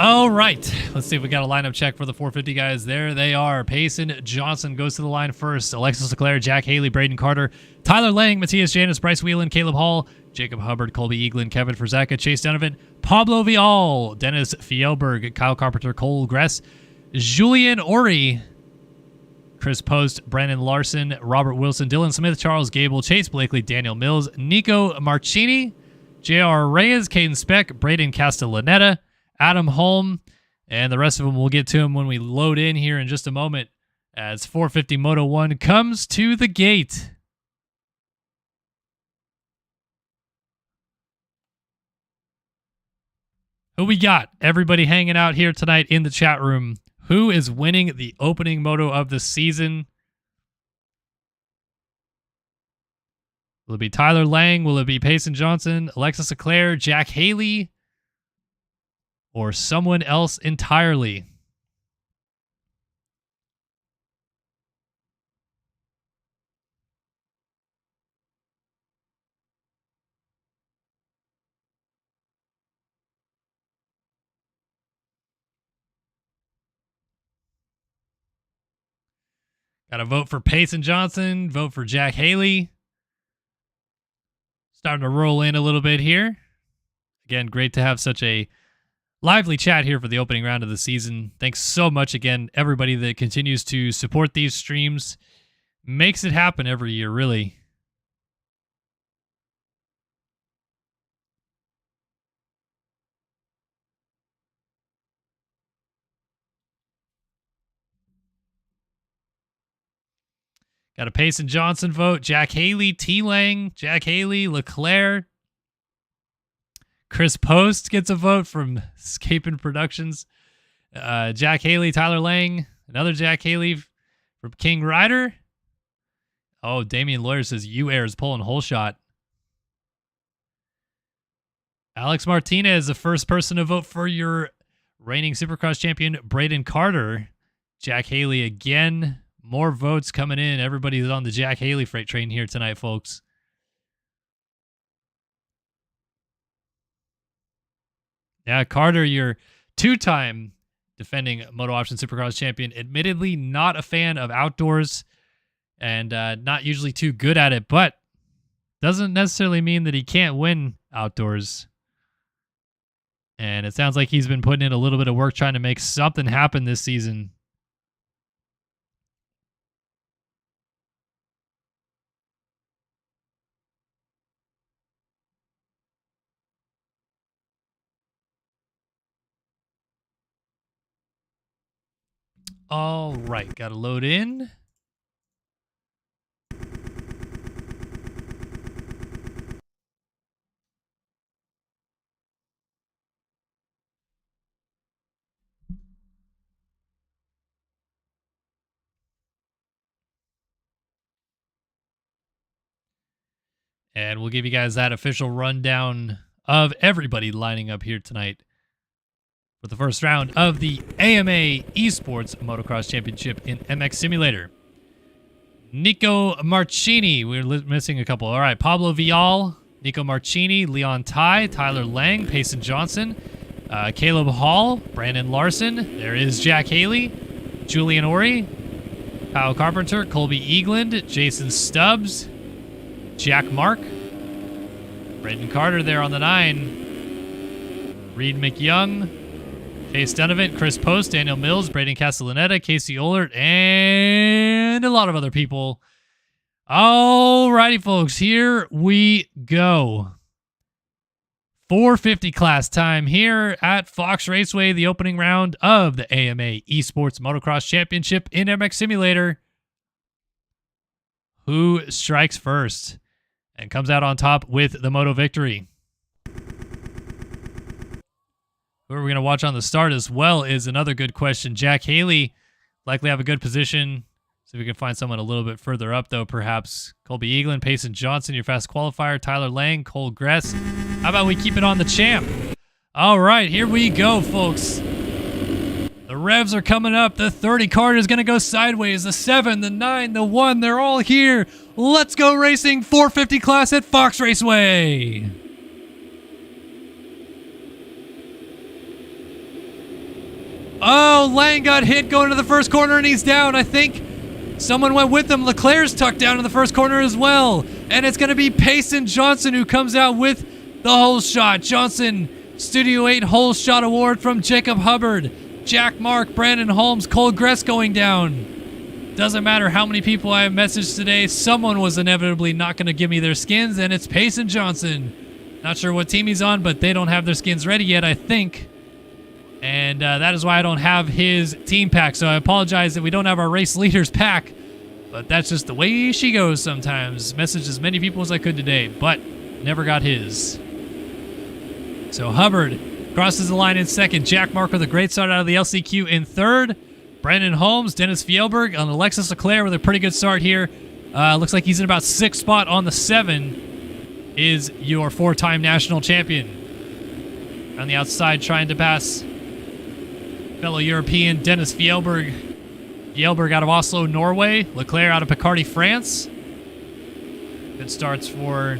All right, let's see if we got a lineup check for the 450 guys. There they are. Payson Johnson goes to the line first. Alexis Leclerc, Jack Haley, Braden Carter, Tyler Lang, Matthias Janus, Bryce Whelan, Caleb Hall, Jacob Hubbard, Colby Eaglin, Kevin Frazaka, Chase Donovan, Pablo Vial, Dennis Fjellberg, Kyle Carpenter, Cole Gress, Julian Ori, Chris Post, Brandon Larson, Robert Wilson, Dylan Smith, Charles Gable, Chase Blakely, Daniel Mills, Nico Marchini, J.R. Reyes, Caden Speck, Braden Castellaneta, Adam Holm, and the rest of them we'll get to them when we load in here in just a moment as 450 Moto 1 comes to the gate. Who we got? Everybody hanging out here tonight in the chat room. Who is winning the opening moto of the season? Will it be Tyler Lang? Will it be Payson Johnson, Alexis Leclerc, Jack Haley, or someone else entirely? Got to vote for Payson Johnson, vote for Jack Haley. Starting to roll in a little bit here. Again, great to have such a lively chat here for the opening round of the season. Thanks so much again, everybody that continues to support these streams. Makes it happen every year, really. Got a Payson Johnson vote. Jack Haley, T. Lang, Jack Haley, Leclerc. Chris Post gets a vote from Scapin Productions. Jack Haley, Tyler Lang, another Jack Haley from King Rider. Oh, Damian Lawyer says U-Air is pulling whole shot. Alex Martinez, the first person to vote for your reigning Supercross champion, Braden Carter. Jack Haley again. More votes coming in. Everybody's on the Jack Haley freight train here tonight, folks. Yeah, Carter, your two-time defending Moto Option Supercross champion. Admittedly, not a fan of outdoors and not usually too good at it, but doesn't necessarily mean that he can't win outdoors. And it sounds like he's been putting in a little bit of work trying to make something happen this season. All right, got to load in. And we'll give you guys that official rundown of everybody lining up here tonight for the first round of the AMA Esports Motocross Championship in MX Simulator. Nico Marchini. We're missing a couple. All right. Pablo Vial, Nico Marchini, Leon Tai, Tyler Lang, Payson Johnson, Caleb Hall, Brandon Larson. There is Jack Haley, Julian Ori, Kyle Carpenter, Colby Eagland, Jason Stubbs, Jack Mark, Braden Carter there on the 9, Reed McYoung, Chase Donovan, Chris Post, Daniel Mills, Braden Castellaneta, Casey Ohlert, and a lot of other people. Alrighty, folks, here we go. 450 class time here at Fox Raceway, the opening round of the AMA Esports Motocross Championship in MX Simulator. Who strikes first and comes out on top with the moto victory? Who are we going to watch on the start as well is another good question. Jack Haley likely have a good position. See if we can find someone a little bit further up, though, perhaps. Colby Eaglin, Payson Johnson, your fast qualifier. Tyler Lang, Cole Gress. How about we keep it on the champ? All right, here we go, folks. The revs are coming up. The 30 card is going to go sideways. The 7, the 9, the 1, they're all here. Let's go racing 450 class at Fox Raceway. Oh, Lang got hit going to the first corner and he's down. I think someone went with him. Leclerc's tucked down in the first corner as well. And it's going to be Payson Johnson who comes out with the hole shot. Johnson, Studio 8 hole shot award from Jacob Hubbard. Jack Mark, Brandon Holmes, Cole Gress going down. Doesn't matter how many people I have messaged today, someone was inevitably not going to give me their skins, and it's Payson Johnson. Not sure what team he's on, but they don't have their skins ready yet, I think. And that is why I don't have his team pack, so I apologize that we don't have our race leaders pack. But that's just the way she goes sometimes. Messaged as many people as I could today, but never got his. So Hubbard crosses the line in second. Jack Mark with a great start out of the LCQ in third. Brandon Holmes, Dennis Fjellberg, and Alexis Leclerc with a pretty good start here. Looks like he's in about 6th spot on the 7. Is your 4-time national champion. On the outside trying to pass fellow European Dennis Fjellberg. Fjellberg out of Oslo, Norway. Leclerc out of Picardy, France. Good starts for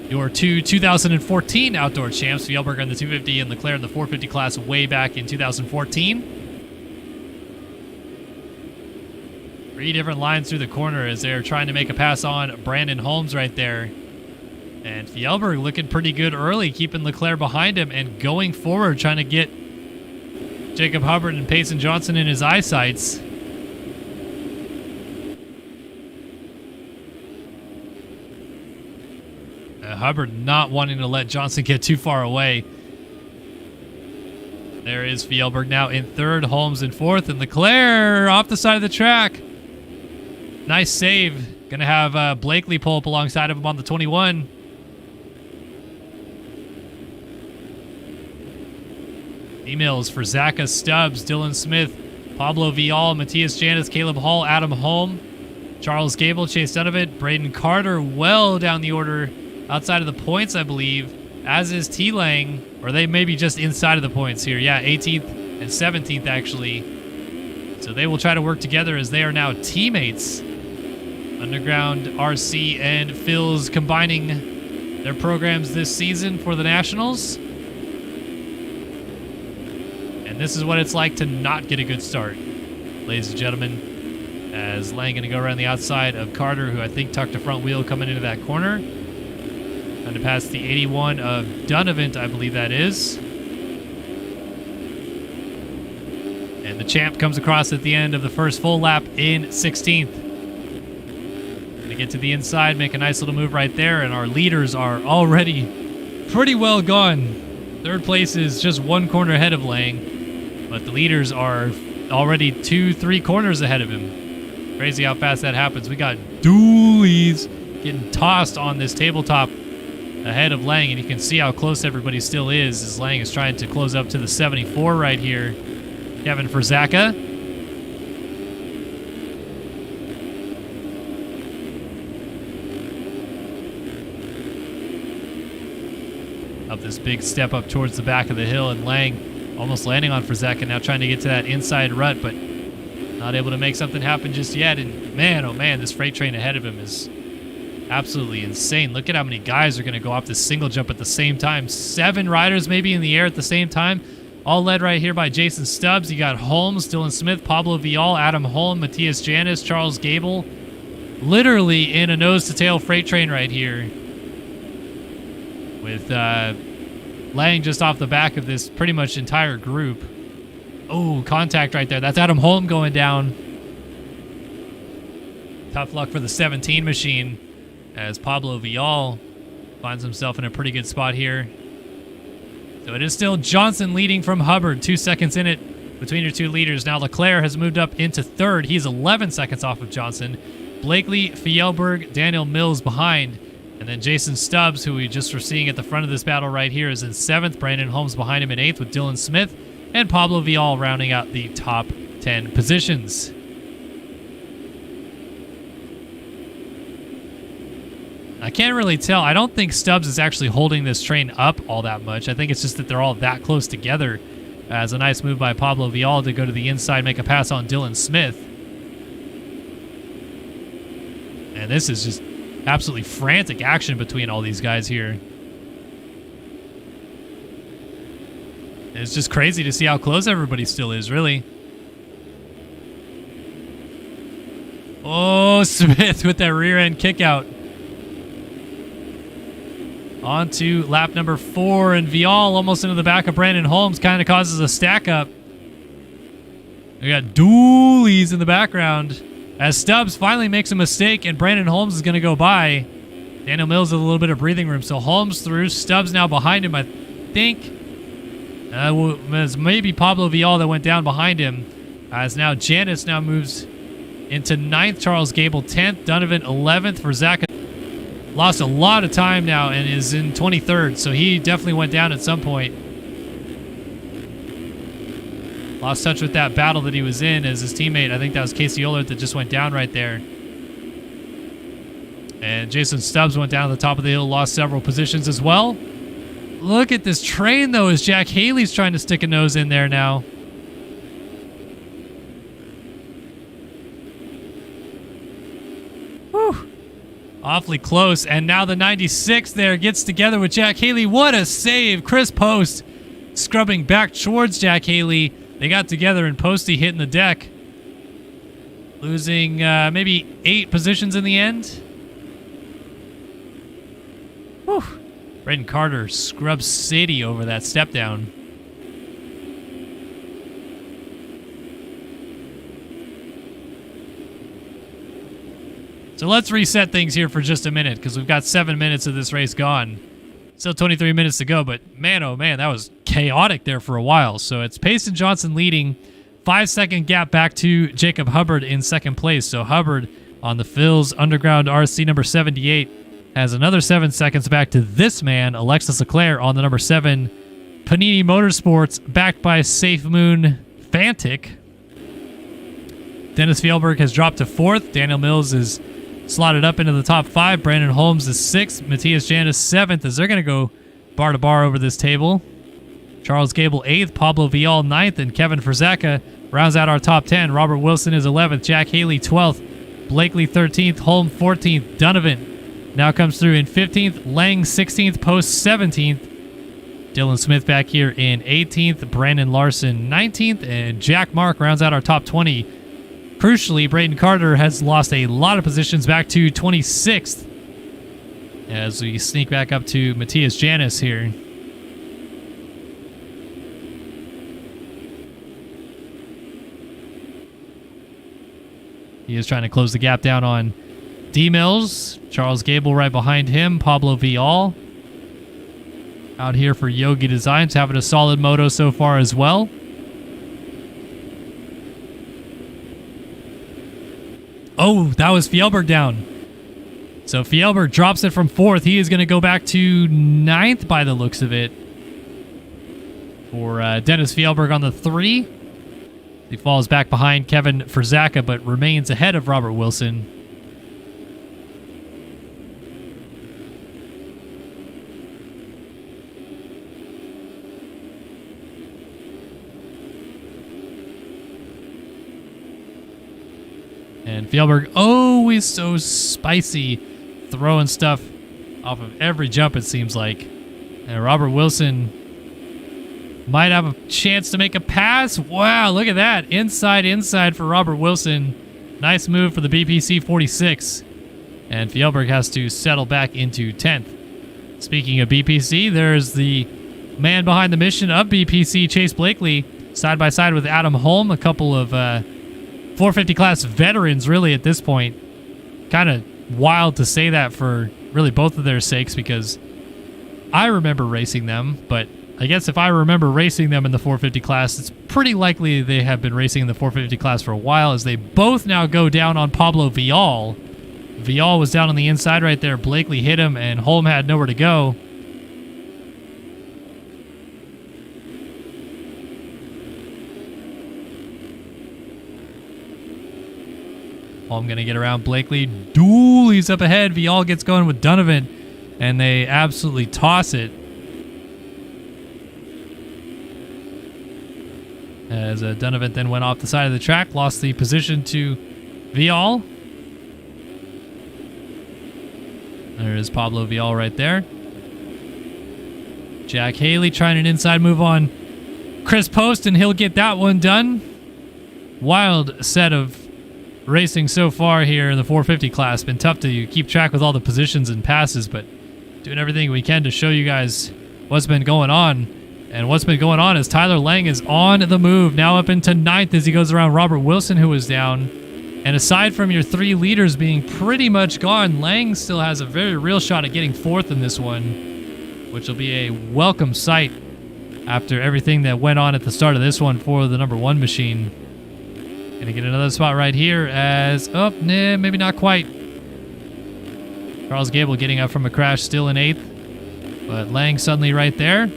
your 2014 outdoor champs. Fjellberg in the 250 and Leclerc in the 450 class way back in 2014. 3 different lines through the corner as they're trying to make a pass on Brandon Holmes right there. And Fjellberg looking pretty good early, keeping Leclerc behind him and going forward, trying to get Jacob Hubbard and Payson Johnson in his eyesights. Hubbard not wanting to let Johnson get too far away. There is Fjellberg now in 3rd, Holmes in 4th, and Leclerc off the side of the track. Nice save. Gonna have Blakely pull up alongside of him on the 21. Emails for Zaka Stubbs, Dylan Smith, Pablo Vial, Matthias Janis, Caleb Hall, Adam Holm, Charles Gable, Chase Donovan, Braden Carter well down the order outside of the points, I believe, as is T. Lang, or they may be just inside of the points here. Yeah, 18th and 17th actually. So they will try to work together as they are now teammates. Underground, RC, and Phil's combining their programs this season for the Nationals. And this is what it's like to not get a good start, ladies and gentlemen, as Lang going to go around the outside of Carter, who I think tucked a front wheel coming into that corner. Trying to pass the 81 of Donovan, I believe that is. And the champ comes across at the end of the first full lap in 16th. Going to get to the inside, make a nice little move right there, and our leaders are already pretty well gone. 3rd place is just 1 corner ahead of Lang. But the leaders are already 2-3 corners ahead of him. Crazy how fast that happens. We got dualies getting tossed on this tabletop ahead of Lang, and you can see how close everybody still is as Lang is trying to close up to the 74 right here. Kevin Frzaka. Up this big step up towards the back of the hill, and Lang almost landing on Frzaka, now trying to get to that inside rut, but not able to make something happen just yet. And man, oh man, this freight train ahead of him is absolutely insane. Look at how many guys are going to go off this single jump at the same time. 7 riders maybe in the air at the same time, all led right here by Jason Stubbs. You got Holmes, Dylan Smith, Pablo Vial, Adam Holm, Matthias Janis, Charles Gable. Literally in a nose-to-tail freight train right here, with Lang just off the back of this pretty much entire group. Oh, contact right there. That's Adam Holm going down. Tough luck for the 17 machine as Pablo Vial finds himself in a pretty good spot here. So it is still Johnson leading from Hubbard. 2 seconds in it between your 2 leaders. Now Leclerc has moved up into 3rd. He's 11 seconds off of Johnson. Blakely, Fjellberg, Daniel Mills behind. And then Jason Stubbs, who we just were seeing at the front of this battle right here, is in 7th. Brandon Holmes behind him in 8th with Dylan Smith. And Pablo Vial rounding out the top 10 positions. I can't really tell. I don't think Stubbs is actually holding this train up all that much. I think it's just that they're all that close together. As a nice move by Pablo Vial to go to the inside, make a pass on Dylan Smith. And this is just absolutely frantic action between all these guys here. It's just crazy to see how close everybody still is, really. Oh, Smith with that rear end kick out. On to lap number 4, and Vial almost into the back of Brandon Holmes, kind of causes a stack up. We got dualies in the background as Stubbs finally makes a mistake, and Brandon Holmes is going to go by. Daniel Mills with a little bit of breathing room, so Holmes through. Stubbs now behind him, I think. It was maybe Pablo Vial that went down behind him. As now Janis now moves into 9th, Charles Gable 10th, Donovan 11th. Verzaka lost a lot of time now and is in 23rd, so he definitely went down at some point. Lost touch with that battle that he was in as his teammate. I think that was Casey Ollert that just went down right there. And Jason Stubbs went down to the top of the hill, lost several positions as well. Look at this train, though, as Jack Haley's trying to stick a nose in there now. Whew. Awfully close. And now the 96 there gets together with Jack Haley. What a save. Chris Post scrubbing back towards Jack Haley. They got together and Posty hitting the deck. Losing maybe 8 positions in the end. Whew. Braden Carter scrubs City over that step down. So let's reset things here for just a minute because we've got 7 minutes of this race gone. Still 23 minutes to go, but man, oh man, that was chaotic there for a while. So it's Payson Johnson leading, 5-second gap back to Jacob Hubbard in 2nd place. So Hubbard on the Phil's Underground RC number 78 has another 7 seconds back to this man, Alexis Leclerc, on the number 7 Panini Motorsports, backed by Safe Moon Fantic. Dennis Fjellberg has dropped to 4th. Daniel Mills is slotted up into the top 5. Brandon Holmes is 6th. Matthias Janis 7th, as they're going to go bar to bar over this table. Charles Gable 8th. Pablo Vial 9th. And Kevin Verzaka rounds out our top 10. Robert Wilson is 11th. Jack Haley 12th. Blakely 13th. Holm 14th. Donovan now comes through in 15th. Lang 16th. Post 17th. Dylan Smith back here in 18th. Brandon Larson 19th. And Jack Mark rounds out our top 20. Crucially, Braden Carter has lost a lot of positions back to 26th as we sneak back up to Matthias Janis here. He is trying to close the gap down on D-Mills. Charles Gable right behind him. Pablo Vial out here for Yogi Designs, having a solid moto so far as well. Oh, that was Fjellberg down. So Fjellberg drops it from 4th. He is going to go back to 9th by the looks of it. For Dennis Fjellberg on the 3. He falls back behind Kevin Verzaka, but remains ahead of Robert Wilson. And Fjellberg always so spicy, throwing stuff off of every jump, it seems like. And Robert Wilson might have a chance to make a pass. Wow, look at that. Inside for Robert Wilson. Nice move for the BPC 46. And Fjellberg has to settle back into 10th. Speaking of BPC, there's the man behind the mission of BPC, Chase Blakely, side by side with Adam Holm, a couple of 450 class veterans really at this point. Kind of wild to say that for really both of their sakes because I remember racing them, but I guess if I remember racing them in the 450 class, it's pretty likely they have been racing in the 450 class for a while as they both now go down on Pablo Vial. Vial was down on the inside right there. Blakely hit him and Holm had nowhere to go. I'm going to get around Blakely. Dooley's up ahead. Vial gets going with Donovan, and they absolutely toss it. As Donovan then went off the side of the track, lost the position to Vial. There is Pablo Vial right there. Jack Haley trying an inside move on Chris Post, and he'll get that one done. Wild set of racing so far here in the 450 class. Been tough to keep track with all the positions and passes, but doing everything we can to show you guys what's been going on. And what's been going on is Tyler Lang is on the move, now up into 9th as he goes around Robert Wilson, who was down. And aside from your 3 leaders being pretty much gone, Lang still has a very real shot at getting 4th in this one, which will be a welcome sight after everything that went on at the start of this one for the number 1 machine. Gonna get another spot right here as, oh, nah, maybe not quite. Charles Gable getting up from a crash, still in 8th, but Lang suddenly right there.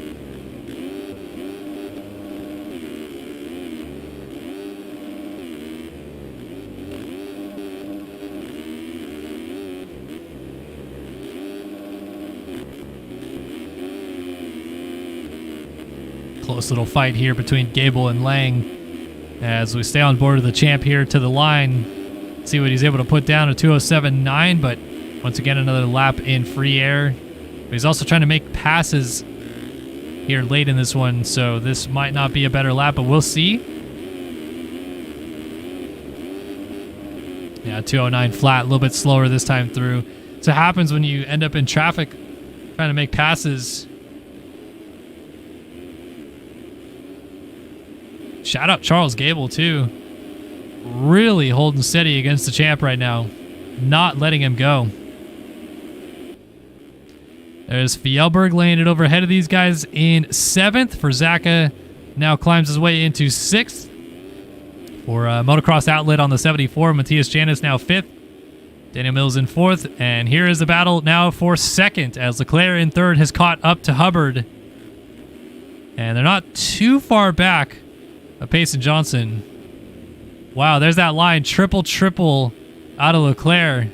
Close little fight here between Gable and Lang as we stay on board of the champ here to the line. See what he's able to put down, a 2:07.9, but once again another lap in free air. But he's also trying to make passes here late in this one, so this might not be a better lap, but we'll see. Yeah, 2:09 flat, a little bit slower this time through. So it happens when you end up in traffic trying to make passes. Shout out Charles Gable, too. Really holding steady against the champ right now. Not letting him go. There's Fjellberg laying it over ahead of these guys in 7th. For Zaka now climbs his way into 6th. For Motocross Outlet on the 74, Matthias Janis now 5th. Daniel Mills in 4th. And here is the battle now for 2nd as Leclerc in 3rd has caught up to Hubbard. And they're not too far back of Payson Johnson. Wow, there's that line. Triple out of Leclerc.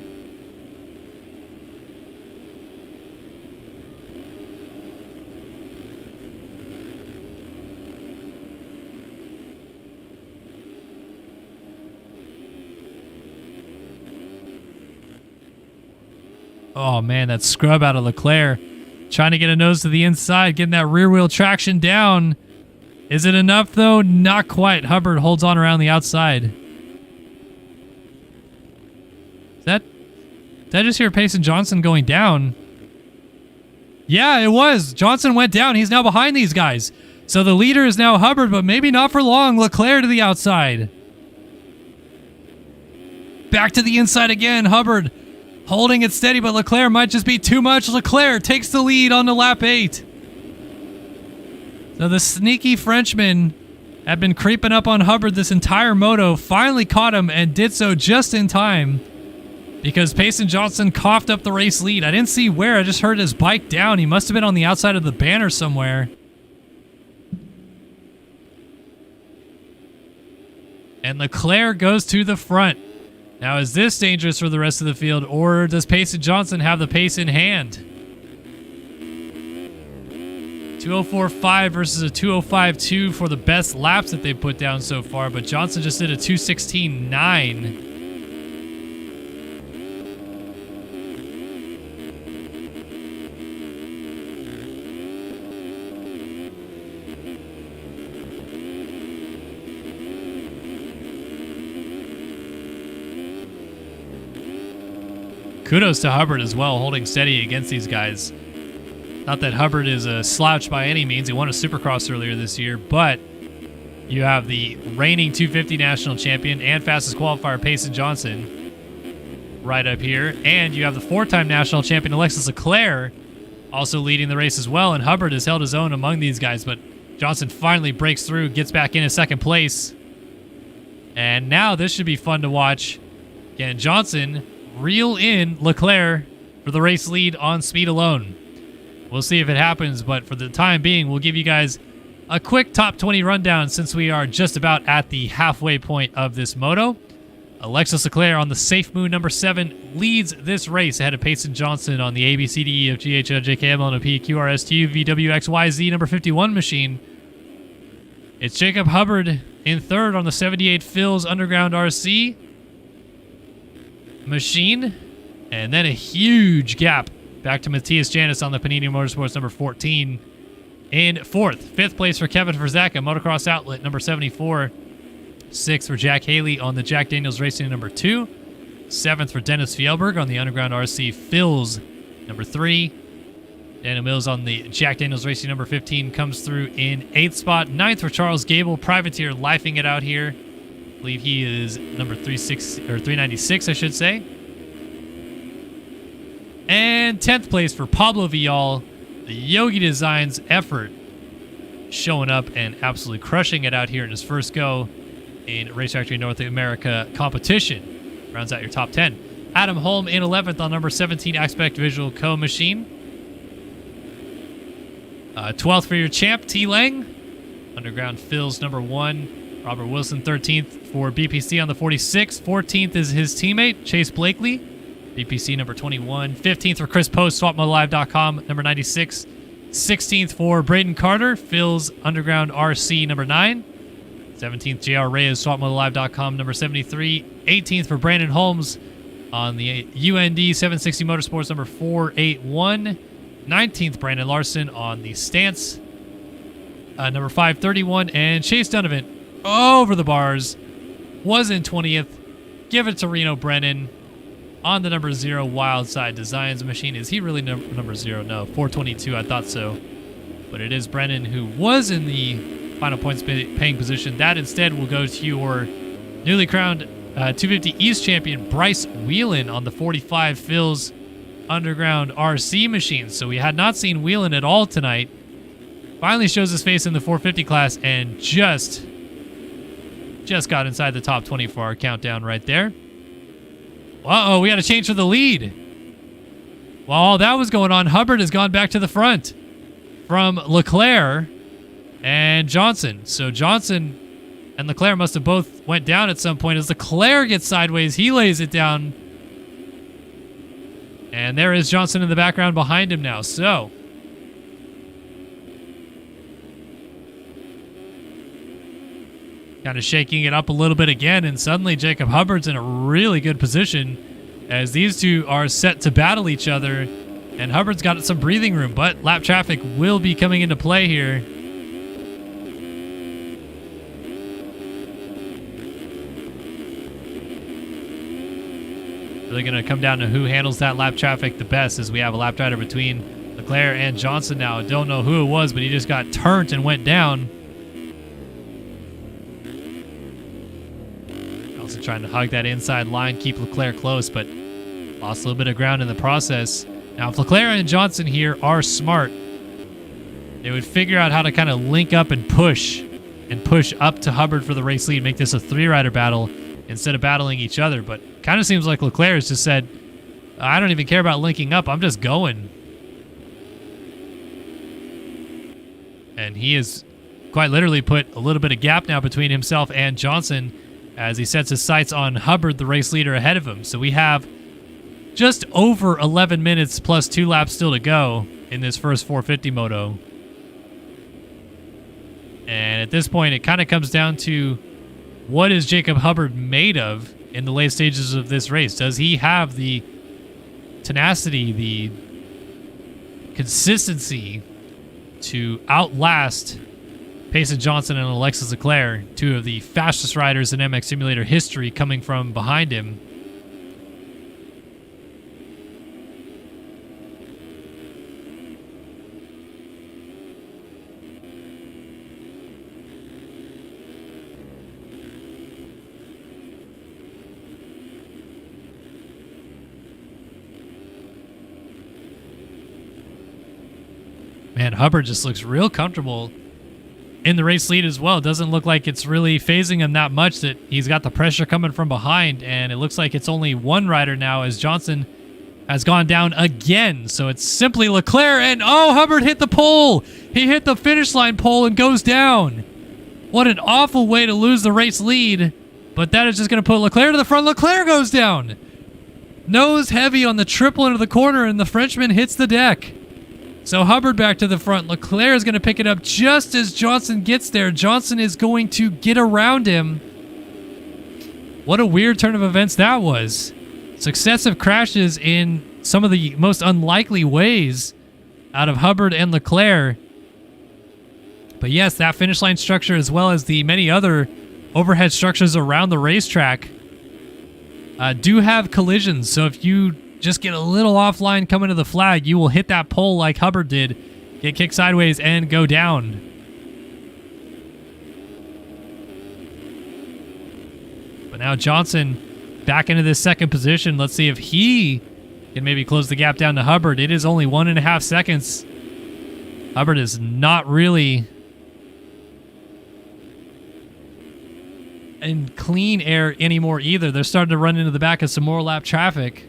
Oh, man, that scrub out of Leclerc. Trying to get a nose to the inside, getting that rear wheel traction down. Is it enough, though? Not quite. Hubbard holds on around the outside. Did I just hear Payson Johnson going down? Yeah, it was. Johnson went down. He's now behind these guys. So the leader is now Hubbard, but maybe not for long. Leclerc to the outside. Back to the inside again. Hubbard holding it steady, but Leclerc might just be too much. Leclerc takes the lead on the lap 8. So the sneaky Frenchman had been creeping up on Hubbard this entire moto, finally caught him and did so just in time because Payson Johnson coughed up the race lead. I didn't see where, I just heard his bike down. He must have been on the outside of the banner somewhere. And Leclerc goes to the front. Now, is this dangerous for the rest of the field, or does Payson Johnson have the pace in hand? 2:04.5 versus a 2:05.2 for the best laps that they've put down so far, but Johnson just did a 2:16.9. Kudos to Hubbard as well, holding steady against these guys. Not that Hubbard is a slouch by any means. He won a Supercross earlier this year, but you have the reigning 250 national champion and fastest qualifier Payson Johnson right up here, and you have the 4-time national champion Alexis Leclerc also leading the race as well, and Hubbard has held his own among these guys, but Johnson finally breaks through, gets back in 2nd place, and now this should be fun to watch. Again, Johnson reel in Leclerc for the race lead on speed alone. We'll see if it happens, but for the time being, we'll give you guys a quick top 20 rundown since we are just about at the halfway point of this moto. Alexis Leclerc on the Safe Moon number 7 leads this race ahead of Payson Johnson on the ABCDEFGHLJKMLNOPQRSTUVWXYZ number 51 machine. It's Jacob Hubbard in 3rd on the 78 Phil's Underground RC machine, and then a huge gap back to Matthias Janis on the Panini Motorsports number 14 in 4th. 5th place for Kevin Verzaka, Motocross Outlet, number 74. 6th for Jack Haley on the Jack Daniels Racing, number 2. 7th for Dennis Fjellberg on the Underground RC Phils, number 3. Daniel Mills on the Jack Daniels Racing, number 15, comes through in 8th spot. 9th for Charles Gable, Privateer, lifing it out here. I believe he is number 396, I should say. And 10th place for Pablo Vial, the Yogi Designs effort, showing up and absolutely crushing it out here in his first go in Race Factory North America competition. Rounds out your top 10. Adam Holm in 11th on number 17 Aspect Visual Co. Machine. 12th for your champ, T. Lang. Underground Phil's number 1. Robert Wilson, 13th for BPC on the 46. 14th is his teammate, Chase Blakely. BPC number 21. 15th for Chris Post, SwapMotoLive.com, number 96. 16th for Braden Carter, Phil's Underground RC, number 9. 17th, JR Reyes, SwapMotoLive.com, number 73. 18th for Brandon Holmes on the UND 760 Motorsports, number 481. 19th, Brandon Larson on the Stance, number 531. And Chase Donovan over the bars was in 20th. Give it to Reno Brennan on the number 0 Wildside Designs machine. Is he really number 0? No, 422. I thought so. But it is Brennan who was in the final points paying position. That instead will go to your newly crowned 250 East champion, Bryce Whelan, on the 45 Phil's Underground RC machine. So we had not seen Whelan at all tonight. Finally shows his face in the 450 class and just got inside the top 20 for our countdown right there. Uh-oh, we got to change for the lead. While all that was going on, Hubbard has gone back to the front from Leclerc and Johnson. So Johnson and Leclerc must have both went down at some point. As Leclerc gets sideways, he lays it down. And there is Johnson in the background behind him now. So kind of shaking it up a little bit again, and suddenly Jacob Hubbard's in a really good position as these two are set to battle each other, and Hubbard's got some breathing room, but lap traffic will be coming into play here. Really going to come down to who handles that lap traffic the best, as we have a lap rider between Leclerc and Johnson now. I don't know who it was, but he just got turned and went down. Also trying to hug that inside line, keep Leclerc close, but lost a little bit of ground in the process. Now, if Leclerc and Johnson here are smart, they would figure out how to kind of link up and push up to Hubbard for the race lead, make this a 3-rider battle instead of battling each other. But kind of seems like Leclerc has just said, I don't even care about linking up, I'm just going. And he has quite literally put a little bit of gap now between himself and Johnson as he sets his sights on Hubbard, the race leader, ahead of him. So we have just over 11 minutes plus 2 laps still to go in this first 450 moto. And at this point, it kind of comes down to, what is Jacob Hubbard made of in the late stages of this race? Does he have the tenacity, the consistency to outlast Payson Johnson and Alexis Leclerc, 2 of the fastest riders in MX Simulator history, coming from behind him? Man, Hubbard just looks real comfortable in the race lead as well. It doesn't look like it's really phasing him that much that he's got the pressure coming from behind, and it looks like it's only one rider now as Johnson has gone down again. So it's simply Leclerc, and oh, Hubbard hit the pole. He hit the finish line pole and goes down. What an awful way to lose the race lead, but that is just going to put Leclerc to the front. Leclerc goes down. Nose heavy on the triple into the corner, and the Frenchman hits the deck. So Hubbard back to the front. Leclerc is going to pick it up just as Johnson gets there. Johnson is going to get around him. What a weird turn of events that was. Successive crashes in some of the most unlikely ways out of Hubbard and Leclerc. But yes, that finish line structure, as well as the many other overhead structures around the racetrack, do have collisions. So if you just get a little offline coming to the flag, you will hit that pole like Hubbard did, get kicked sideways, and go down. But now Johnson back into this second position. Let's see if he can maybe close the gap down to Hubbard. It is only 1.5 seconds. Hubbard is not really in clean air anymore either. They're starting to run into the back of some more lap traffic.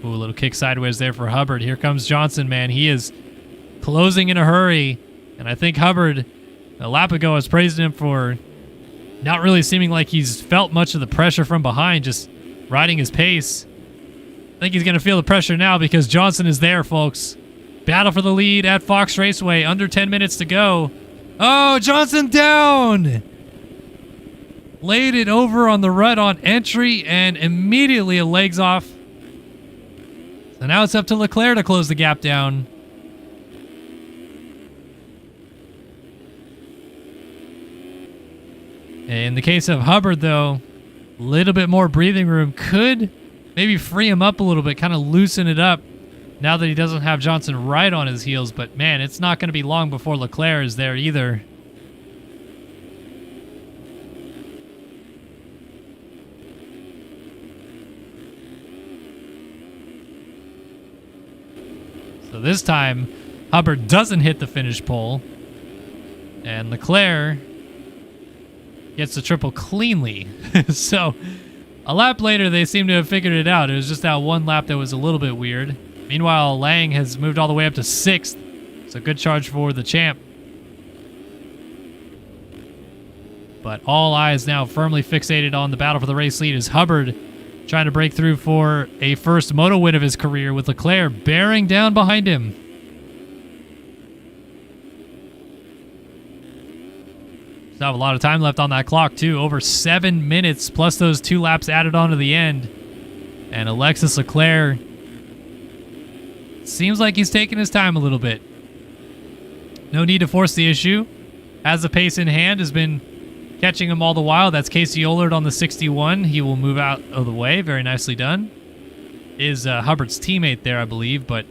Ooh, a little kick sideways there for Hubbard. Here comes Johnson, man. He is closing in a hurry. And I think Hubbard, a lap ago, has praised him for not really seeming like he's felt much of the pressure from behind, just riding his pace. I think he's going to feel the pressure now because Johnson is there, folks. Battle for the lead at Fox Raceway. Under 10 minutes to go. Oh, Johnson down! Laid it over on the rut on entry and immediately a legs off. So now it's up to Leclerc to close the gap down. In the case of Hubbard, though, a little bit more breathing room could maybe free him up a little bit, kind of loosen it up now that he doesn't have Johnson right on his heels. But man, it's not going to be long before Leclerc is there either. So this time, Hubbard doesn't hit the finish pole, and Leclerc gets the triple cleanly. So a lap later, they seem to have figured it out. It was just that one lap that was a little bit weird. Meanwhile, Lang has moved all the way up to 6th. So good charge for the champ. But all eyes now firmly fixated on the battle for the race lead as Hubbard trying to break through for a first moto win of his career, with Leclerc bearing down behind him. Still have a lot of time left on that clock, too. Over 7 minutes, plus those 2 laps added on to the end. And Alexis Leclerc seems like he's taking his time a little bit. No need to force the issue. Has the pace in hand, has been catching him all the while. That's Casey Ollard on the 61. He will move out of the way. Very nicely done. Is Hubbard's teammate there, I believe, but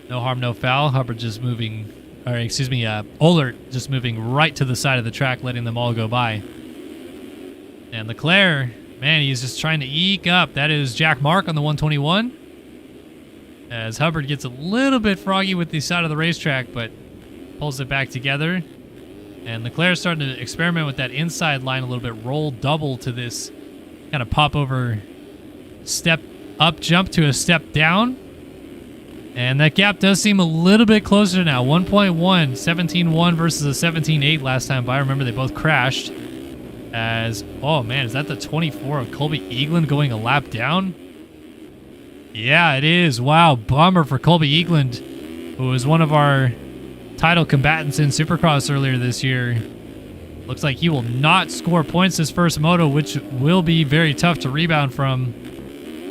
no harm, no foul. Hubbard just moving... Or, excuse me, Ollert just moving right to the side of the track, letting them all go by. And Leclerc, man, he's just trying to eke up. That is Jack Mark on the 121. As Hubbard gets a little bit froggy with the side of the racetrack, but pulls it back together. And Leclerc's starting to experiment with that inside line a little bit. Roll double to this kind of pop over step up jump to a step down. And that gap does seem a little bit closer now. 1.1, 17.1 versus a 17.8 last time by. Remember, they both crashed. As, oh man, is that the 24 of Colby Eagland going a lap down? Yeah, it is. Wow, bummer for Colby Eagland, who was one of our title combatants in Supercross earlier this year. Looks like he will not score points this first moto, which will be very tough to rebound from.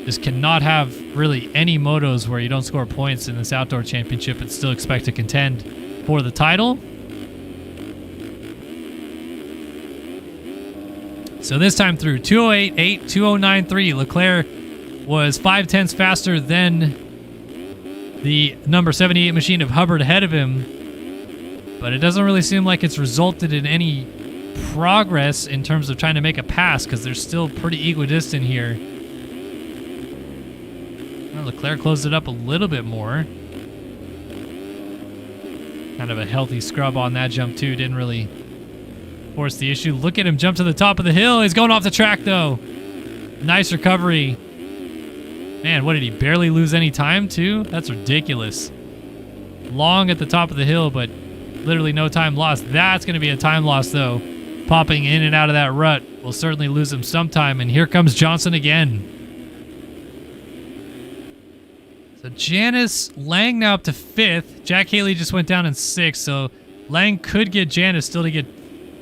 Just cannot have really any motos where you don't score points in this outdoor championship and still expect to contend for the title. So this time through, 208.8, 209.3. Leclerc was 0.5 faster than the number 78 machine of Hubbard ahead of him. But it doesn't really seem like it's resulted in any progress in terms of trying to make a pass, because they're still pretty equidistant here. Leclerc closed it up a little bit more. Kind of a healthy scrub on that jump too. Didn't really force the issue. Look at him jump to the top of the hill. He's going off the track though. Nice recovery. Man, what did he barely lose any time too? That's ridiculous. Long at the top of the hill, but literally no time lost. That's going to be a time loss though. Popping in and out of that rut will certainly lose him some time. And here comes Johnson again. So Janice, Lang now up to 5th. Jack Haley just went down in 6th, so Lang could get Janice still to get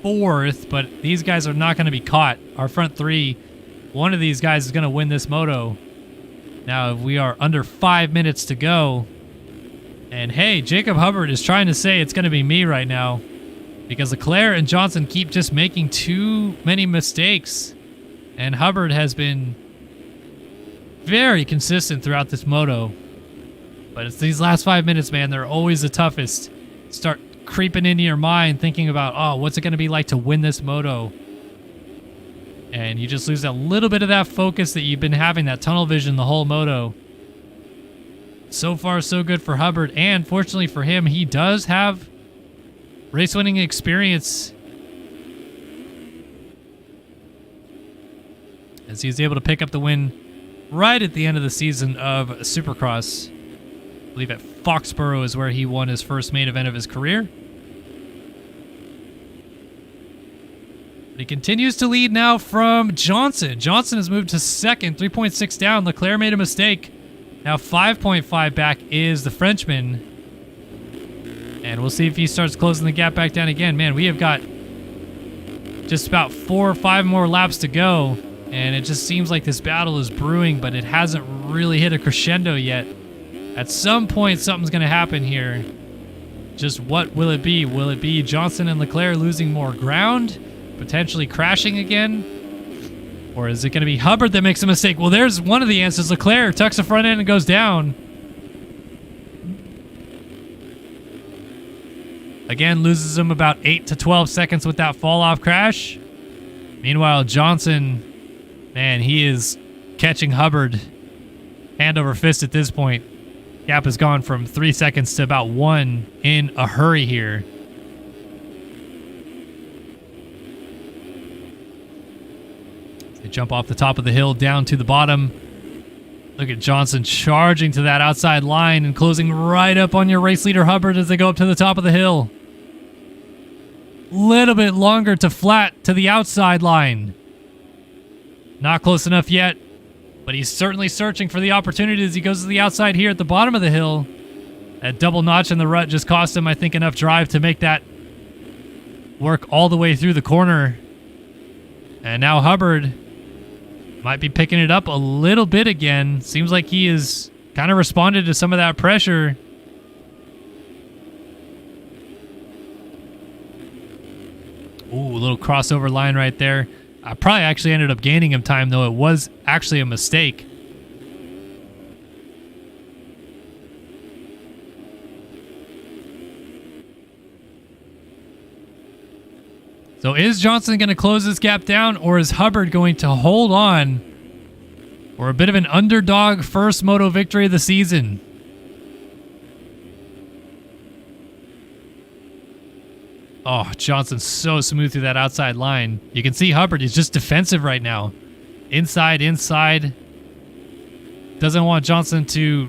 4th, but these guys are not going to be caught. Our front 3, one of these guys is going to win this moto. Now, if we are under 5 minutes to go, And hey, Jacob Hubbard is trying to say it's going to be me right now because Leclerc and Johnson keep just making too many mistakes. And Hubbard has been very consistent throughout this moto. But it's these last 5 minutes, man, they're always the toughest. Start creeping into your mind thinking about, oh, what's it going to be like to win this moto? And you just lose a little bit of that focus that you've been having, that tunnel vision the whole moto. So far, so good for Hubbard. And fortunately for him, he does have race-winning experience, as he's able to pick up the win right at the end of the season of Supercross. I believe at Foxborough is where he won his first main event of his career. But he continues to lead now from Johnson. Johnson has moved to second, 3.6 down. Leclerc made a mistake. Now 5.5 back is the Frenchman. And we'll see if he starts closing the gap back down again. Man, we have got just about 4 or 5 more laps to go. And it just seems like this battle is brewing, but it hasn't really hit a crescendo yet. At some point, something's going to happen here. Just what will it be? Will it be Johnson and Leclerc losing more ground? Potentially crashing again? Or is it going to be Hubbard that makes a mistake? Well, there's one of the answers. Leclerc tucks the front end and goes down. Again, loses him about 8 to 12 seconds with that fall-off crash. Meanwhile, Johnson, man, he is catching Hubbard hand over fist at this point. Gap has gone from 3 seconds to about 1 in a hurry here. They jump off the top of the hill down to the bottom. Look at Johnson charging to that outside line and closing right up on your race leader Hubbard as they go up to the top of the hill. Little bit longer to flat to the outside line. Not close enough yet, but he's certainly searching for the opportunity as he goes to the outside here at the bottom of the hill. That double notch in the rut just cost him, I think, enough drive to make that work all the way through the corner. And now Hubbard might be picking it up a little bit again. Seems like he has kind of responded to some of that pressure. Ooh, a little crossover line right there. I probably actually ended up gaining him time, though. It was actually a mistake. So is Johnson going to close this gap down, or is Hubbard going to hold on for a bit of an underdog first moto victory of the season? Oh, Johnson's so smooth through that outside line. You can see Hubbard, he's just defensive right now. Inside. Doesn't want Johnson to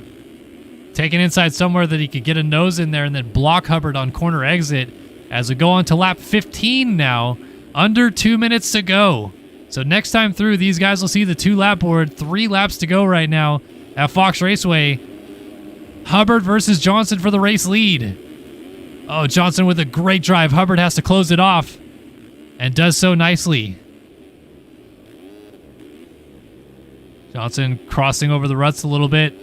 take an inside somewhere that he could get a nose in there and then block Hubbard on corner exit. As we go on to lap 15 now, under 2 minutes to go. So next time through, these guys will see the 2-lap board. 3 laps to go right now at Fox Raceway. Hubbard versus Johnson for the race lead. Oh, Johnson with a great drive. Hubbard has to close it off and does so nicely. Johnson crossing over the ruts a little bit.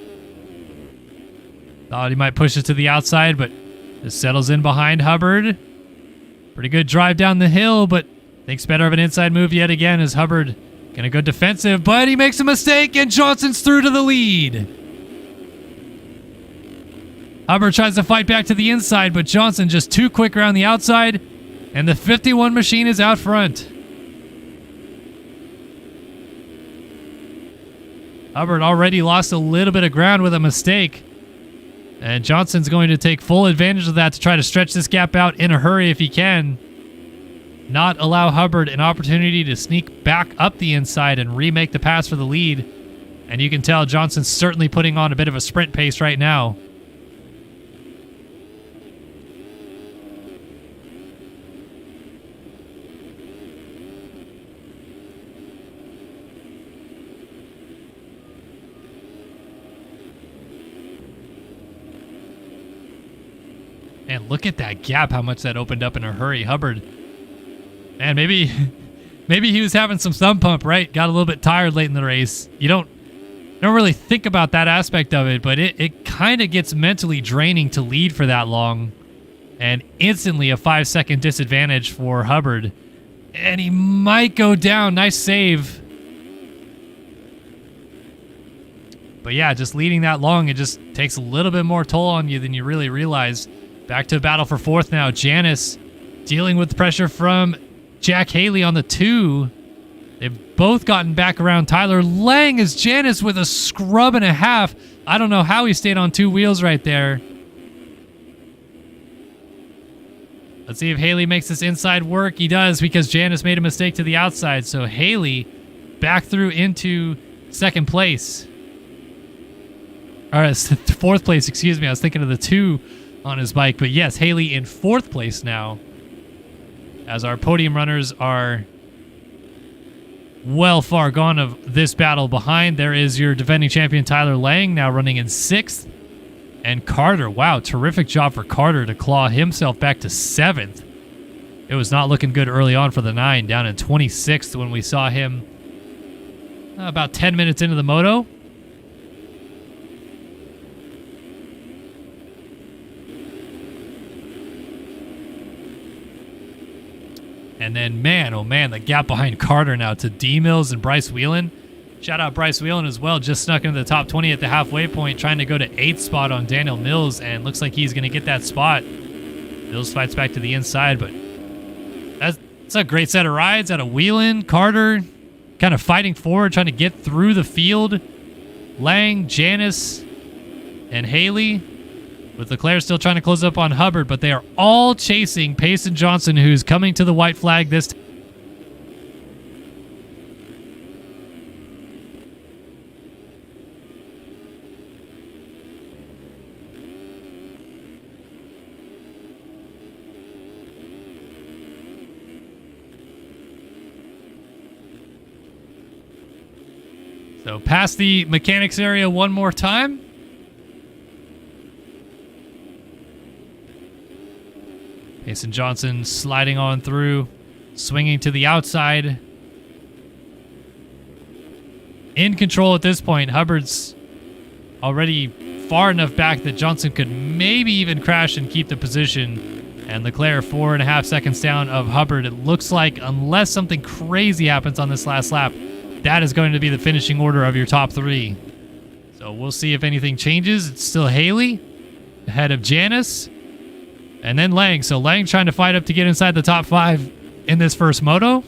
Thought he might push it to the outside, but just settles in behind Hubbard. Pretty good drive down the hill, but thinks better of an inside move yet again as Hubbard gonna go defensive, but he makes a mistake and Johnson's through to the lead. Hubbard tries to fight back to the inside, but Johnson just too quick around the outside, and the 51 machine is out front. Hubbard already lost a little bit of ground with a mistake, and Johnson's going to take full advantage of that to try to stretch this gap out in a hurry if he can. Not allow Hubbard an opportunity to sneak back up the inside and remake the pass for the lead. And you can tell Johnson's certainly putting on a bit of a sprint pace right now. Man, look at that gap, how much that opened up in a hurry. Hubbard, man, maybe he was having some thumb pump, right? Got a little bit tired late in the race. There's don't really think about that aspect of it, but it kind of gets mentally draining to lead for that long. And instantly a 5-second disadvantage for Hubbard. And he might go down. Nice save. But yeah, just leading that long, it just takes a little bit more toll on you than you really realize. Back to a battle for fourth now. Janice dealing with pressure from Jack Haley on the 2. They've both gotten back around Tyler Lang as Janice with a scrub and a half. I don't know how he stayed on 2 wheels right there. Let's see if Haley makes this inside work. He does, because Janice made a mistake to the outside. So Haley back through into second place. Or fourth place, excuse me. I was thinking of the 2 on his bike. But yes, Haley in fourth place now. As our podium runners are well far gone of this battle behind. There is your defending champion Tyler Lang now running in 6th. And Carter, wow, terrific job for Carter to claw himself back to 7th. It was not looking good early on for the 9, down in 26th when we saw him about 10 minutes into the moto. And then, man, oh man, the gap behind Carter now to D Mills and Bryce Whelan. Shout out Bryce Whelan as well, just snuck into the top 20 at the halfway point, trying to go to 8th spot on Daniel Mills, and looks like he's going to get that spot. Mills fights back to the inside, but that's a great set of rides out of Whelan, Carter, kind of fighting forward, trying to get through the field. Lang, Janice, and Haley, with Leclerc still trying to close up on Hubbard, but they are all chasing Payson Johnson, who's coming to the white flag this time. So past the mechanics area one more time. Payson Johnson sliding on through, swinging to the outside. In control at this point. Hubbard's already far enough back that Johnson could maybe even crash and keep the position. And Leclerc 4.5 seconds down of Hubbard. It looks like, unless something crazy happens on this last lap, that is going to be the finishing order of your top 3. So we'll see if anything changes. It's still Haley ahead of Janice. And then Lang. So Lang trying to fight up to get inside the top 5 in this first moto.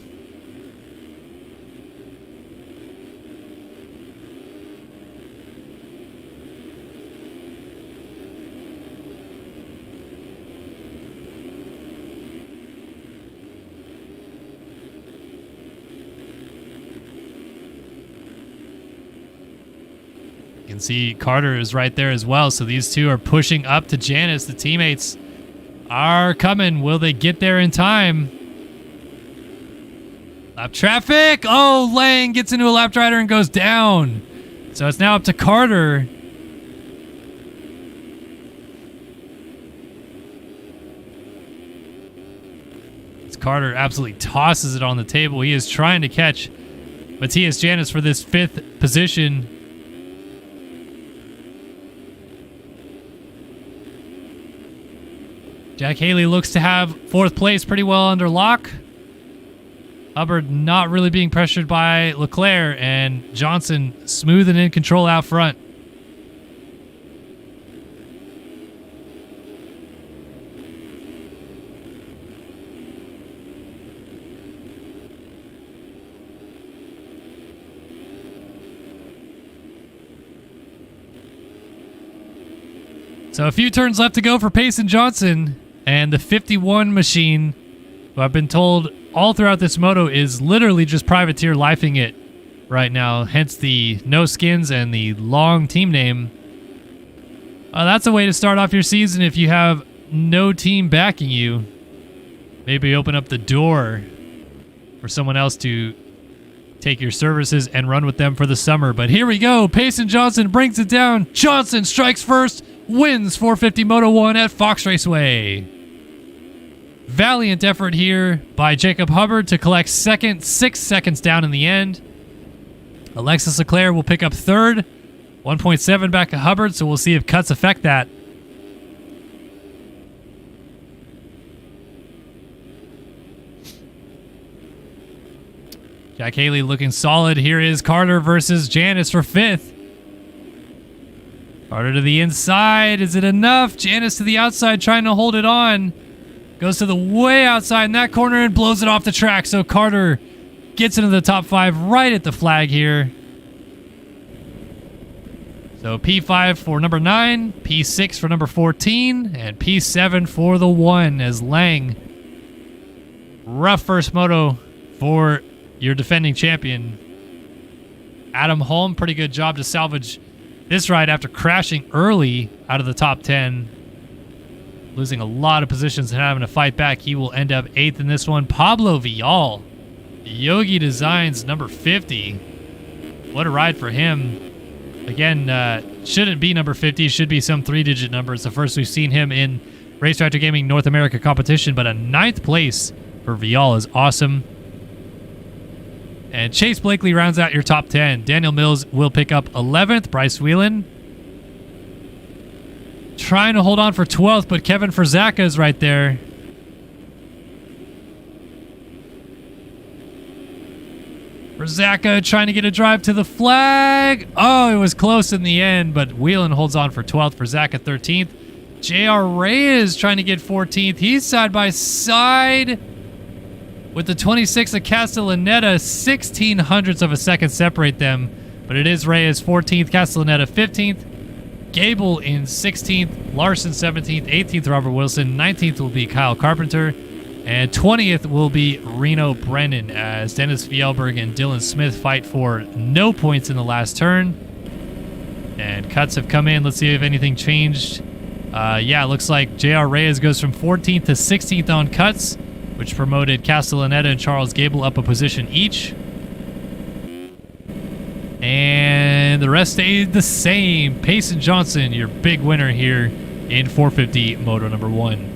You can see Carter is right there as well. So these two are pushing up to Janice. The teammates are coming. Will they get there in time? Lap traffic. Oh, Lang gets into a lap rider and goes down. So it's now up to Carter. As Carter absolutely tosses it on the table. He is trying to catch Matthias Janice for this 5th position. Jack Haley looks to have 4th place pretty well under lock. Hubbard not really being pressured by Leclerc, and Johnson smooth and in control out front. So a few turns left to go for Payson Johnson. And the 51 machine, who I've been told all throughout this moto is literally just privateer lifing it right now. Hence the no skins and the long team name. That's a way to start off your season if you have no team backing you. Maybe open up the door for someone else to take your services and run with them for the summer. But here we go. Payson Johnson brings it down. Johnson strikes first, wins 450 Moto 1 at Fox Raceway. Valiant effort here by Jacob Hubbard to collect second, 6 seconds down in the end. Alexis Leclerc will pick up 3rd 1.7 back at Hubbard, so we'll see if cuts affect that. Jack Haley looking solid. Here is Carter versus Janice for 5th. Carter to the inside. Is it enough? Janice to the outside trying to hold it on. Goes to the way outside in that corner and blows it off the track. So Carter gets into the top 5 right at the flag here. So P5 for number 9, P6 for number 14, and P7 for the 1 as Lang. Rough first moto for your defending champion. Adam Holm, pretty good job to salvage this ride after crashing early out of the top 10. Losing a lot of positions and having to fight back. He will end up 8th in this one. Pablo Vial, Yogi Designs, number 50. What a ride for him. Again, shouldn't be number 50. Should be some 3-digit number. It's the first we've seen him in Race Tractor Gaming North America competition, but a 9th place for Vial is awesome. And Chase Blakely rounds out your top 10. Daniel Mills will pick up 11th. Bryce Whelan trying to hold on for 12th, but Kevin Frazaka is right there. Frazaka trying to get a drive to the flag. Oh, it was close in the end, but Whelan holds on for 12th. Frazaka 13th. JR Reyes trying to get 14th. He's side by side with the 26 of Castellaneta. 1600ths of a second separate them, but it is Reyes 14th, Castellaneta 15th. Gable in 16th, Larson 17th, 18th Robert Wilson, 19th will be Kyle Carpenter, and 20th will be Reno Brennan as Dennis Fjellberg and Dylan Smith fight for no points in the last turn. And cuts have come in. Let's see if anything changed. Yeah, it looks like JR Reyes goes from 14th to 16th on cuts, which promoted Castellaneta and Charles Gable up a position each. And the rest stayed the same. Payson Johnson, your big winner here in 450 Moto number 1.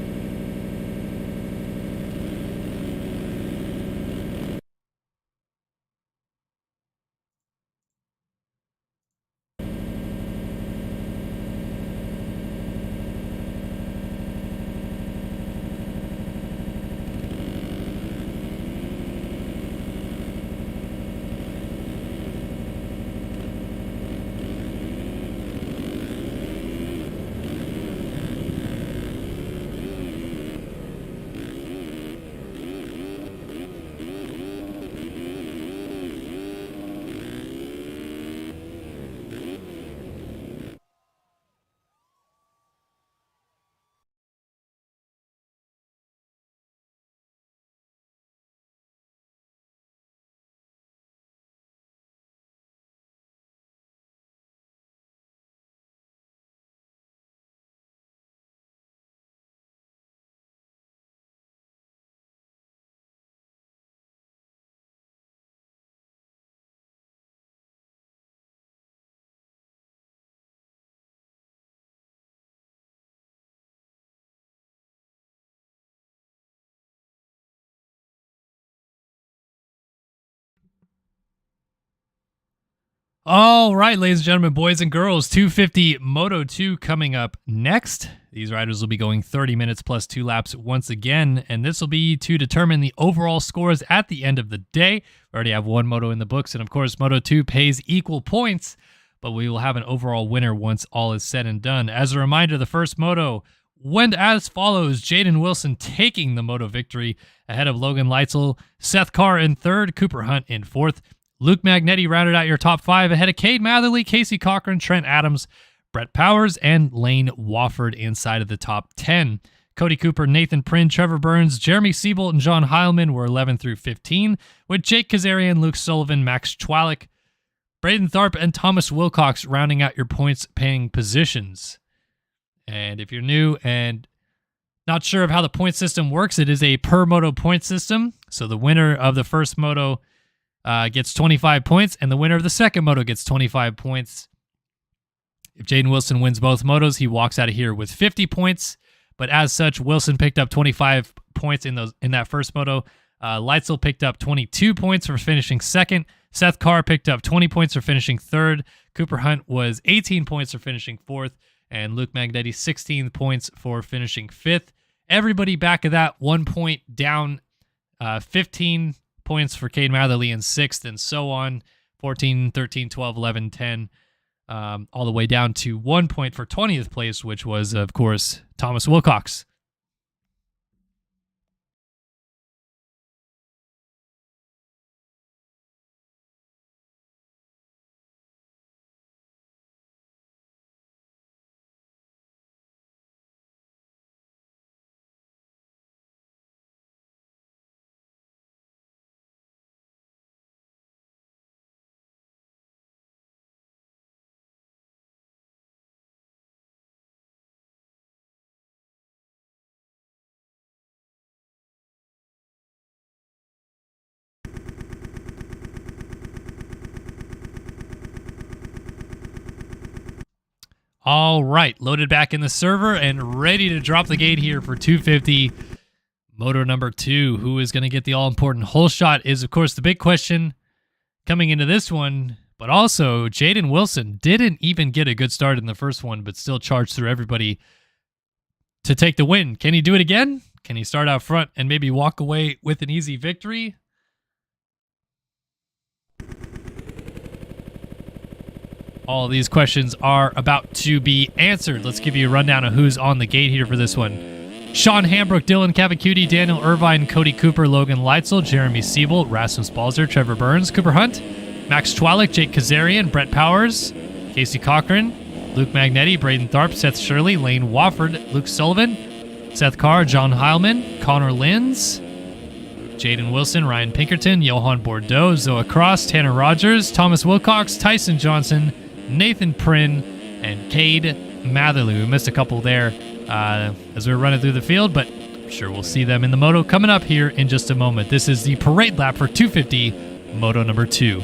All right, ladies and gentlemen, boys and girls, 250 Moto 2 coming up next. These riders will be going 30 minutes plus 2 laps once again, and this will be to determine the overall scores at the end of the day. We already have one Moto in the books, and of course, Moto 2 pays equal points, but we will have an overall winner once all is said and done. As a reminder, the first Moto went as follows. Jaden Wilson taking the Moto victory ahead of Logan Leitzel, Seth Carr in 3rd, Cooper Hunt in 4th. Luke Magnetti rounded out your top 5 ahead of Cade Matherly, Casey Cochran, Trent Adams, Brett Powers, and Lane Wofford inside of the top 10. Cody Cooper, Nathan Prynne, Trevor Burns, Jeremy Siebold, and John Heilman were 11 through 15, with Jake Kazarian, Luke Sullivan, Max Chwalik, Braden Tharp, and Thomas Wilcox rounding out your points-paying positions. And if you're new and not sure of how the point system works, it is a per-moto point system. So the winner of the first moto gets 25 points, and the winner of the second moto gets 25 points. If Jaden Wilson wins both motos, he walks out of here with 50 points. But as such, Wilson picked up 25 points in that first moto. Leitzel picked up 22 points for finishing second. Seth Carr picked up 20 points for finishing third. Cooper Hunt was 18 points for finishing fourth. And Luke Magnetti, 16 points for finishing fifth. Everybody back of that, 1 point down, 15 points for Cade Matherly in sixth, and so on, 14, 13, 12, 11, 10, all the way down to 1 point for 20th place, which was, of course, Thomas Wilcox. All right, loaded back in the server and ready to drop the gate here for 250. Moto number 2, who is going to get the all-important hole shot is, of course, the big question coming into this one. But also, Jaden Wilson didn't even get a good start in the first one, but still charged through everybody to take the win. Can he do it again? Can he start out front and maybe walk away with an easy victory? All of these questions are about to be answered. Let's give you a rundown of who's on the gate here for this one. Sean Hambrook, Dylan Cavacuti, Daniel Irvine, Cody Cooper, Logan Leitzel, Jeremy Siebold, Rasmus Balzer, Trevor Burns, Cooper Hunt, Max Twalik, Jake Kazarian, Brett Powers, Casey Cochran, Luke Magnetti, Braden Tharp, Seth Shirley, Lane Wofford, Luke Sullivan, Seth Carr, John Heilman, Connor Linz, Jaden Wilson, Ryan Pinkerton, Johan Bordeaux, Zoa Cross, Tanner Rogers, Thomas Wilcox, Tyson Johnson, Nathan Prynn, and Cade Matherly. We missed a couple there as we were running through the field, but I'm sure we'll see them in the moto coming up here in just a moment. This is the parade lap for 250, moto number 2.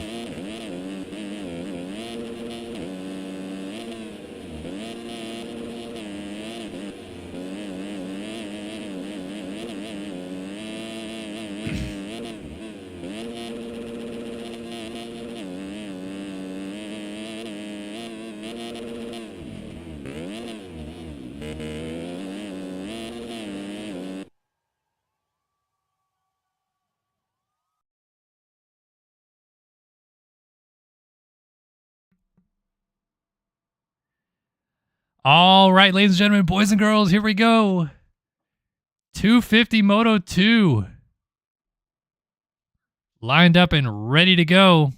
All right, ladies and gentlemen, boys and girls, here we go. 250 Moto 2. Lined up and ready to go.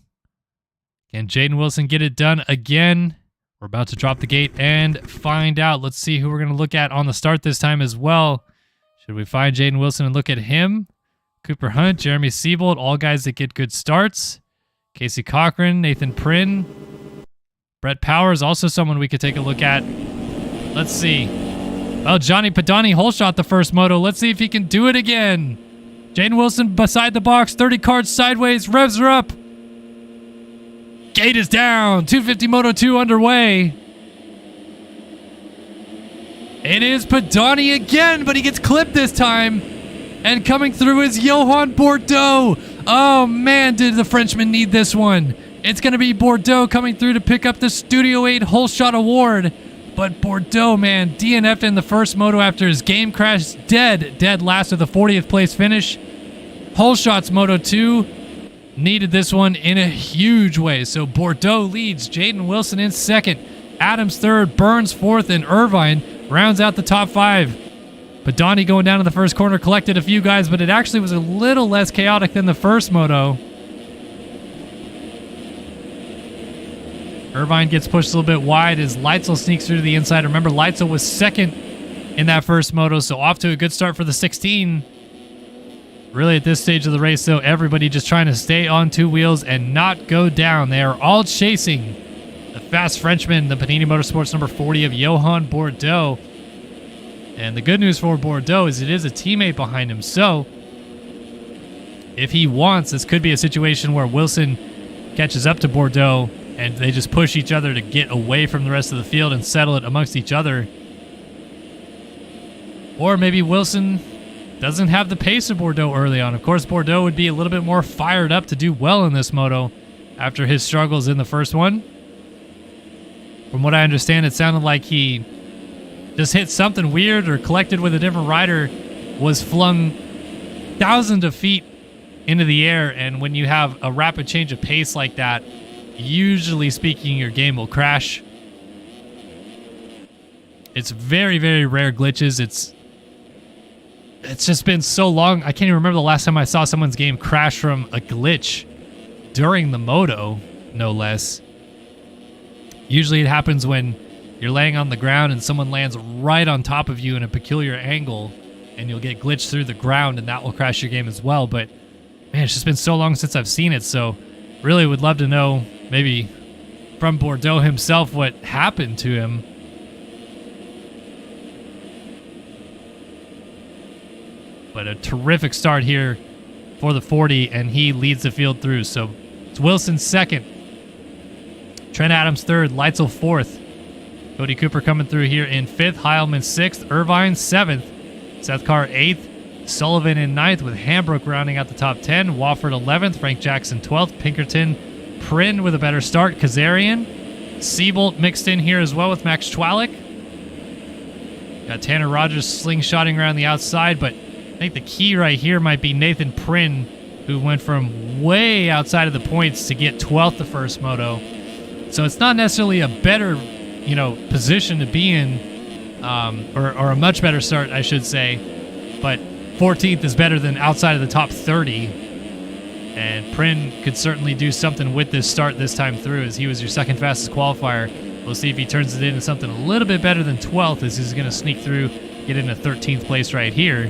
Can Jaden Wilson get it done again? We're about to drop the gate and find out. Let's see who we're going to look at on the start this time as well. Should we find Jaden Wilson and look at him? Cooper Hunt, Jeremy Siebold, all guys that get good starts. Casey Cochran, Nathan Prynn. Brett Powers, also someone we could take a look at. Let's see. Well, Johnny Padani hole shot the first moto. Let's see if he can do it again. Jaden Wilson beside the box, 30 cards sideways, revs are up. Gate is down. 250 Moto 2 underway. It is Padani again, but he gets clipped this time. And coming through is Johan Bordeaux. Oh, man, did the Frenchman need this one. It's going to be Bordeaux coming through to pick up the Studio 8 hole shot award. But Bordeaux, man, DNF'd in the first moto after his game crash. Dead last with a 40th place finish. Hole shots Moto 2 needed this one in a huge way. So Bordeaux leads, Jaden Wilson in second, Adams third, Burns fourth, and Irvine rounds out the top 5. Padani going down to the first corner collected a few guys, but it actually was a little less chaotic than the first moto. Irvine gets pushed a little bit wide as Leitzel sneaks through to the inside. Remember, Leitzel was second in that first moto, so off to a good start for the 16. Really, at this stage of the race, though, everybody just trying to stay on two wheels and not go down. They are all chasing the fast Frenchman, the Panini Motorsports number 40 of Johan Bordeaux. And the good news for Bordeaux is it is a teammate behind him, so if he wants, this could be a situation where Wilson catches up to Bordeaux and they just push each other to get away from the rest of the field and settle it amongst each other. Or maybe Wilson doesn't have the pace of Bordeaux early on. Of course, Bordeaux would be a little bit more fired up to do well in this moto. after his struggles in the first one. From what I understand, it sounded like he just hit something weird or collected with a different rider, was flung thousands of feet into the air, and when you have a rapid change of pace like that, usually speaking, your game will crash. It's very, very rare glitches. It's just been so long. I can't even remember the last time I saw someone's game crash from a glitch during the moto, no less. Usually it happens when you're laying on the ground and someone lands right on top of you in a peculiar angle, and you'll get glitched through the ground, and that will crash your game as well. But man, it's just been so long since I've seen it, so really would love to know, maybe from Bordeaux himself, what happened to him. But a terrific start here for the 40, and he leads the field through. So it's Wilson second, Trent Adams third, Leitzel fourth, Cody Cooper coming through here in fifth, Heilman sixth, Irvine seventh, Seth Carr eighth, Sullivan in ninth, with Hambrook rounding out the top 10, Wofford 11th, Frank Jackson 12th, Pinkerton, Prin with a better start, Kazarian, Seabolt mixed in here as well with Max Chwalik. Got Tanner Rogers slingshotting around the outside, but I think the key right here might be Nathan Prin, who went from way outside of the points to get 12th the first moto. So it's not necessarily a better, position to be in, or a much better start, I should say. But 14th is better than outside of the top 30. And Prin could certainly do something with this start this time through, as he was your second fastest qualifier. We'll see if he turns it into something a little bit better than 12th, as he's going to sneak through, get into 13th place right here,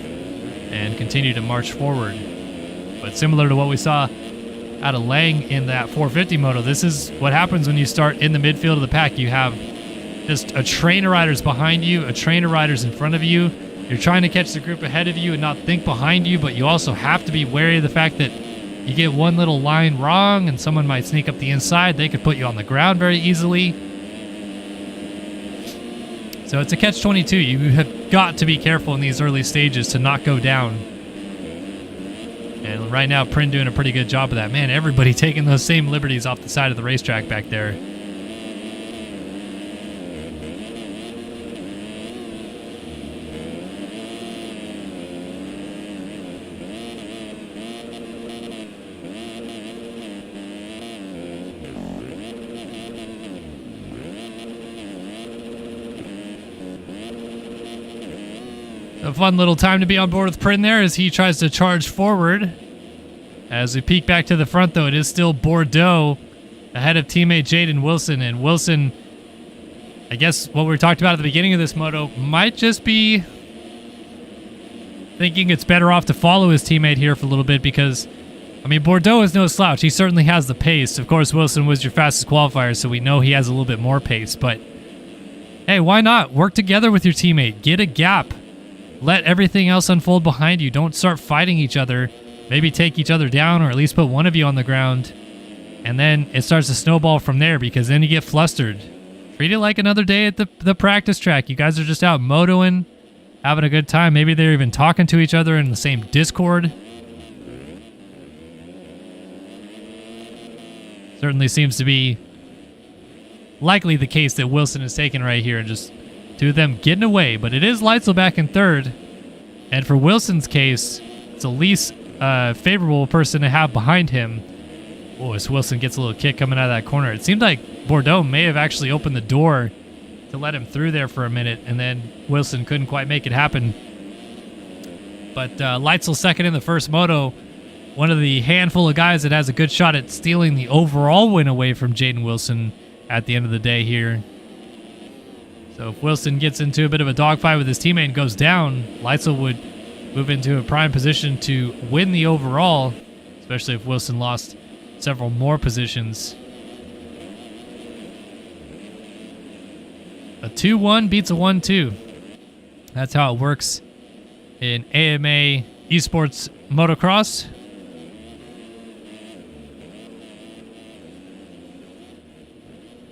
and continue to march forward. But similar to what we saw out of Lang in that 450 moto, this is what happens when you start in the midfield of the pack. You have just a train of riders behind you, a train of riders in front of you. You're trying to catch the group ahead of you and not think behind you, but you also have to be wary of the fact that you get one little line wrong and someone might sneak up the inside. They could put you on the ground very easily. So it's a catch-22. You have got to be careful in these early stages to not go down. And right now, Prin doing a pretty good job of that. Man, everybody taking those same liberties off the side of the racetrack back there. A fun little time to be on board with Prin there as he tries to charge forward. As we peek back to the front, though, it is still Bordeaux ahead of teammate Jaden Wilson. And Wilson, I guess what we talked about at the beginning of this moto, might just be thinking it's better off to follow his teammate here for a little bit because, Bordeaux is no slouch. He certainly has the pace. Of course, Wilson was your fastest qualifier, so we know he has a little bit more pace. But, hey, why not? Work together with your teammate. Get a gap. Let everything else unfold behind you. Don't start fighting each other. Maybe take each other down, or at least put one of you on the ground. And then it starts to snowball from there, because then you get flustered. Treat it like another day at the practice track. You guys are just out motoing, having a good time. Maybe they're even talking to each other in the same Discord. Certainly seems to be likely the case that Wilson is taking right here, and just two of them getting away. But it is Leitzel back in third. And for Wilson's case, it's the least favorable person to have behind him. Oh, as Wilson gets a little kick coming out of that corner. It seemed like Bordeaux may have actually opened the door to let him through there for a minute, and then Wilson couldn't quite make it happen. But Leitzel second in the first moto. One of the handful of guys that has a good shot at stealing the overall win away from Jaden Wilson at the end of the day here. So if Wilson gets into a bit of a dogfight with his teammate and goes down, Leitzel would move into a prime position to win the overall, especially if Wilson lost several more positions. A 2-1 beats a 1-2. That's how it works in AMA Esports Motocross.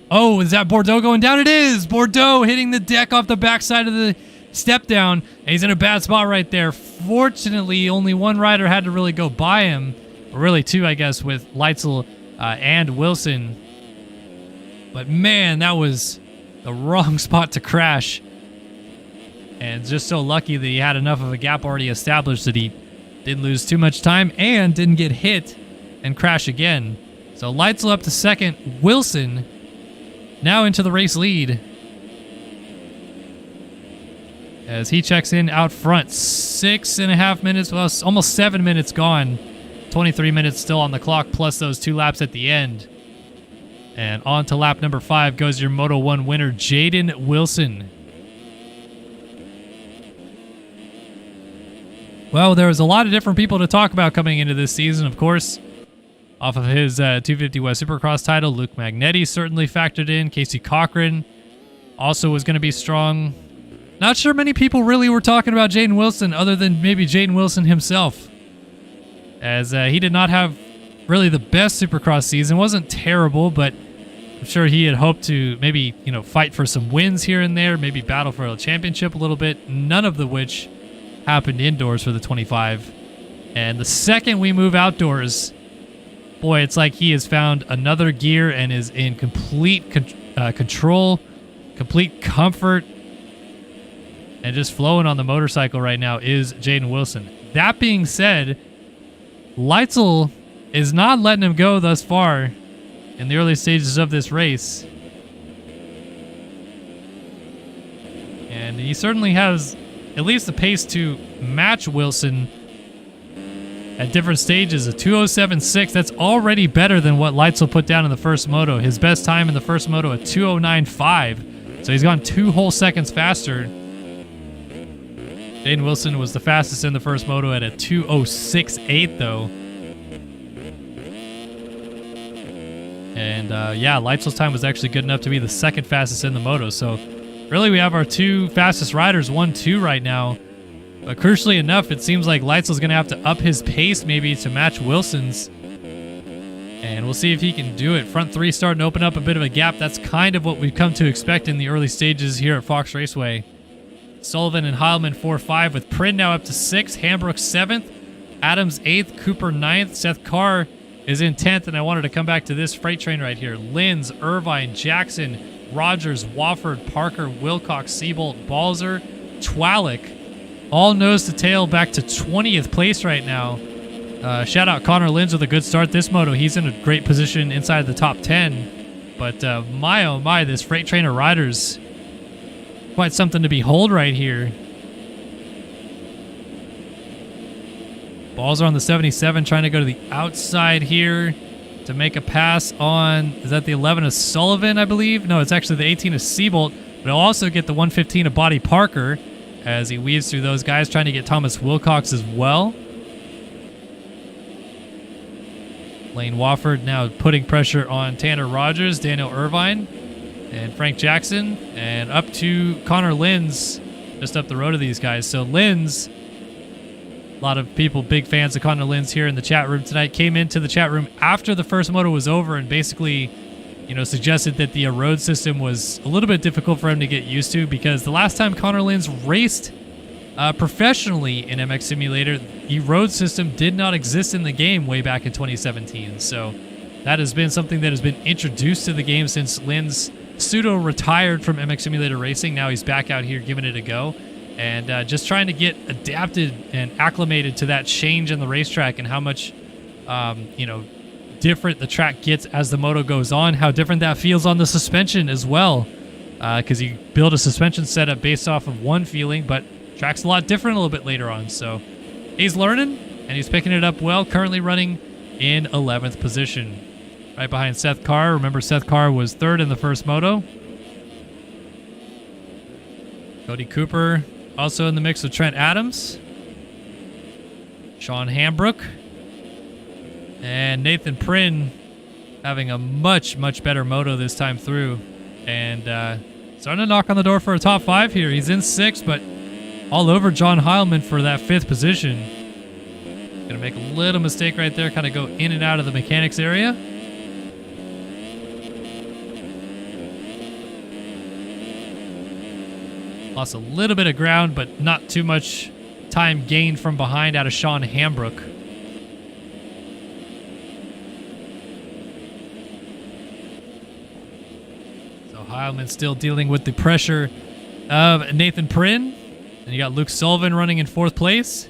Oh, is that Bordeaux going down? It is! Bordeaux hitting the deck off the backside of the step down. And he's in a bad spot right there. Fortunately, only one rider had to really go by him. Or really two, I guess, with Leitzel and Wilson. But man, that was the wrong spot to crash. And just so lucky that he had enough of a gap already established that he didn't lose too much time and didn't get hit and crash again. So Leitzel up to second. Wilson now into the race lead as he checks in out front. 6.5 minutes, well, almost 7 minutes gone. 23 minutes still on the clock, plus those 2 laps at the end. And on to lap number 5 goes your Moto 1 winner, Jaden Wilson. Well, there was a lot of different people to talk about coming into this season, of course. Off of his 250 West Supercross title, Luke Magnetti certainly factored in. Casey Cochran also was going to be strong. Not sure many people really were talking about Jaden Wilson other than maybe Jaden Wilson himself, as he did not have really the best Supercross season. Wasn't terrible, but I'm sure he had hoped to maybe, fight for some wins here and there, maybe battle for a championship a little bit, none of the which happened indoors for the 25. And the second we move outdoors, boy, it's like he has found another gear and is in complete control, complete comfort, and just flowing on the motorcycle right now is Jaden Wilson. That being said, Leitzel is not letting him go thus far in the early stages of this race. And he certainly has at least the pace to match Wilson at different stages. A 2:07.6, that's already better than what Leitzel put down in the first moto. His best time in the first moto, a 2:09.5. So he's gone 2 whole seconds faster. Jaden Wilson was the fastest in the first moto at a 2:06.8 though. And yeah, Leitzel's time was actually good enough to be the second fastest in the moto. So really we have our 2 fastest riders, 1-2 right now. But crucially enough, it seems like Leitzel's going to have to up his pace maybe to match Wilson's. And we'll see if he can do it. Front 3 starting to open up a bit of a gap. That's kind of what we've come to expect in the early stages here at Fox Raceway. Sullivan and Heilman 4-5 with Prin now up to 6th, Hambrook 7th, Adams 8th, Cooper 9th, Seth Carr is in 10th, and I wanted to come back to this freight train right here. Linz, Irvine, Jackson, Rogers, Wofford, Parker, Wilcox, Siebold, Balzer, Twalick, all nose to tail back to 20th place right now. Shout out Connor Linz with a good start this moto. He's in a great position inside the top 10. But my oh my, this freight train of riders, quite something to behold right here. Balls are on the 77, trying to go to the outside here to make a pass on, is that the 11 of Sullivan, I believe? No, it's actually the 18 of Siebold, but he'll also get the 115 of Body Parker as he weaves through those guys, trying to get Thomas Wilcox as well. Lane Wofford now putting pressure on Tanner Rogers, Daniel Irvine, and Frank Jackson, and up to Connor Linz, just up the road of these guys. So Linz, a lot of people big fans of Connor Linz here in the chat room tonight, came into the chat room after the first moto was over and basically, suggested that the road system was a little bit difficult for him to get used to, because the last time Connor Linz raced professionally in MX Simulator, the road system did not exist in the game way back in 2017. So that has been something that has been introduced to the game since Linz pseudo-retired from MX Simulator racing. Now he's back out here giving it a go. And just trying to get adapted and acclimated to that change in the racetrack and how much, different the track gets as the moto goes on, how different that feels on the suspension as well. Because you build a suspension setup based off of one feeling, but track's a lot different a little bit later on. So he's learning, and he's picking it up well, currently running in 11th position. Right behind Seth Carr. Remember, Seth Carr was 3rd in the first moto. Cody Cooper also in the mix with Trent Adams, Sean Hambrook, and Nathan Prin having a much, much better moto this time through. And starting to knock on the door for a top 5 here. He's in 6th, but all over John Heilman for that 5th position. Gonna make a little mistake right there, kind of go in and out of the mechanics area. Lost a little bit of ground, but not too much time gained from behind out of Sean Hambrook. So Heilman still dealing with the pressure of Nathan Prin. And you got Luke Sullivan running in 4th place.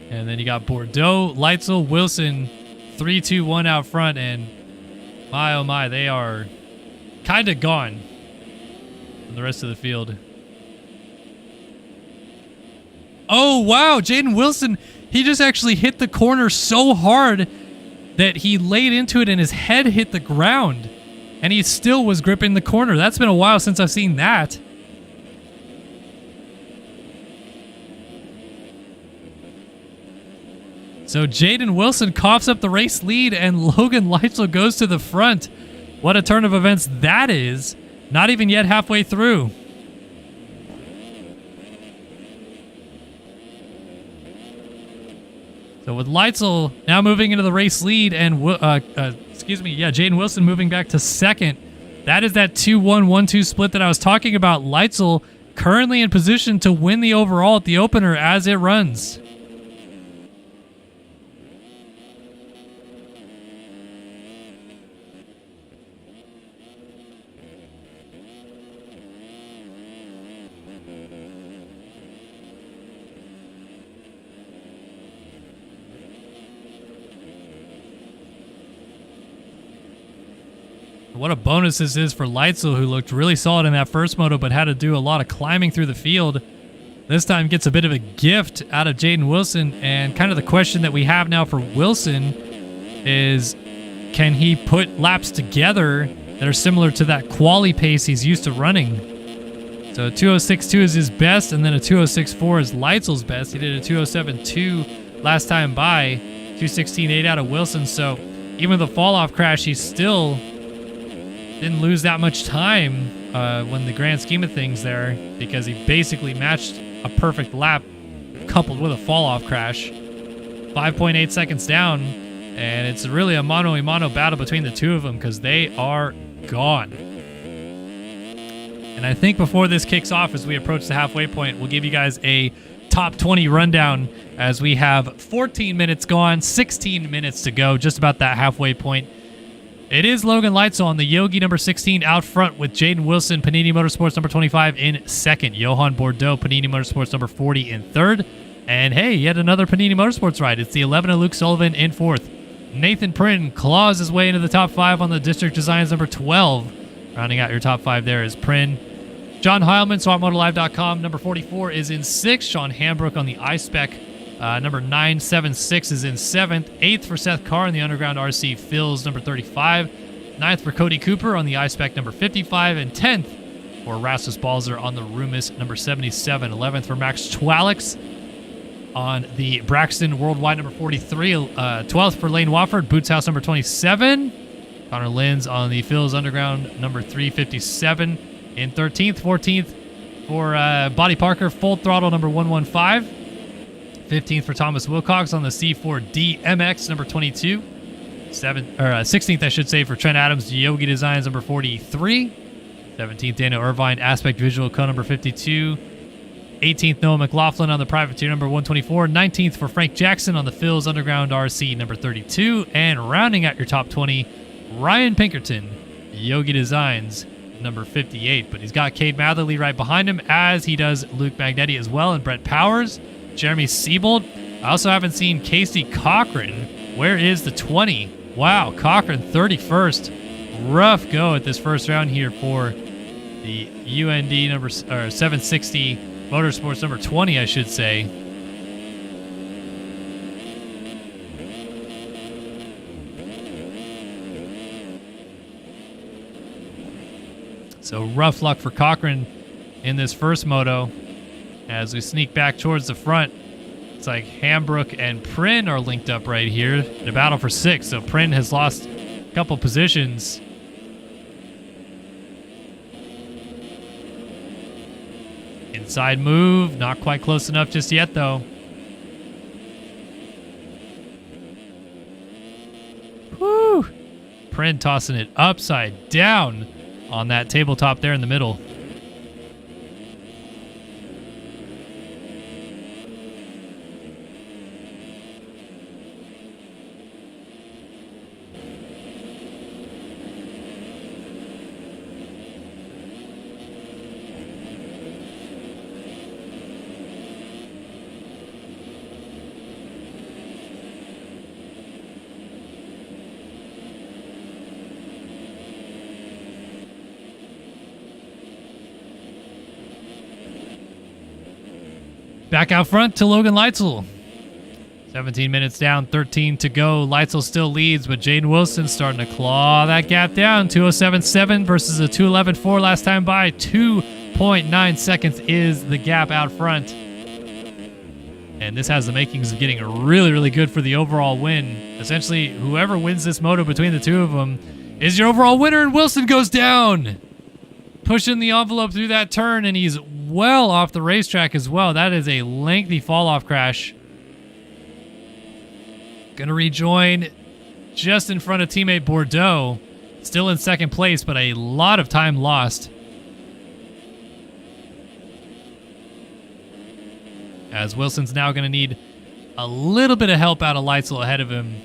And then you got Bordeaux, Leitzel, Wilson, 3-2-1 out front. And my, oh my, they are kind of gone from the rest of the field. Oh, wow. Jaden Wilson, he just actually hit the corner so hard that he laid into it and his head hit the ground. And he still was gripping the corner. That's been a while since I've seen that. So Jaden Wilson coughs up the race lead and Logan Leitzel goes to the front. What a turn of events that is. Not even yet halfway through. So with Leitzel now moving into the race lead and, Jaden Wilson moving back to 2nd. That is that 2-1, 1-2 split that I was talking about. Leitzel currently in position to win the overall at the opener as it runs. What a bonus this is for Leitzel, who looked really solid in that first moto, but had to do a lot of climbing through the field. This time gets a bit of a gift out of Jaden Wilson, and kind of the question that we have now for Wilson is, can he put laps together that are similar to that quali pace he's used to running? So a 206.2 is his best, and then a 206.4 is Leitzel's best. He did a 207.2 last time by, 216.8 out of Wilson, so even with the fall-off crash, he still didn't lose that much time when the grand scheme of things there, because he basically matched a perfect lap coupled with a fall-off crash. 5.8 seconds down, and it's really a mano-a-mano battle between the two of them because they are gone. And I think before this kicks off, as we approach the halfway point, we'll give you guys a top 20 rundown as we have 14 minutes gone, 16 minutes to go, just about that halfway point. It is Logan Leitzel on the Yogi number 16 out front with Jaden Wilson, Panini Motorsports number 25 in 2nd. Johan Bordeaux, Panini Motorsports number 40 in 3rd. And hey, yet another Panini Motorsports ride. It's the 11 of Luke Sullivan in 4th. Nathan Prin claws his way into the top 5 on the District Designs number 12. Rounding out your top 5 there is Prin. John Heilman, SwapMotoLive.com, number 44 is in 6th. Sean Hambrook on the iSpec. Number 976 is in 7th. 8th for Seth Carr on the Underground RC Phils, number 35. 9th for Cody Cooper on the iSpec, number 55. And 10th for Rasmus Balzer on the Rumus, number 77. 11th for Max Twalix on the Braxton Worldwide, number 43. 12th for Lane Wofford, Boots House, number 27. Connor Linz on the Phils Underground, number 357. In 13th, 14th for Buddy Parker, Full Throttle, number 115. 15th for Thomas Wilcox on the C4D MX, number 22. 16th, I should say, for Trent Adams, Yogi Designs, number 43. 17th, Daniel Irvine, Aspect Visual Co, number 52. 18th, Noah McLaughlin on the Privateer, number 124. 19th for Frank Jackson on the Phils Underground RC, number 32. And rounding out your top 20, Ryan Pinkerton, Yogi Designs, number 58. But he's got Cade Matherly right behind him, as he does Luke Magnetti as well, and Brett Powers. Jeremy Siebold. I also haven't seen Casey Cochran. Where is the 20? Wow, Cochran 31st. Rough go at this first round here for the UND number 760 Motorsports number 20, I should say. So rough luck for Cochran in this first moto. As we sneak back towards the front, it's like Hambrook and Prin are linked up right here in a battle for 6th. So Prin has lost a couple positions. Inside move, not quite close enough just yet though. Woo! Prin tossing it upside down on that tabletop there in the middle. Back out front to Logan Leitzel. 17 minutes down, 13 to go. Leitzel still leads, but Jaden Wilson starting to claw that gap down. 2:07.7 versus a 2:11.4 last time by. 2.9 seconds is the gap out front. And this has the makings of getting really, really good for the overall win. Essentially, whoever wins this moto between the two of them is your overall winner, and Wilson goes down. Pushing the envelope through that turn, and he's well off the racetrack as well. That is a lengthy fall-off crash. Gonna rejoin just in front of teammate Bordeaux. Still in second place, but a lot of time lost. As Wilson's now going to need a little bit of help out of Leitzel ahead of him,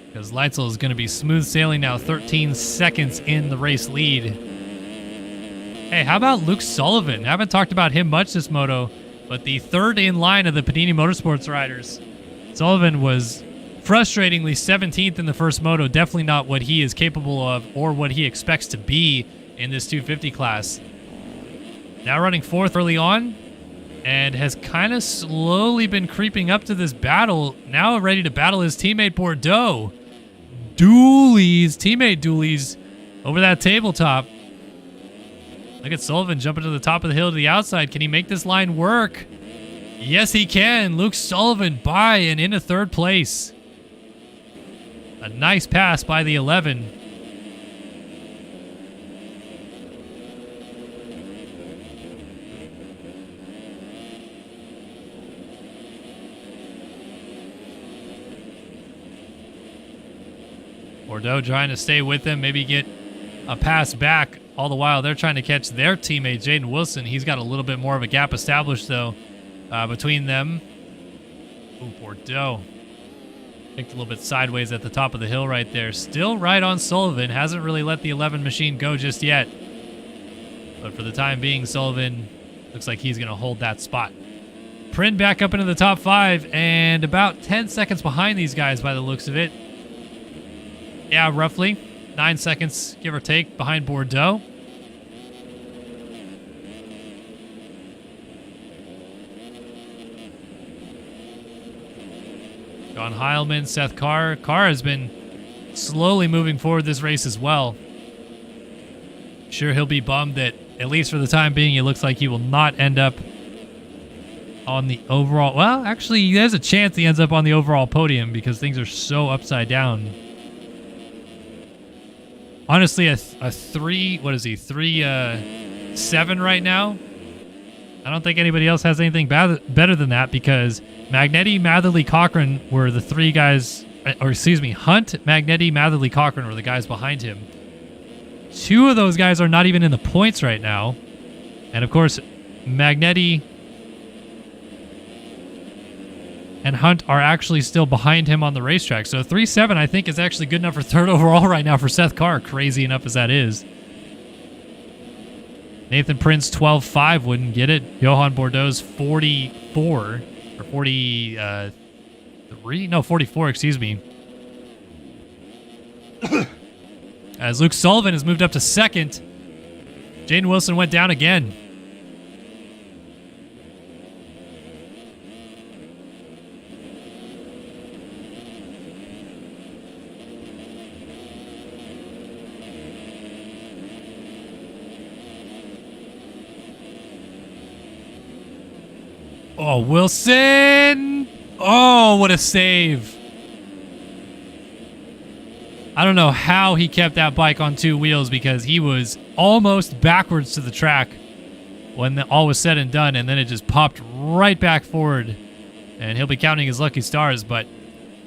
because Leitzel is going to be smooth sailing now, 13 seconds in the race lead. Hey, how about Luke Sullivan? Haven't talked about him much this moto, but the third in line of the Panini Motorsports riders. Sullivan was frustratingly 17th in the first moto, definitely not what he is capable of or what he expects to be in this 250 class. Now running fourth early on, and has kind of slowly been creeping up to this battle. Now ready to battle his teammate Bordeaux. Teammate dualies over that tabletop. Look at Sullivan jumping to the top of the hill to the outside. Can he make this line work? Yes, he can. Luke Sullivan by and into third place. A nice pass by the 11. Bordeaux trying to stay with him, maybe get a pass back. All the while, they're trying to catch their teammate, Jaden Wilson. He's got a little bit more of a gap established, though, between them. Ooh, Bordeaux. Picked a little bit sideways at the top of the hill right there. Still right on Sullivan. Hasn't really let the 11 machine go just yet. But for the time being, Sullivan looks like he's going to hold that spot. Prin back up into the top 5, and about 10 seconds behind these guys by the looks of it. Yeah, roughly 9 seconds, give or take, behind Bordeaux. John Heilman, Seth Carr. Carr has been slowly moving forward this race as well. Sure, he'll be bummed that, at least for the time being, it looks like he will not end up on the overall... Well, actually, there's a chance he ends up on the overall podium because things are so upside down. Honestly, a 3, what is he, 3-7 right now? I don't think anybody else has anything better than that because Magnetti, Matherly, Cochran were the three guys, or excuse me, Hunt, Magnetti, Matherly, Cochran were the guys behind him. 2 of those guys are not even in the points right now. And of course, Magnetti and Hunt are actually still behind him on the racetrack. So 3-7, I think, is actually good enough for third overall right now for Seth Carr, crazy enough as that is. Nathan Prince, 12-5, wouldn't get it. Johan Bordeaux's 44, or 43? No, 44, excuse me. As Luke Sullivan has moved up to second. Jaden Wilson went down again. Oh, Wilson! Oh, what a save. I don't know how he kept that bike on 2 wheels because he was almost backwards to the track when all was said and done, and then it just popped right back forward. And he'll be counting his lucky stars, but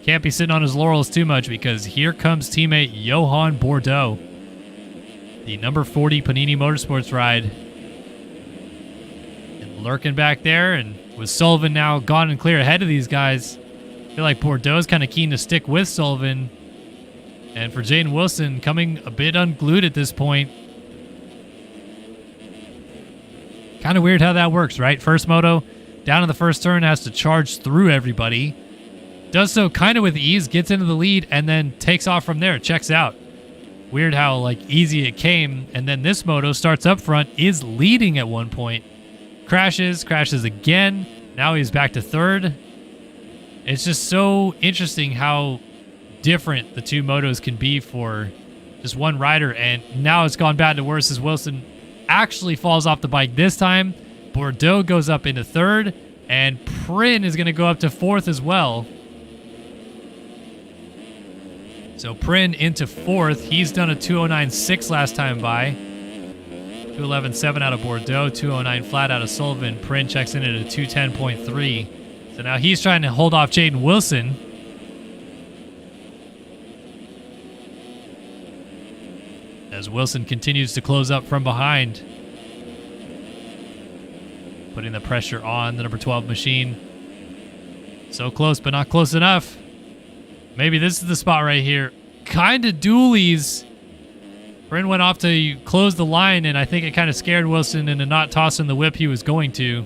can't be sitting on his laurels too much because here comes teammate Johan Bordeaux. The number 40 Panini Motorsports ride. And lurking back there, and with Sullivan now gone and clear ahead of these guys, I feel like Bordeaux's kind of keen to stick with Sullivan. And for Jaden Wilson, coming a bit unglued at this point. Kind of weird how that works, right? First moto, down in the first turn, has to charge through everybody. Does so kind of with ease, gets into the lead, and then takes off from there, checks out. Weird how, like, easy it came. And then this moto starts up front, is leading at one point. Crashes again, Now he's back to third. It's just so interesting how different the two motos can be for just one rider. And now it's gone bad to worse as Wilson actually falls off the bike this time. Bordeaux goes up into third, and Prin is going to go up to fourth as well. So Prin into fourth. He's done a 209.6 last time by. 211.7 out of Bordeaux, 209 flat out of Sullivan. Prin checks in at a 210.3. So now he's trying to hold off Jaden Wilson. As Wilson continues to close up from behind. Putting the pressure on the number 12 machine. So close, but not close enough. Maybe this is the spot right here. Kind of dualies. Prin went off to close the line, and I think it kind of scared Wilson into not tossing the whip he was going to.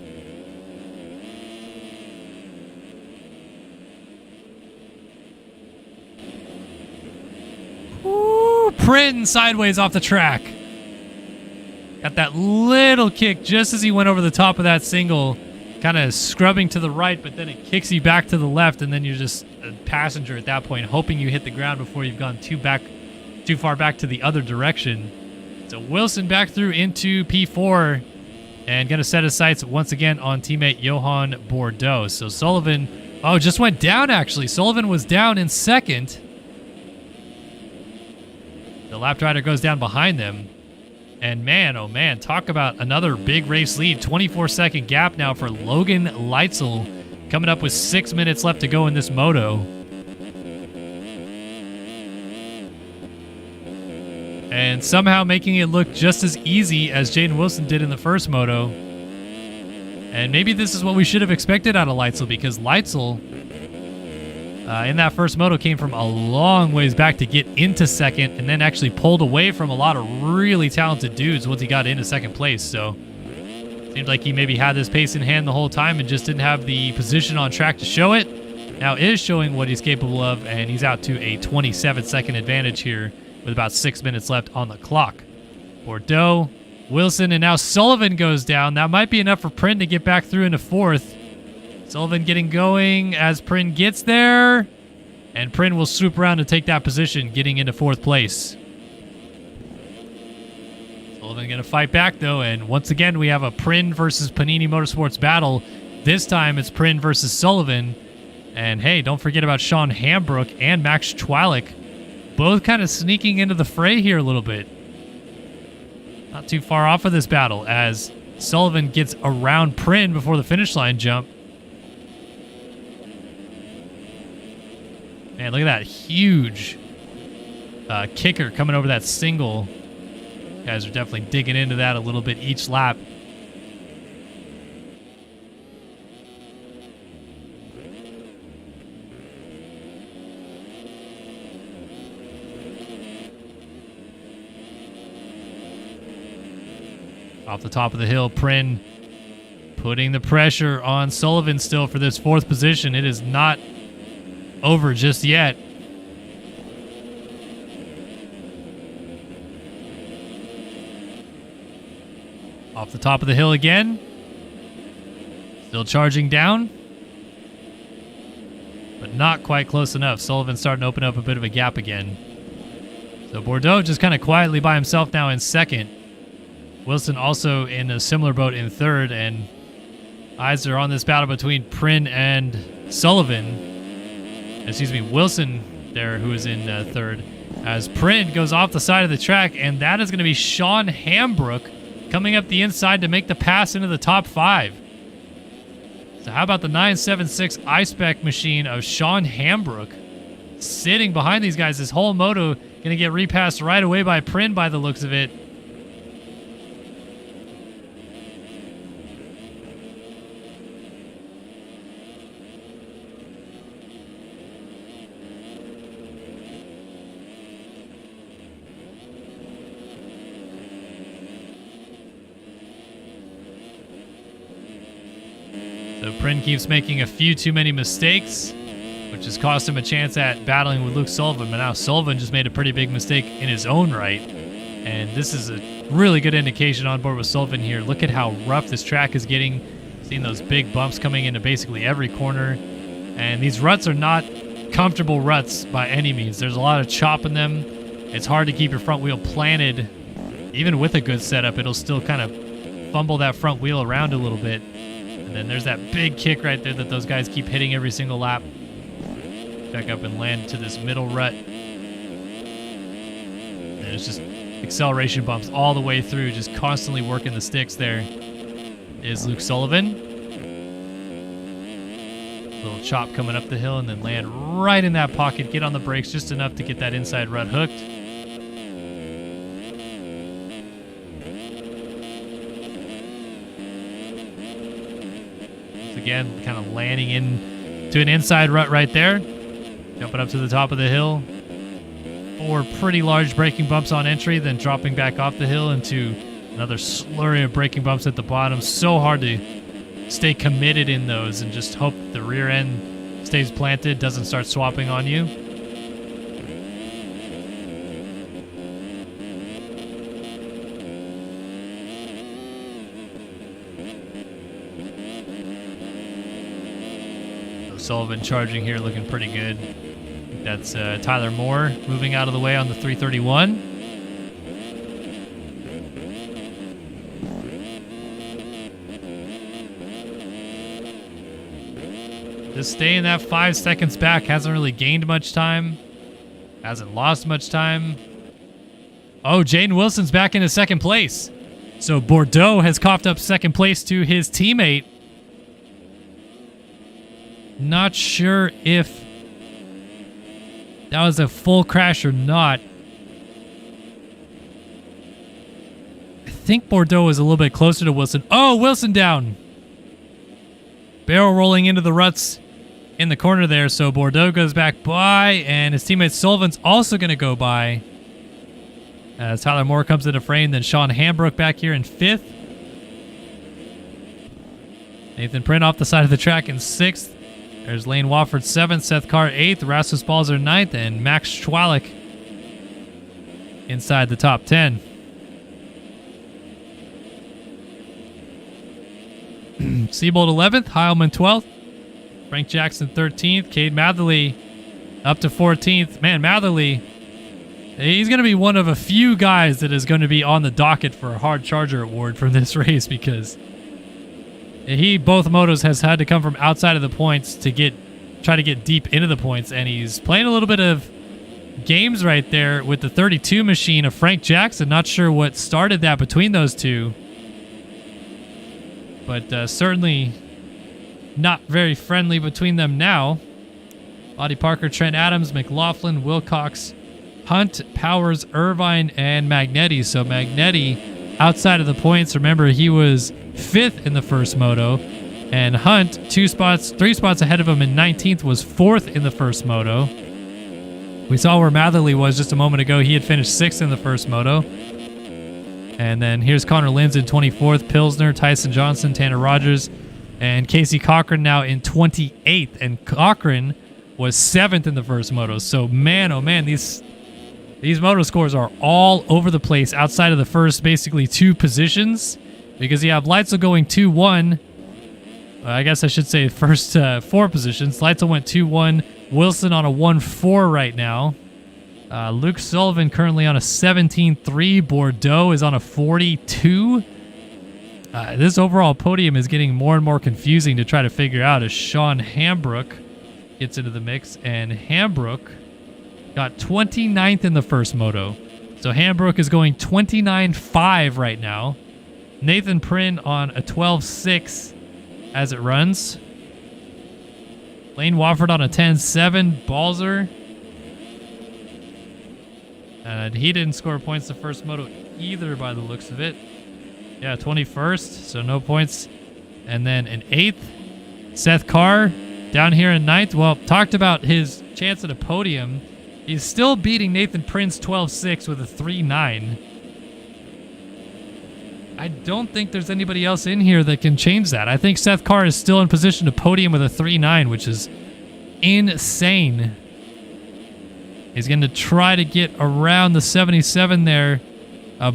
Woo! Prin sideways off the track. Got that little kick just as he went over the top of that single, kind of scrubbing to the right, but then it kicks you back to the left, and then you're just a passenger at that point, hoping you hit the ground before you've gone too far back to the other direction. So Wilson back through into P4 and going to set his sights once again on teammate Johan Bordeaux. So Sullivan, just went down actually. Sullivan was down in second. The lap rider goes down behind them. And man, oh man, talk about another big race lead. 24-second gap now for Logan Leitzel, coming up with 6 minutes left to go in this moto. And somehow making it look just as easy as Jaden Wilson did in the first moto. And maybe this is what we should have expected out of Leitzel, because Leitzel, in that first moto, came from a long ways back to get into second, and then actually pulled away from a lot of really talented dudes once he got into second place. So seemed like he maybe had this pace in hand the whole time and just didn't have the position on track to show it. Now is showing what he's capable of, and he's out to a 27-second advantage here with about 6 minutes left on the clock. Bordeaux, Wilson, and now Sullivan goes down. That might be enough for Prin to get back through into fourth. Sullivan getting going as Prin gets there, and Prin will swoop around to take that position, getting into fourth place. Sullivan going to fight back, though, and once again, we have a Prin versus Panini Motorsports battle. This time, it's Prin versus Sullivan. And hey, don't forget about Sean Hambrook and Max Chwalik, both kind of sneaking into the fray here a little bit. Not too far off of this battle, as Sullivan gets around Prin before the finish line jump. Man, look at that huge kicker coming over that single. Guys are definitely digging into that a little bit each lap. Off the top of the hill, Prin putting the pressure on Sullivan still for this fourth position. It is not over just yet. Off the top of the hill again. Still charging down. But not quite close enough. Sullivan's starting to open up a bit of a gap again. So Bordeaux just kind of quietly by himself now in second. Wilson also in a similar boat in third, and eyes are on this battle between Prin and Sullivan. Excuse me, Wilson there, who is in third, as Prin goes off the side of the track, and that is going to be Sean Hambrook coming up the inside to make the pass into the top five. So how about the 976 I-Spec machine of Sean Hambrook sitting behind these guys? This whole moto going to get repassed right away by Prin by the looks of it. So Prin keeps making a few too many mistakes, which has cost him a chance at battling with Luke Sullivan. But now Sullivan just made a pretty big mistake in his own right. And this is a really good indication on board with Sullivan here. Look at how rough this track is getting. Seeing those big bumps coming into basically every corner. And these ruts are not comfortable ruts by any means. There's a lot of chop in them. It's hard to keep your front wheel planted. Even with a good setup, it'll still kind of fumble that front wheel around a little bit. And then there's that big kick right there that those guys keep hitting every single lap. Back up and land to this middle rut. And it's just acceleration bumps all the way through, just constantly working the sticks there. Is Luke Sullivan. Little chop coming up the hill and then land right in that pocket. Get on the brakes just enough to get that inside rut hooked. Once again, kind of landing into an inside rut right there. Jumping up to the top of the hill. 4 pretty large braking bumps on entry, then dropping back off the hill into another slurry of braking bumps at the bottom. So hard to stay committed in those and just hope the rear end stays planted, doesn't start swapping on you. Sullivan charging here, looking pretty good. That's Tyler Moore moving out of the way on the 331. Just staying that 5 seconds back. Hasn't really gained much time. Hasn't lost much time. Oh, Jaden Wilson's back into second place. So Bordeaux has coughed up second place to his teammate. Not sure if that was a full crash or not. I think Bordeaux is a little bit closer to Wilson. Oh, Wilson down. Barrel rolling into the ruts in the corner there. So Bordeaux goes back by, and his teammate Sullivan's also going to go by. As Tyler Moore comes into frame, then Sean Hambrook back here in 5th. Nathan Print off the side of the track in 6th. There's Lane Wofford 7th, Seth Carr 8th, Rasmus Balzer 9th, and Max Schwalik inside the top 10. Seabold 11th, Heilman 12th, Frank Jackson 13th, Cade Matherly up to 14th. Man, Matherly, he's going to be one of a few guys that is going to be on the docket for a Hard Charger award from this race, because both motos has had to come from outside of the points to try to get deep into the points, and he's playing a little bit of games right there with the 32 machine of Frank Jackson. Not sure what started that between those two, but certainly not very friendly between them now. Audie Parker, Trent Adams, McLaughlin, Wilcox, Hunt, Powers, Irvine, and Magnetti. So Magnetti outside of the points. Remember, he was 5th in the first moto, and Hunt 3 spots ahead of him in 19th was 4th in the first moto. We saw where Matherly was just a moment ago. He had finished 6th in the first moto. And then here's Connor Linz in 24th, Pilsner, Tyson Johnson, Tanner Rogers, and Casey Cochran now in 28th. And Cochran was 7th in the first moto. So man, oh man, these moto scores are all over the place outside of the first basically 2 positions, because you have Leitzel going 2-1. I guess I should say first 4 positions. Leitzel went 2-1. Wilson on a 1-4 right now. Luke Sullivan currently on a 17-3. Bordeaux is on a 42. This overall podium is getting more and more confusing to try to figure out as Sean Hambrook gets into the mix. And Hambrook got 29th in the first moto. So Hambrook is going 29.5 right now. Nathan Prynn on a 12.6 as it runs. Lane Wofford on a 10.7. Balzer. And he didn't score points the first moto either by the looks of it. Yeah, 21st, so no points. And then an 8th. Seth Carr down here in 9th. Well, talked about his chance at a podium. He's still beating Nathan Prince 12.6 with a 3.9. I don't think there's anybody else in here that can change that. I think Seth Carr is still in position to podium with a 3.9, which is insane. He's going to try to get around the 77 there.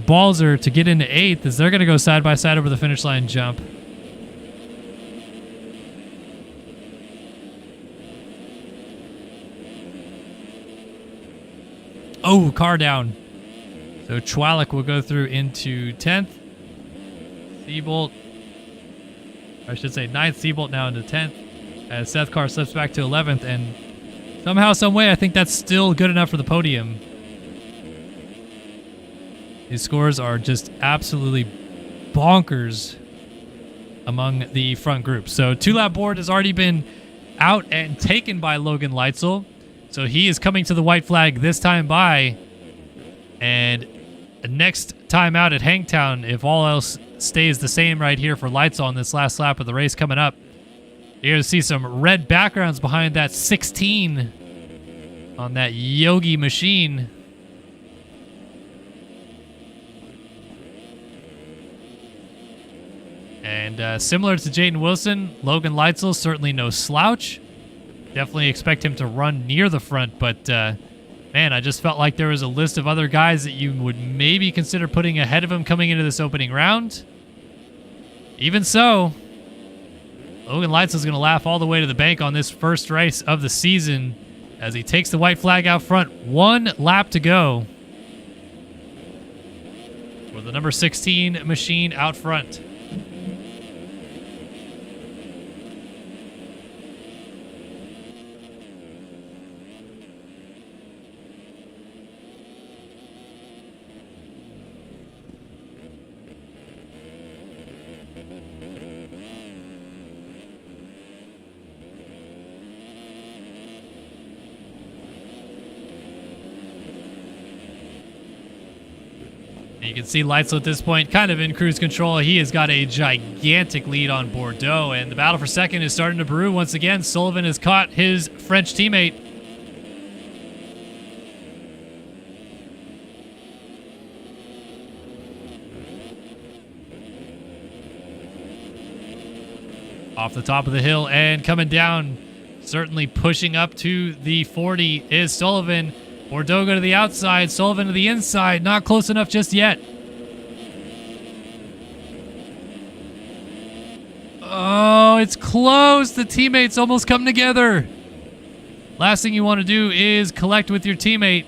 Balzer to get into 8th, as they're going to go side by side over the finish line jump. Oh, car down. So Chwalik will go through into 10th. Seabolt, I should say 9th. Seabolt now into 10th. As Seth Carr slips back to 11th. And somehow, some way, I think that's still good enough for the podium. His scores are just absolutely bonkers among the front group. So 2-lap board has already been out and taken by Logan Leitzel. So he is coming to the white flag this time by. And next time out at Hangtown, if all else stays the same right here for Leitzel on this last lap of the race coming up, you're going to see some red backgrounds behind that 16 on that Yogi machine. And similar to Jaden Wilson, Logan Leitzel, certainly no slouch. Definitely expect him to run near the front, but man, I just felt like there was a list of other guys that you would maybe consider putting ahead of him coming into this opening round. Even so, Logan Leitzel is going to laugh all the way to the bank on this first race of the season as he takes the white flag out front. 1 lap to go for the number 16 machine out front. You can see Leitzel at this point kind of in cruise control. He has got a gigantic lead on Bordeaux, and the battle for second is starting to brew once again. Sullivan has caught his French teammate. Off the top of the hill and coming down, certainly pushing up to the 40 is Sullivan. Bordeaux go to the outside, Sullivan to the inside. Not close enough just yet. Oh, it's close. The teammates almost come together. Last thing you want to do is collect with your teammate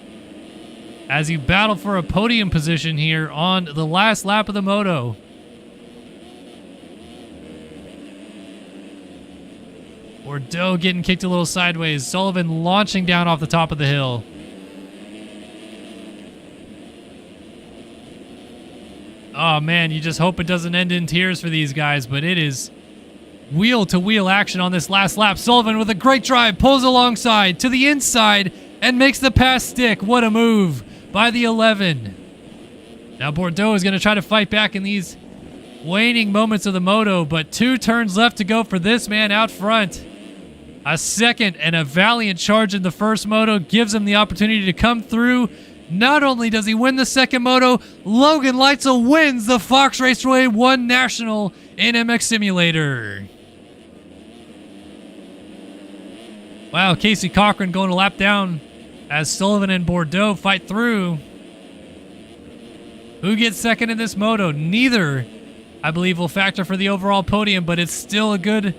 as you battle for a podium position here on the last lap of the moto. Bordeaux getting kicked a little sideways. Sullivan launching down off the top of the hill. Oh, man, you just hope it doesn't end in tears for these guys, but it is wheel-to-wheel action on this last lap. Sullivan with a great drive, pulls alongside to the inside and makes the pass stick. What a move by the 11. Now Bordeaux is going to try to fight back in these waning moments of the moto, but 2 turns left to go for this man out front. A second and a valiant charge in the first moto gives him the opportunity to come through. Not only does he win the second moto, Logan Leitzel wins the Fox Raceway 1 National in MX Simulator. Wow, Casey Cochran going a lap down as Sullivan and Bordeaux fight through. Who gets second in this moto? Neither, I believe, will factor for the overall podium, but it's still a good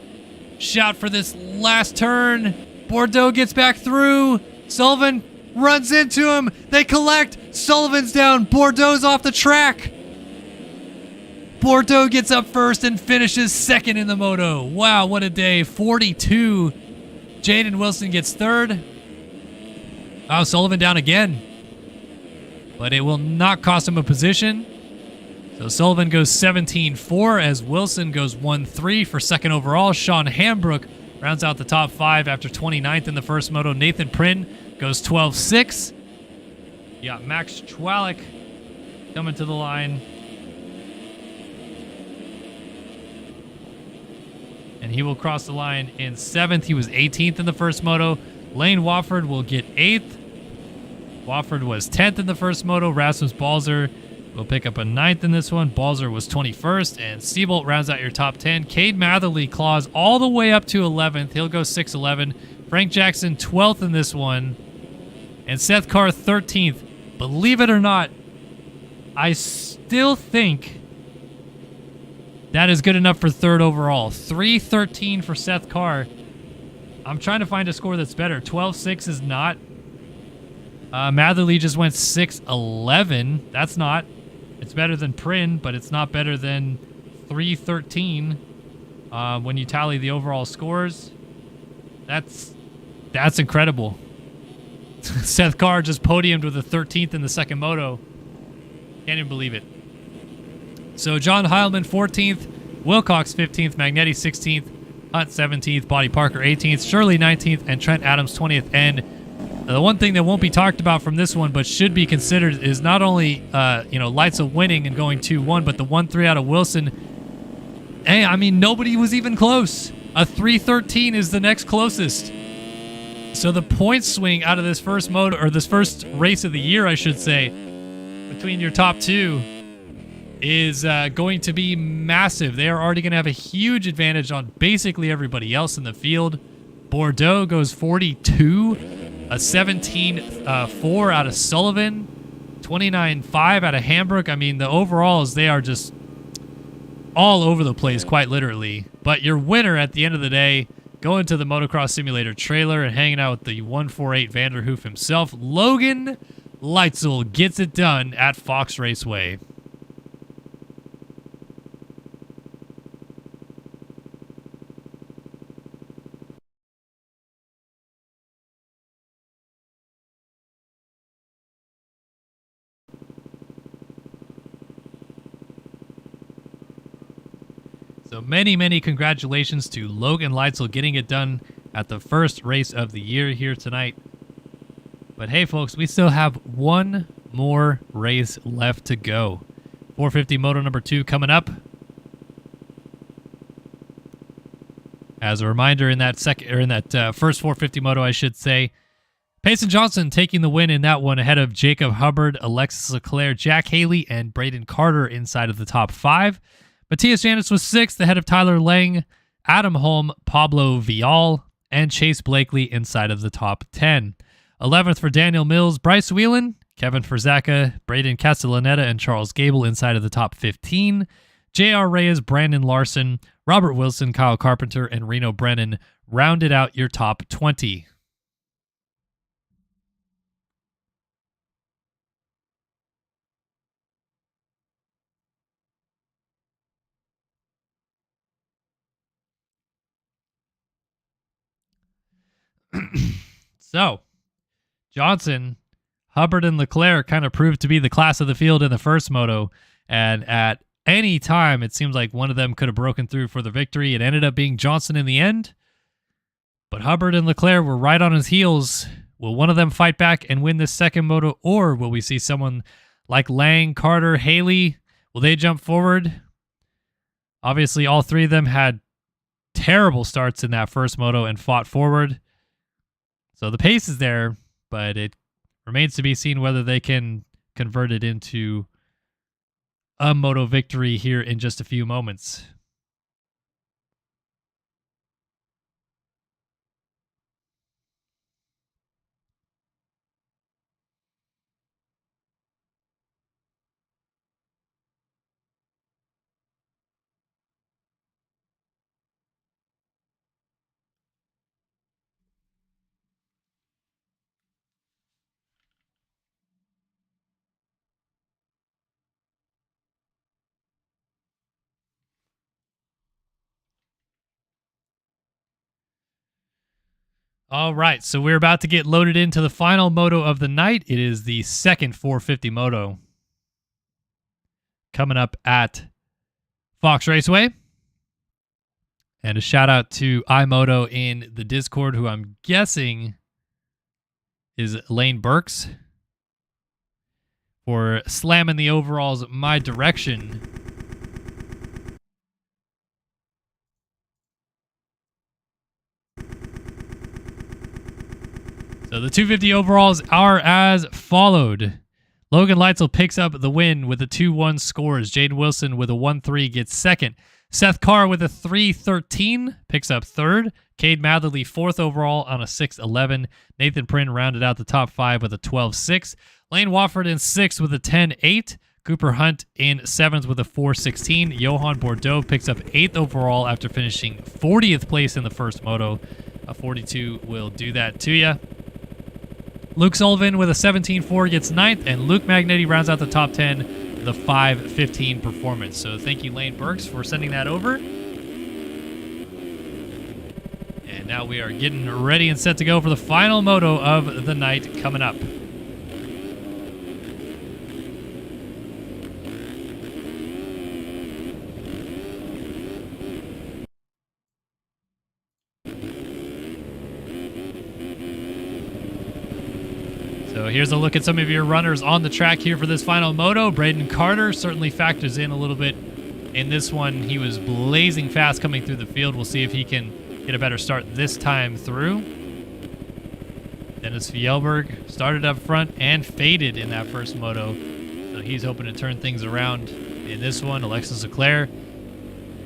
shout for this last turn. Bordeaux gets back through. Sullivan runs into him. They collect. Sullivan's down. Bordeaux's off the track. Bordeaux gets up first and finishes second in the moto. Wow, what a day. 42. Jaden Wilson gets third. Oh, Sullivan down again. But it will not cost him a position. So Sullivan goes 17-4 as Wilson goes 1-3 for second overall. Sean Hambrook rounds out the top 5 after 29th in the first moto. Nathan Prynn goes 12-6. You got Max Chwalik coming to the line. And he will cross the line in 7th. He was 18th in the first moto. Lane Wofford will get 8th. Wofford was 10th in the first moto. Rasmus Balzer will pick up a 9th in this one. Balzer was 21st. And Seabolt rounds out your top 10. Cade Matherly claws all the way up to 11th. He'll go 6-11. Frank Jackson 12th in this one. And Seth Carr 13th. Believe it or not, I still think that is good enough for third overall. 3:13 for Seth Carr. I'm trying to find a score that's better. 12:6 is not. Matherly just went 6'11". That's not. It's better than Prin, but it's not better than 313 when you tally the overall scores. That's incredible. Seth Carr just podiumed with a 13th in the second moto. Can't even believe it. So John Heilman 14th, Wilcox 15th, Magnetti 16th, Hunt 17th, Bobby Parker 18th, Shirley 19th, and Trent Adams 20th. And the one thing that won't be talked about from this one, but should be considered, is not only Leitzel winning and going 2-1, but the 1-3 out of Wilson. Hey, I mean, nobody was even close. A 313 is the next closest. So the point swing out of this first moto, or this first race of the year, I should say, between your top two is going to be massive. They are already going to have a huge advantage on basically everybody else in the field. Bordeaux goes 42, a 17-4 out of Sullivan, 29-5 out of Hamburg. I mean, the overalls, they are just all over the place, quite literally. But your winner at the end of the day, going to the Motocross Simulator trailer and hanging out with the 148 Vanderhoof himself, Logan Leitzel gets it done at Fox Raceway. So many congratulations to Logan Leitzel getting it done at the first race of the year here tonight. But hey, folks, we still have one more race left to go. 450 Moto number 2 coming up. As a reminder, in that first 450 Moto, I should say, Payson Johnson taking the win in that one ahead of Jacob Hubbard, Alexis Leclerc, Jack Haley, and Braden Carter inside of the top 5. Matthias Janis was 6th ahead of Tyler Lang, Adam Holm, Pablo Vial, and Chase Blakely inside of the top 10. 11th for Daniel Mills, Bryce Whelan, Kevin Ferzaka, Braden Castellaneta, and Charles Gable inside of the top 15. J.R. Reyes, Brandon Larson, Robert Wilson, Kyle Carpenter, and Reno Brennan rounded out your top 20. So, Johnson, Hubbard, and Leclerc kind of proved to be the class of the field in the first moto, and at any time it seems like one of them could have broken through for the victory. It ended up being Johnson in the end, but Hubbard and Leclerc were right on his heels. Will one of them fight back and win this second moto, or will we see someone like Lang, Carter, Haley? Will they jump forward? Obviously, all three of them had terrible starts in that first moto and fought forward. So the pace is there, but it remains to be seen whether they can convert it into a moto victory here in just a few moments. All right, so we're about to get loaded into the final moto of the night. It is the second 450 moto coming up at Fox Raceway. And a shout out to iMoto in the Discord, who I'm guessing is Lane Burks, for slamming the overalls my direction. So the 250 overalls are as followed. Logan Leitzel picks up the win with a 2-1 scores. Jaden Wilson with a 1-3 gets second. Seth Carr with a 3-13 picks up third. Cade Matherly 4th overall on a 6-11. Nathan Prin rounded out the top 5 with a 12-6. Lane Wofford in 6th with a 10-8. Cooper Hunt in 7th with a 4-16. Johan Bordeaux picks up 8th overall after finishing 40th place in the first moto. A 42 will do that to you. Luke Sullivan with a 17.4 gets 9th, and Luke Magnetti rounds out the top 10 with a 5.15 performance. So thank you, Lane Burks, for sending that over. And now we are getting ready and set to go for the final moto of the night coming up. So here's a look at some of your runners on the track here for this final moto. Braden Carter certainly factors in a little bit in this one. He was blazing fast coming through the field. We'll see if he can get a better start this time through. Dennis Fjellberg started up front and faded in that first moto. So he's hoping to turn things around in this one. Alexis Leclerc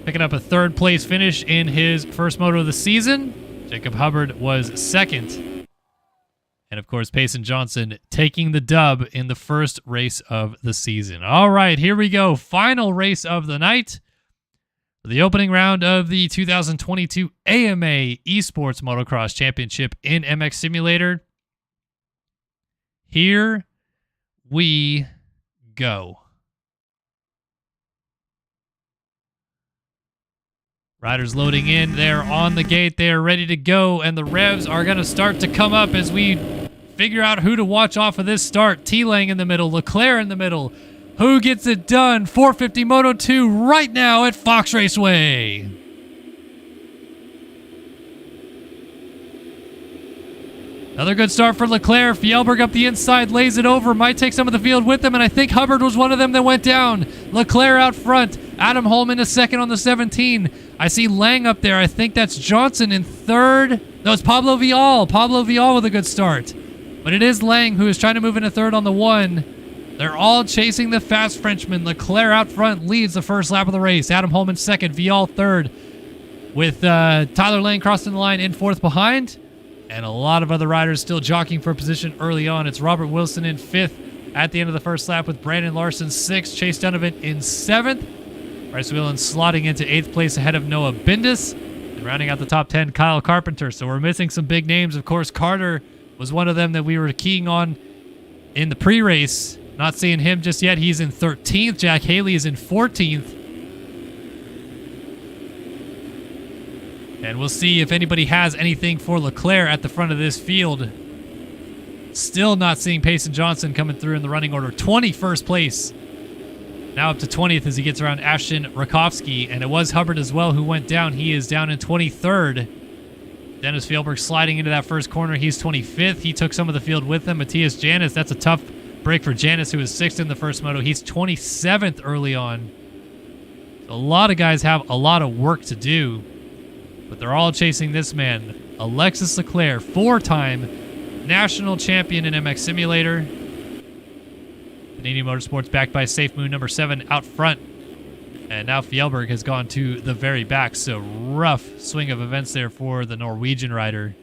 picking up a third place finish in his first moto of the season. Jacob Hubbard was second. And, of course, Payson Johnson taking the dub in the first race of the season. All right, here we go. Final race of the night. The opening round of the 2022 AMA Esports Motocross Championship in MX Simulator. Here we go. Riders loading in. They're on the gate. They're ready to go. And the revs are going to start to come up as we figure out who to watch off of this start. T-Lang in the middle. Leclerc in the middle. Who gets it done? 450 Moto 2 right now at Fox Raceway. Another good start for Leclerc. Fjellberg up the inside, lays it over. Might take some of the field with him, and I think Hubbard was one of them that went down. Leclerc out front. Adam Holman a second on the 17. I see Lang up there. I think that's Johnson in third. No, it's Pablo Vial. Pablo Vial with a good start. But it is Lang who is trying to move into third on the 1. They're all chasing the fast Frenchman. Leclerc out front leads the first lap of the race. Adam Holman second. Vial third. With Tyler Lang crossing the line in fourth behind. And a lot of other riders still jockeying for position early on. It's Robert Wilson in fifth at the end of the first lap with Brandon Larson sixth. Chase Donovan in seventh. Bryce Whelan slotting into eighth place ahead of Noah Bindis. And rounding out the top 10, Kyle Carpenter. So we're missing some big names. Of course, Carter was one of them that we were keying on in the pre-race. Not seeing him just yet. He's in 13th. Jack Haley is in 14th. And we'll see if anybody has anything for Leclerc at the front of this field. Still not seeing Payson Johnson coming through in the running order. 21st place. Now up to 20th as he gets around Ashton Rakowski. And it was Hubbard as well who went down. He is down in 23rd. Dennis Fjellberg sliding into that first corner. He's 25th. He took some of the field with him. Matthias Janis, that's a tough break for Janis, who was 6th in the first moto. He's 27th early on. A lot of guys have a lot of work to do, but they're all chasing this man, Alexis Leclerc, 4-time national champion in MX Simulator. Canadian Motorsports backed by Safe Moon number 7 out front. And now Fjellberg has gone to the very back, so rough swing of events there for the Norwegian rider.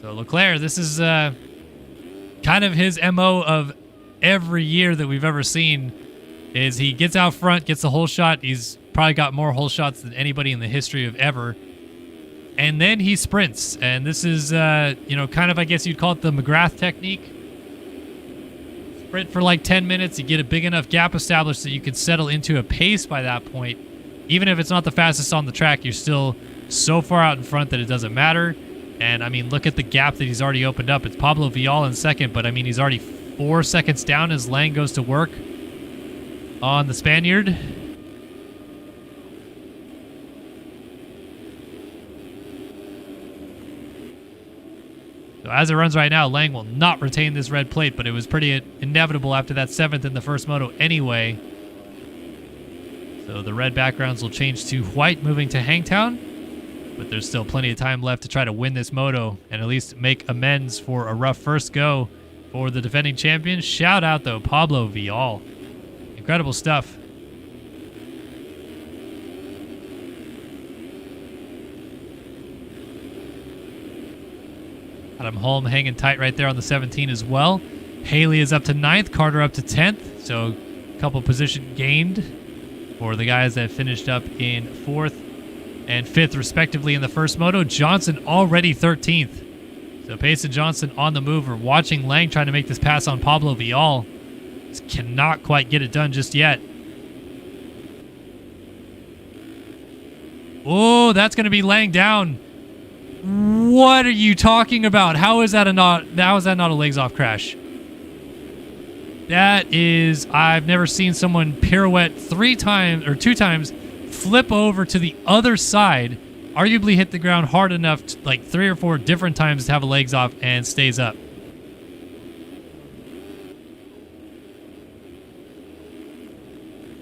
So Leclerc, this is kind of his MO of every year that we've ever seen, is he gets out front, gets the whole shot. He's probably got more whole shots than anybody in the history of ever. And then he sprints. And this is, kind of, I guess you'd call it the McGrath technique. Sprint for like 10 minutes. You get a big enough gap established that you can settle into a pace by that point. Even if it's not the fastest on the track, you're still so far out in front that it doesn't matter. And, I mean, look at the gap that he's already opened up. It's Pablo Vial in second, but, I mean, he's already 4 seconds down as Lang goes to work on the Spaniard. So as it runs right now, Lang will not retain this red plate, but it was pretty inevitable after that 7th in the first moto anyway. So the red backgrounds will change to white, moving to Hangtown. But there's still plenty of time left to try to win this moto and at least make amends for a rough first go for the defending champion. Shout out, though, Pablo Vial. Incredible stuff. Adam Holm hanging tight right there on the 17 as well. Haley is up to 9th, Carter up to 10th, so a couple position gained for the guys that finished up in 4th and 5th respectively in the first moto. Johnson already 13th. So Pace and Johnson on the move. We're watching Lang trying to make this pass on Pablo Vial. Just cannot quite get it done just yet. Oh, that's going to be Lang down. What are you talking about? How is that not a legs off crash? That is, I've never seen someone pirouette 3 times or 2 times, flip over to the other side, arguably hit the ground hard enough to, like 3 or 4 different times to have a legs off and stays up.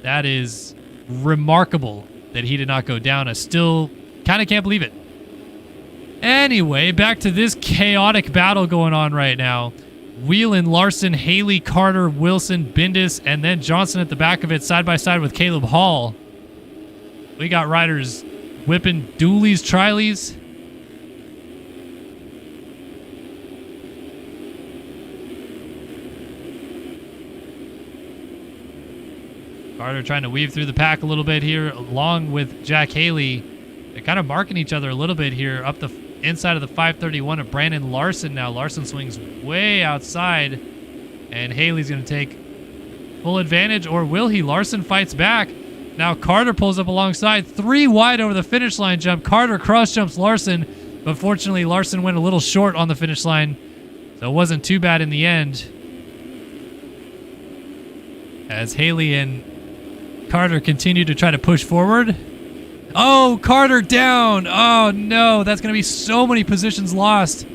That is remarkable that he did not go down. I still kind of can't believe it. Anyway, back to this chaotic battle going on right now. Whelan, Larson, Haley, Carter, Wilson, Bindis, and then Johnson at the back of it, side by side with Caleb Hall. We got riders whipping dualies, trilies. Carter trying to weave through the pack a little bit here, along with Jack Haley. They're kind of marking each other a little bit here up the inside of the 531 of Brandon Larson now. Larson swings way outside, and Haley's going to take full advantage, or will he? Larson fights back. Now Carter pulls up alongside. 3 wide over the finish line jump. Carter cross jumps Larson, but fortunately Larson went a little short on the finish line, so it wasn't too bad in the end. As Haley and Carter continue to try to push forward. Oh, Carter down. Oh, no. That's going to be so many positions lost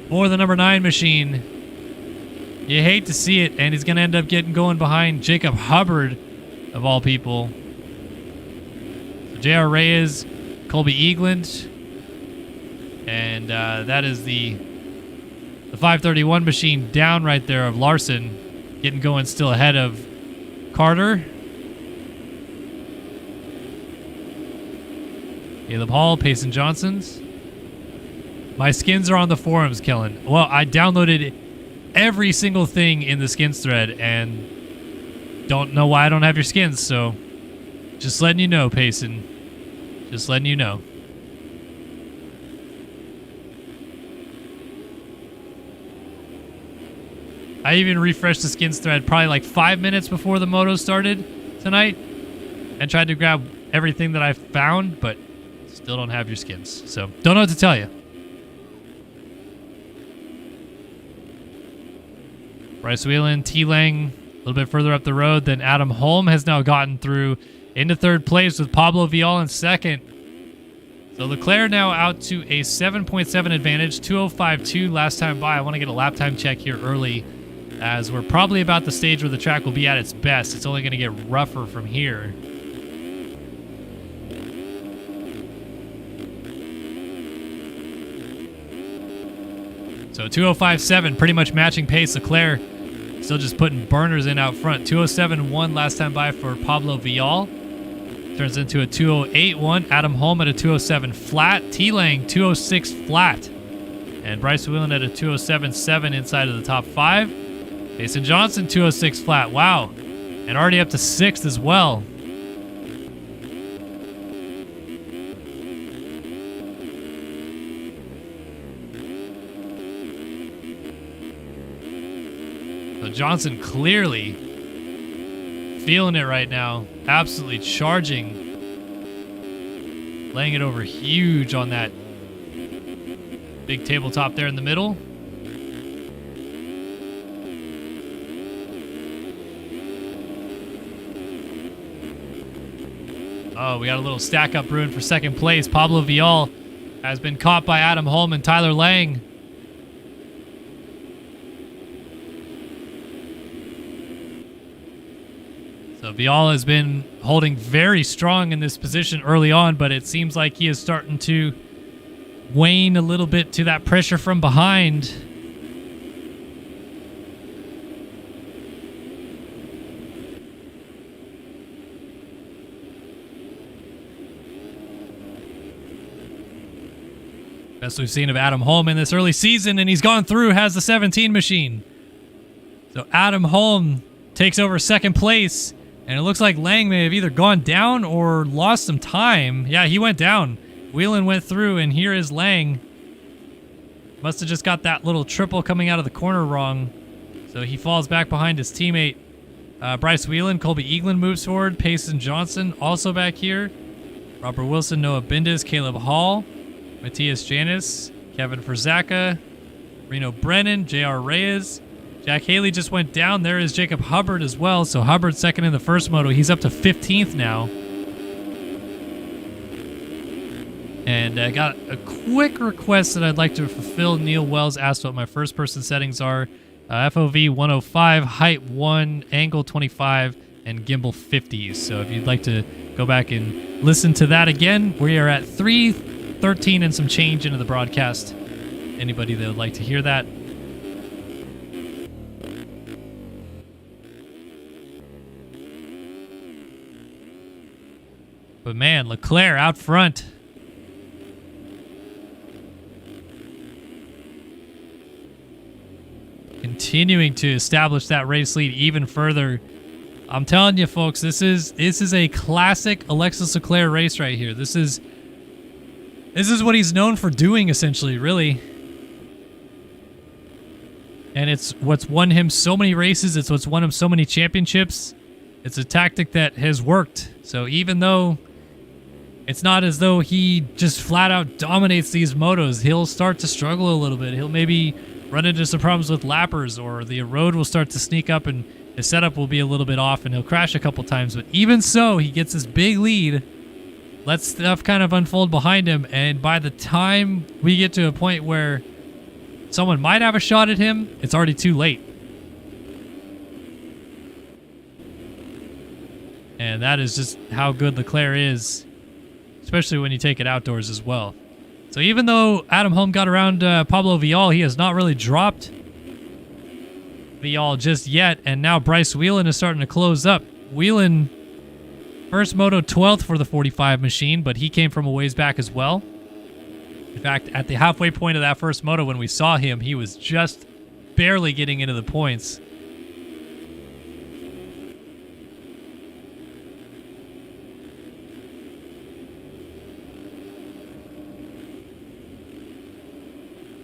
for the number 9 machine. You hate to see it, and he's going to end up going behind Jacob Hubbard, of all people. So J.R. Reyes, Colby Eagland, and that is the 531 machine down right there of Larson, getting going still ahead of Carter. Caleb Hall, Payson Johnsons. My skins are on the forums, Kellen. Well, I downloaded every single thing in the skins thread and don't know why I don't have your skins, so just letting you know, Payson. Just letting you know. I even refreshed the skins thread probably like 5 minutes before the moto started tonight and tried to grab everything that I found, but still don't have your skins, so don't know what to tell you. Bryce Whelan, T. Lang, a little bit further up the road. Then Adam Holm has now gotten through into 3rd place with Pablo Vial in 2nd. So Leclerc now out to a 7.7 advantage, 2:05.2 last time by. I want to get a lap time check here early, as we're probably about the stage where the track will be at its best. It's only going to get rougher from here. So 2:05.7, pretty much matching pace. Leclerc still just putting burners in out front. 2:07.1 last time by for Pablo Vial. Turns into a 2:08.1. Adam Holm at a 2:07 flat. T-Lang 2:06 flat. And Bryce Whelan at a 2:07.7 inside of the top 5. Mason Johnson 2:06 flat. Wow. And already up to 6th as well. Johnson clearly feeling it right now. Absolutely charging. Laying it over huge on that big tabletop there in the middle. Oh, we got a little stack up brewing for 2nd place. Pablo Vial has been caught by Adam Holm and Tyler Lang. So Vial has been holding very strong in this position early on, but it seems like he is starting to wane a little bit to that pressure from behind. Best we've seen of Adam Holm in this early season, and he's gone through, has the 17 machine. So Adam Holm takes over 2nd place. And it looks like Lang may have either gone down or lost some time. Yeah, he went down. Whelan went through, and here is Lang. Must have just got that little triple coming out of the corner wrong. So he falls back behind his teammate. Bryce Whelan, Colby Eaglin moves forward. Payson Johnson also back here. Robert Wilson, Noah Bindis, Caleb Hall, Matthias Janis, Kevin Ferzaka, Reno Brennan, J.R. Reyes. Jack Haley just went down. There is Jacob Hubbard as well. So Hubbard second in the first moto. He's up to 15th now. And I got a quick request that I'd like to fulfill. Neil Wells asked what my first person settings are. FOV 105, height 1, angle 25, and gimbal 50s. So if you'd like to go back and listen to that again, we are at 3:13 and some change into the broadcast. Anybody that would like to hear that. But man, Leclerc out front. Continuing to establish that race lead even further. I'm telling you, folks, this is a classic Alexis Leclerc race right here. This is what he's known for doing, essentially, really. And it's what's won him so many races. It's what's won him so many championships. It's a tactic that has worked. So even though it's not as though he just flat out dominates these motos, he'll start to struggle a little bit. He'll maybe run into some problems with lappers, or the road will start to sneak up and his setup will be a little bit off and he'll crash a couple times. But even so, he gets this big lead, lets stuff kind of unfold behind him, and by the time we get to a point where someone might have a shot at him, it's already too late. And that is just how good Leclerc is, especially when you take it outdoors as well. So even though Adam Holm got around Pablo Vial, he has not really dropped Vial just yet. And now Bryce Whelan is starting to close up. Whelan, first moto 12th for the 45 machine, but he came from a ways back as well. In fact, at the halfway point of that first moto when we saw him, he was just barely getting into the points.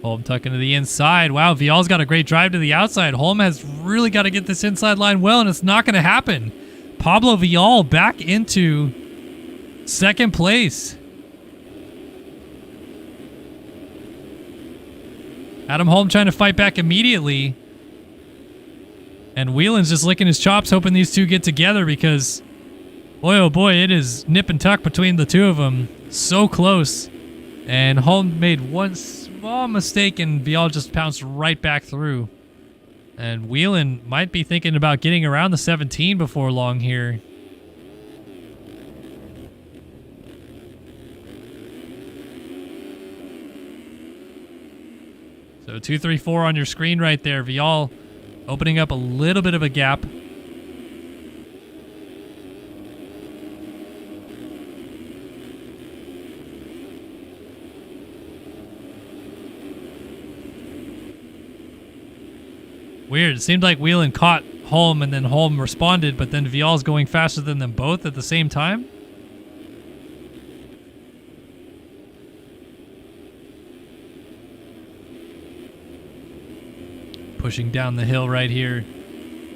Holm tucking to the inside. Wow, Vial's got a great drive to the outside. Holm has really got to get this inside line well, and it's not going to happen. Pablo Vial back into second place. Adam Holm trying to fight back immediately. And Whelan's just licking his chops, hoping these two get together, because boy, oh boy, it is nip and tuck between the two of them. So close. And Holm made one small mistake, and Vial just pounced right back through. And Whelan might be thinking about getting around the 17 before long here. So 2-3-4 on your screen right there. Vial opening up a little bit of a gap. Weird. It seemed like Whelan caught Holm and then Holm responded, but then Vial's going faster than them both at the same time. Pushing down the hill right here.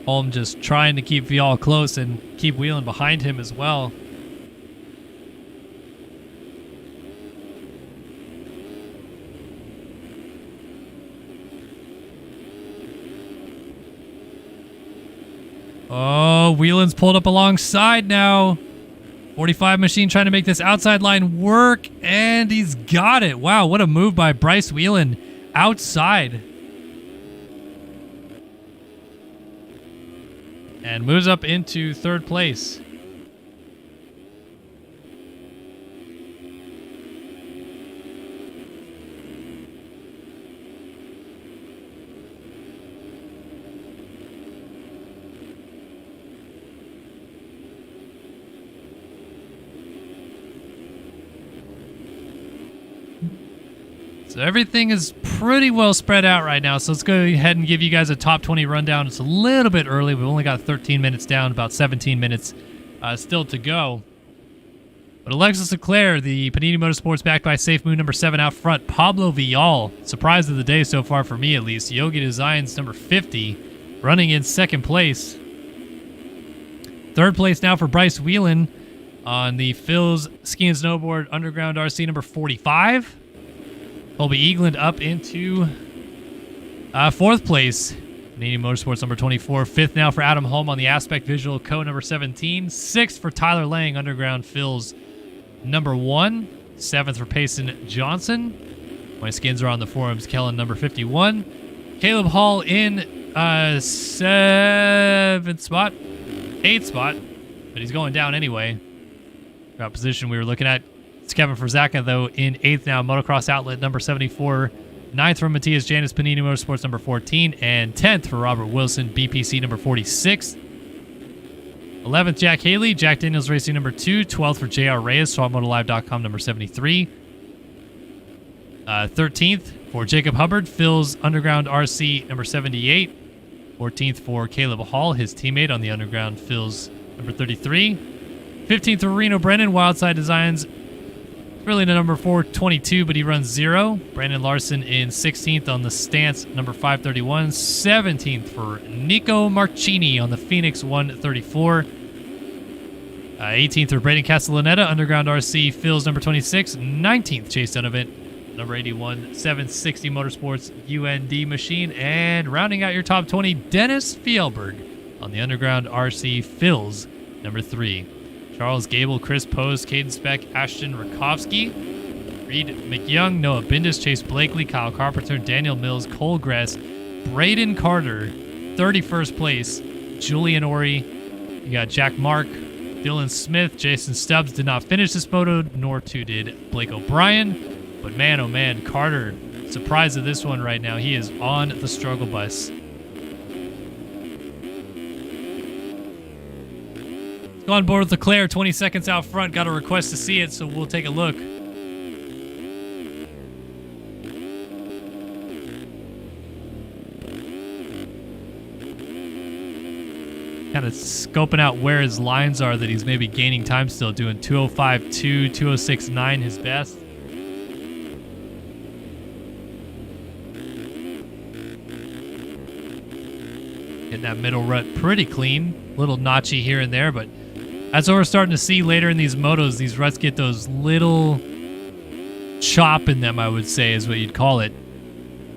Holm just trying to keep Vial close and keep Whelan behind him as well. Oh, Whelan's pulled up alongside now. 45 machine trying to make this outside line work, and he's got it. Wow, what a move by Bryce Whelan outside. And moves up into third place. So everything is pretty well spread out right now. So let's go ahead and give you guys a top 20 rundown. It's a little bit early. We've only got 13 minutes down, about 17 minutes still to go. But Alexis Leclerc, the Panini Motorsports backed by Safe Moon number 7 out front. Pablo Vial, surprise of the day so far for me at least. Yogi Designs number 50, running in second place. Third place now for Bryce Whelan on the Phil's Ski and Snowboard Underground RC number 45. Colby Eagland up into fourth place. Canadian Motorsports number 24. Fifth now for Adam Holm on the Aspect Visual Co. number 17. Sixth for Tyler Lang, Underground Phil's number 1. Seventh for Payson Johnson. My skins are on the forums. Kellen number 51. Caleb Hall in 8th spot. But he's going down anyway. Got position we were looking at. It's Kevin Frazaka, though, in 8th now. Motocross Outlet, number 74. 9th for Matthias Janis, Panini Motorsports, number 14. And 10th for Robert Wilson, BPC, number 46. 11th, Jack Haley, Jack Daniels Racing, number 2. 12th for JR Reyes, SwapMotoLive.com, number 73. 13th for Jacob Hubbard, Phil's Underground RC, number 78. 14th for Caleb Hall, his teammate on the Underground Phil's, number 33. 15th for Reno Brennan, Wildside Designs, really the number 422, but he runs 0. Brandon Larson in 16th on the Stance, number 531. 17th for Nico Marchini on the Phoenix 134. 18th for Braden Castellaneta, Underground RC, Phil's number 26. 19th, Chase Donovan, number 81. 760 Motorsports UND Machine. And rounding out your top 20, Dennis Fjellberg on the Underground RC, Phil's number 3. Charles Gable, Chris Post, Caden Speck, Ashton Rakovsky, Reed McYoung, Noah Bindis, Chase Blakely, Kyle Carpenter, Daniel Mills, Cole Gress, Braden Carter, 31st place, Julian Ori. You got Jack Mark, Dylan Smith, Jason Stubbs did not finish this moto, nor too did Blake O'Brien. But man, oh man, Carter, surprise of this one right now. He is on the struggle bus. On board with Leclerc, 20 seconds out front. Got a request to see it, so we'll take a look. Kind of scoping out where his lines are that he's maybe gaining time still, doing 205.2, 206.9 his best. Getting that middle rut pretty clean. Little notchy here and there, but that's what we're starting to see later in these motos. These ruts get those little chop in them, I would say, is what you'd call it.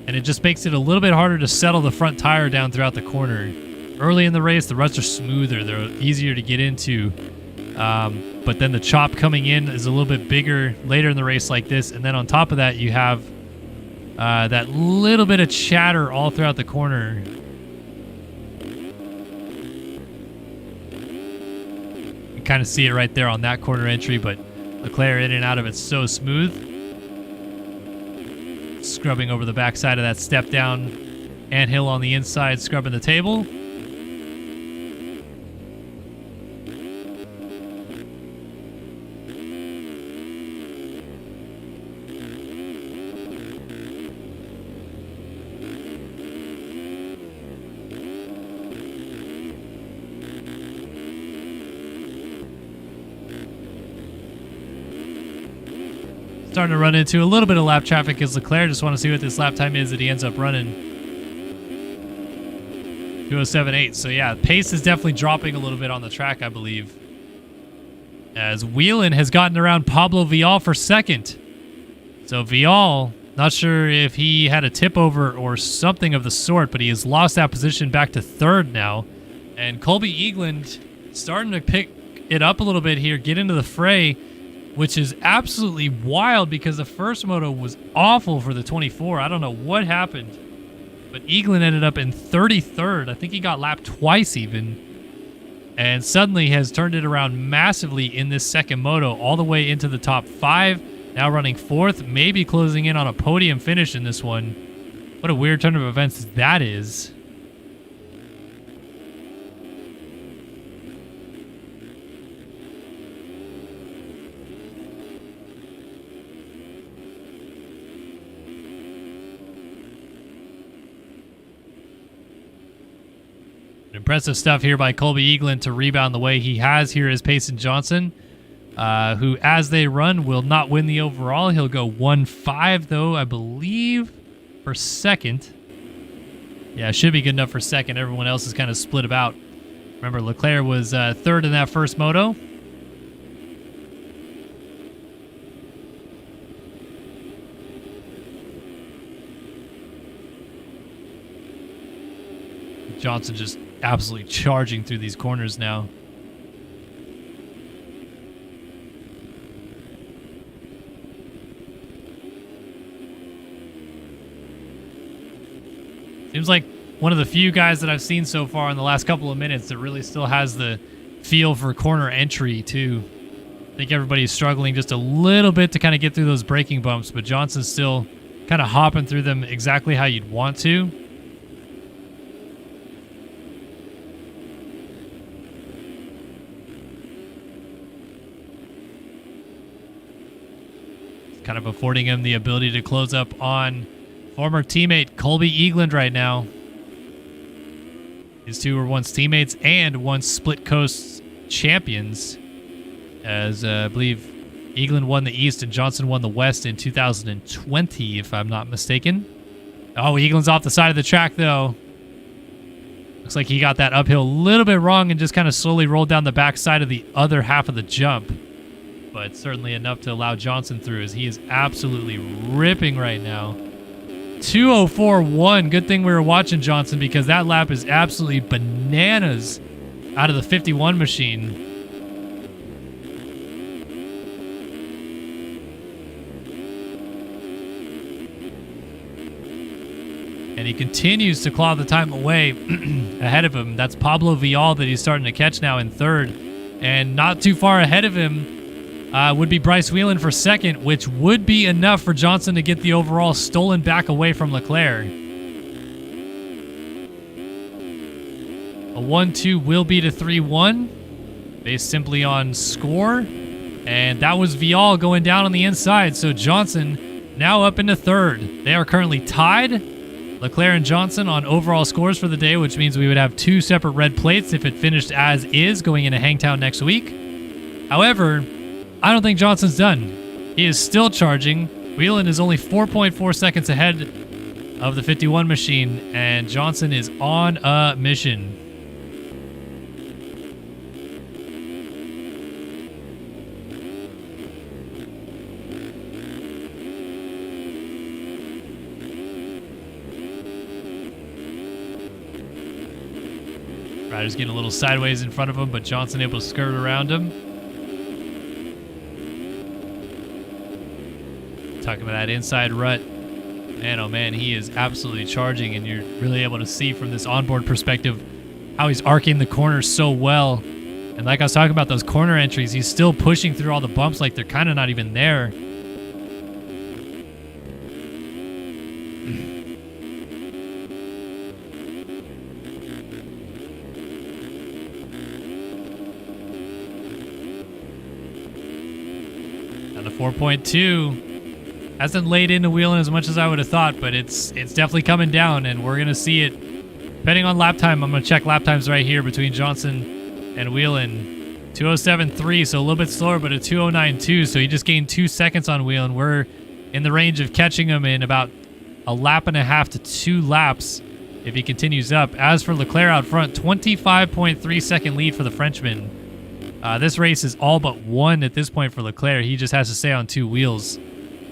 And it just makes it a little bit harder to settle the front tire down throughout the corner. Early in the race, the ruts are smoother. They're easier to get into. But then the chop coming in is a little bit bigger later in the race like this. And then on top of that, you have that little bit of chatter all throughout the corner. Kind of see it right there on that corner entry, but Leclerc in and out of it so smooth. Scrubbing over the backside of that step down anthill on the inside, scrubbing the table. Starting to run into a little bit of lap traffic as Leclerc. Just want to see what this lap time is that he ends up running. 207.8. So yeah, pace is definitely dropping a little bit on the track, I believe. As Whelan has gotten around Pablo Vial for second. So Vial, not sure if he had a tip over or something of the sort, but he has lost that position back to third now. And Colby Eagland starting to pick it up a little bit here, get into the fray, which is absolutely wild because the first moto was awful for the 24. I don't know what happened, but Eagland ended up in 33rd. I think he got lapped twice even, and suddenly has turned it around massively in this second moto, all the way into the top 5, now running 4th, maybe closing in on a podium finish in this one. What a weird turn of events that is. Impressive stuff here by Colby Eaglin to rebound the way he has. Here is Payson Johnson, who, as they run, will not win the overall. He'll go 1-5, though, I believe, for second. Yeah, should be good enough for second. Everyone else is kind of split about. Remember, Leclerc was third in that first moto. Johnson just absolutely charging through these corners now. Seems like one of the few guys that I've seen so far in the last couple of minutes that really still has the feel for corner entry, too. I think everybody's struggling just a little bit to kind of get through those braking bumps, but Johnson's still kind of hopping through them exactly how you'd want to. Kind of affording him the ability to close up on former teammate Colby Eaglin right now. These two were once teammates and once split coast champions, as I believe Eaglin won the East and Johnson won the West in 2020, if I'm not mistaken. Oh, Eaglin's off the side of the track, though. Looks like he got that uphill a little bit wrong and just kind of slowly rolled down the backside of the other half of the jump. But certainly enough to allow Johnson through, as he is absolutely ripping right now. 2:04.1. Good thing we were watching Johnson, because that lap is absolutely bananas out of the 51 machine. And he continues to claw the time away ahead of him. That's Pablo Vial that he's starting to catch now in third. And not too far ahead of him would be Bryce Whelan for second, which would be enough for Johnson to get the overall stolen back away from Leclerc. A 1-2 will be to 3-1, based simply on score. And that was Vial going down on the inside, so Johnson now up into third. They are currently tied, Leclerc and Johnson, on overall scores for the day, which means we would have two separate red plates if it finished as is going into Hangtown next week. However, I don't think Johnson's done. He is still charging. Whelan is only 4.4 seconds ahead of the 51 machine, and Johnson is on a mission. Ryder's getting a little sideways in front of him, but Johnson able to skirt around him. Talking about that inside rut. Man, oh man, he is absolutely charging, and you're really able to see from this onboard perspective how he's arcing the corners so well. And like I was talking about those corner entries, he's still pushing through all the bumps like they're kind of not even there. Down to 4.2. Hasn't laid into Whelan as much as I would have thought, but it's definitely coming down, and we're going to see it. Depending on lap time, I'm going to check lap times right here between Johnson and Whelan. 2:07.3, so a little bit slower, but a 2:09.2, so he just gained 2 seconds on Whelan. We're in the range of catching him in about a lap and a half to 2 laps if he continues up. As for Leclerc out front, 25.3 second lead for the Frenchman. This race is all but won at this point for Leclerc. He just has to stay on 2 wheels.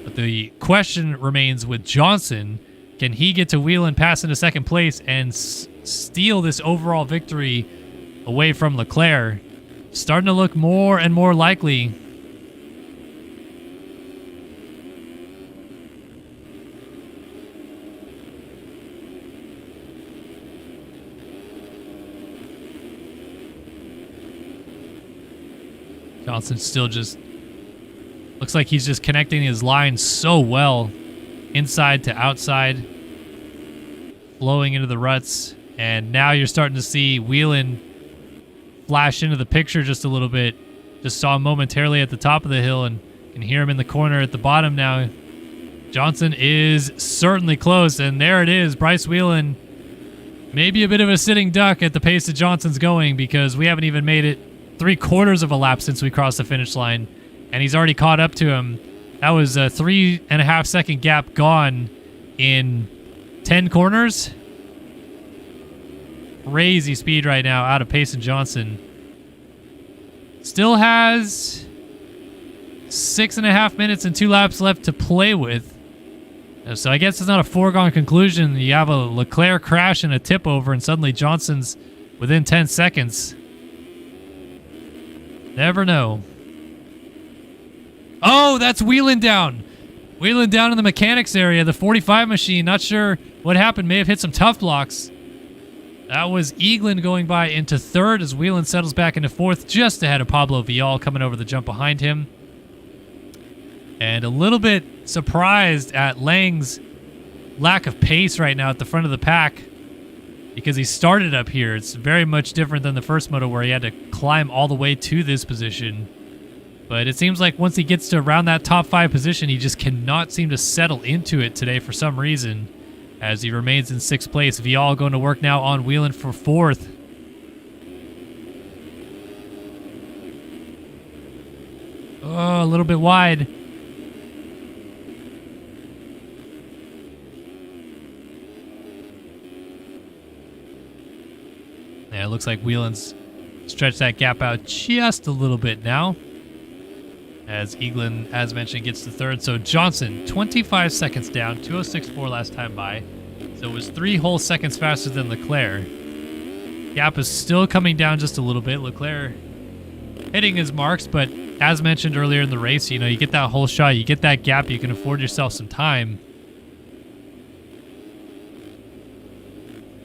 But the question remains with Johnson. Can he get to Whelan, pass into second place, and steal this overall victory away from Leclerc? Starting to look more and more likely. Johnson still just looks like he's just connecting his line so well, inside to outside, flowing into the ruts. And now you're starting to see Whelan flash into the picture just a little bit. Just saw him momentarily at the top of the hill and can hear him in the corner at the bottom now. Johnson is certainly close, and there it is. Bryce Whelan maybe a bit of a sitting duck at the pace that Johnson's going, because we haven't even made it 3/4 of a lap since we crossed the finish line, and he's already caught up to him. That was a 3.5 second gap gone in 10 corners. Crazy speed right now out of Payson Johnson. Still has 6.5 minutes and 2 laps left to play with. So I guess it's not a foregone conclusion. You have a Leclerc crash and a tip over, and suddenly Johnson's within 10 seconds. Never know. Oh, that's Wheeling down. Wheeling down in the mechanics area. The 45 machine, not sure what happened. May have hit some tough blocks. That was Eaglin going by into third as Wheelan settles back into fourth, just ahead of Pablo Vial coming over the jump behind him. And a little bit surprised at Lang's lack of pace right now at the front of the pack, because he started up here. It's very much different than the first moto where he had to climb all the way to this position. But it seems like once he gets to around that top 5 position, he just cannot seem to settle into it today for some reason, as he remains in 6th place. Vial going to work now on Wheelan for 4th. Oh, a little bit wide. Yeah, it looks like Wheelan's stretched that gap out just a little bit now, as Eaglin, as mentioned, gets to third. So Johnson, 25 seconds down, 2:06.4 last time by. So it was 3 whole seconds faster than Leclerc. Gap is still coming down just a little bit. Leclerc hitting his marks, but as mentioned earlier in the race, you know, you get that whole shot, you get that gap, you can afford yourself some time.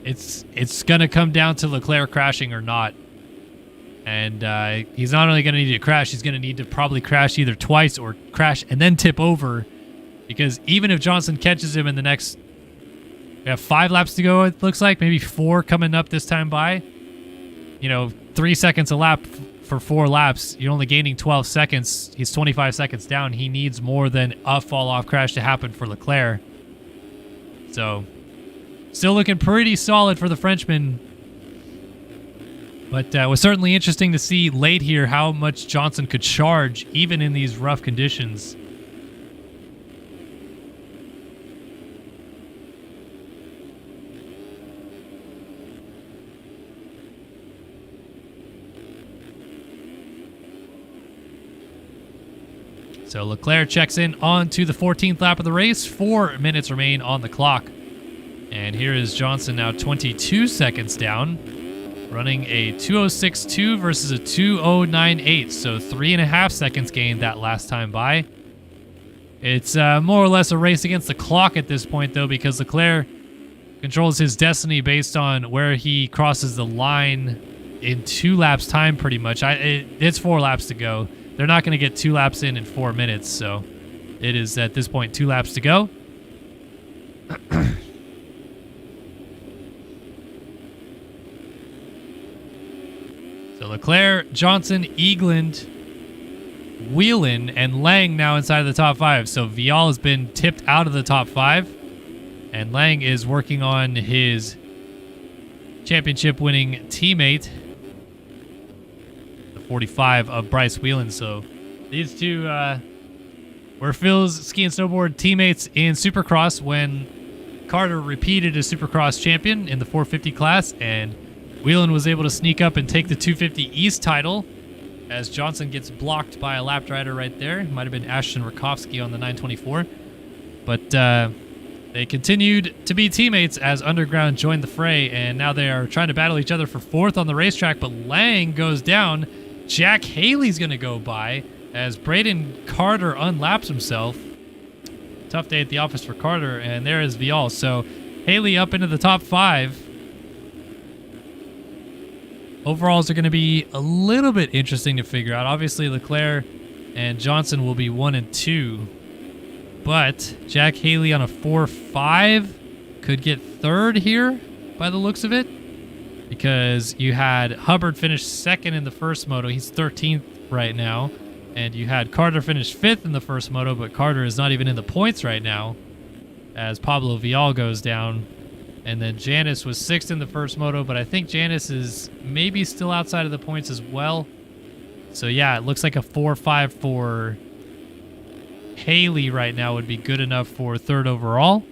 It's going to come down to Leclerc crashing or not. And he's not only going to need to crash, he's going to need to probably crash either twice or crash and then tip over. Because even if Johnson catches him in the next... We have 5 laps to go, it looks like. Maybe 4 coming up this time by. You know, 3 seconds a lap for 4 laps. You're only gaining 12 seconds. He's 25 seconds down. He needs more than a fall-off crash to happen for Leclerc. So, still looking pretty solid for the Frenchman. But it was certainly interesting to see late here how much Johnson could charge, even in these rough conditions. So Leclerc checks in onto the 14th lap of the race. 4 minutes remain on the clock. And here is Johnson now 22 seconds down, running a 2:06.2 versus a 2:09.8. So 3.5 seconds gained that last time by. It's more or less a race against the clock at this point, though, because Leclerc controls his destiny based on where he crosses the line in 2 laps time, pretty much. It's 4 laps to go. They're not going to get 2 laps in 4 minutes, so it is at this point 2 laps to go. So Leclerc, Johnson, Eagland, Wheelan, and Lang now inside of the top 5. So Vial has been tipped out of the top 5, and Lang is working on his championship-winning teammate, 45 of Bryce Wheelan. So these two were Phil's ski and snowboard teammates in Supercross when Carter repeated as Supercross champion in the 450 class, and Wheelan was able to sneak up and take the 250 East title as Johnson gets blocked by a lapped rider right there. It might have been Ashton Rakowski on the 924. But they continued to be teammates as Underground joined the fray, and now they are trying to battle each other for 4th on the racetrack, but Lang goes down. Jack Haley's going to go by as Braden Carter unlaps himself. Tough day at the office for Carter, and there is Vial. So Haley up into the top 5. Overalls are going to be a little bit interesting to figure out. Obviously, Leclerc and Johnson will be 1 and 2. But Jack Haley on a 4-5 could get 3rd here by the looks of it, because you had Hubbard finish 2nd in the first moto. He's 13th right now. And you had Carter finish 5th in the first moto, but Carter is not even in the points right now as Pablo Vial goes down. And then Janice was 6th in the first moto, but I think Janice is maybe still outside of the points as well. So yeah, it looks like a 4.5 for Haley right now would be good enough for 3rd overall.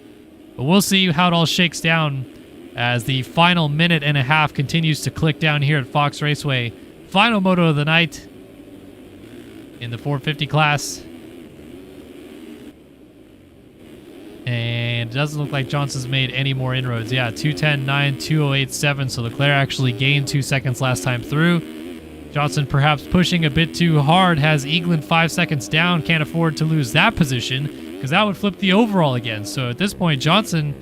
But we'll see how it all shakes down as the final minute and a half continues to click down here at Fox Raceway. Final moto of the night in the 450 class. And it doesn't look like Johnson's made any more inroads. Yeah, 2:10.9, 2:08.7. So Leclerc actually gained 2 seconds last time through. Johnson perhaps pushing a bit too hard, has Eagland 5 seconds down, can't afford to lose that position because that would flip the overall again. So at this point, Johnson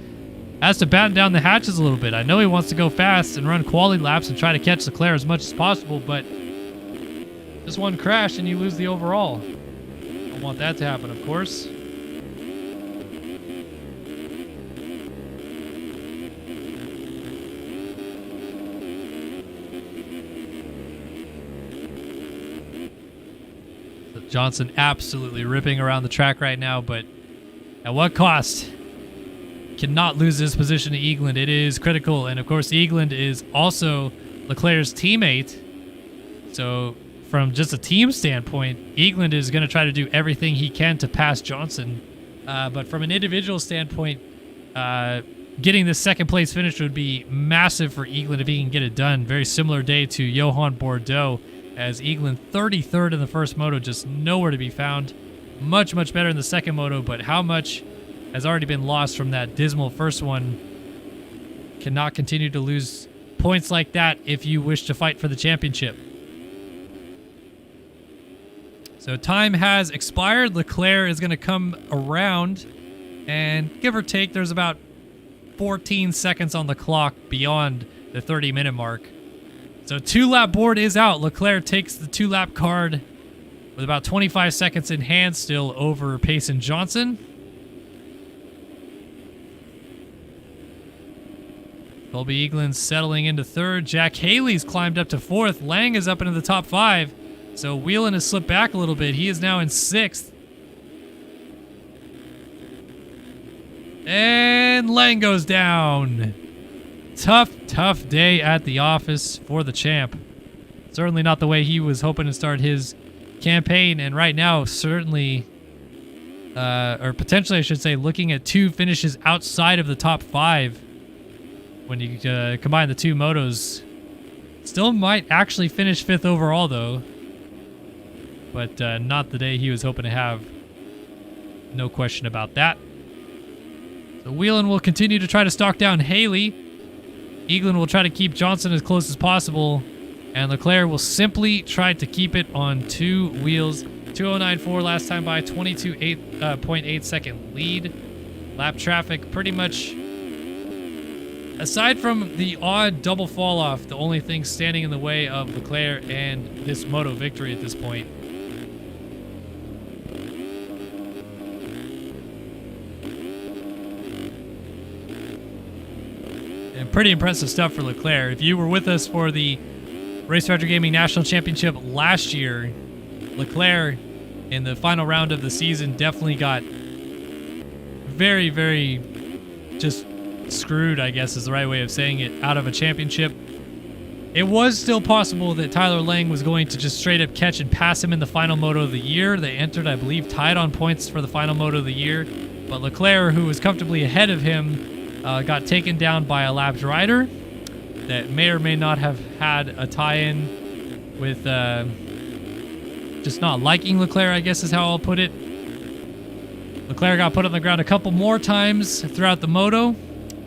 has to batten down the hatches a little bit. I know he wants to go fast and run quality laps and try to catch Leclerc as much as possible, but just one crash and you lose the overall. Don't want that to happen, of course. Johnson absolutely ripping around the track right now, but at what cost? Cannot lose this position to Eagland. It is critical, and of course Eagland is also Leclerc's teammate. So from just a team standpoint, Eagland is going to try to do everything he can to pass Johnson. But from an individual standpoint, getting the 2nd place finish would be massive for Eagland if he can get it done. Very similar day to Johan Bordeaux, as Eagland 33rd in the first moto, just nowhere to be found. Much, much better in the second moto, but how much has already been lost from that dismal first one. Cannot continue to lose points like that if you wish to fight for the championship. So time has expired. Leclerc is going to come around, and give or take, there's about 14 seconds on the clock beyond the 30-minute mark. So 2-lap board is out. Leclerc takes the 2-lap card with about 25 seconds in hand still over Payson Johnson. Colby Eagland's settling into 3rd. Jack Haley's climbed up to 4th. Lang is up into the top 5. So Whelan has slipped back a little bit. He is now in 6th. And Lang goes down. Tough day at the office for the champ. Certainly not the way he was hoping to start his campaign, and right now certainly, or potentially I should say, looking at 2 finishes outside of the top 5 when you combine the 2 motos. Still might actually finish 5th overall though, but not the day he was hoping to have. No question about that. So Whelan will continue to try to stalk down Haley. Eagland will try to keep Johnson as close as possible, and Leclerc will simply try to keep it on 2 wheels. 2:09.4 last time by, 22.8 second lead. Lap traffic pretty much, aside from the odd double fall off, the only thing standing in the way of Leclerc and this moto victory at this point. Pretty impressive stuff for Leclerc. If you were with us for the Race Retro Gaming National Championship last year, Leclerc in the final round of the season definitely got very, very just screwed, I guess is the right way of saying it, out of a championship. It was still possible that Tyler Lang was going to just straight up catch and pass him in the final moto of the year. They entered, I believe, tied on points for the final moto of the year. But Leclerc, who was comfortably ahead of him, got taken down by a lapped rider that may or may not have had a tie-in with just not liking Leclerc, I guess is how I'll put it. Leclerc got put on the ground a couple more times throughout the moto,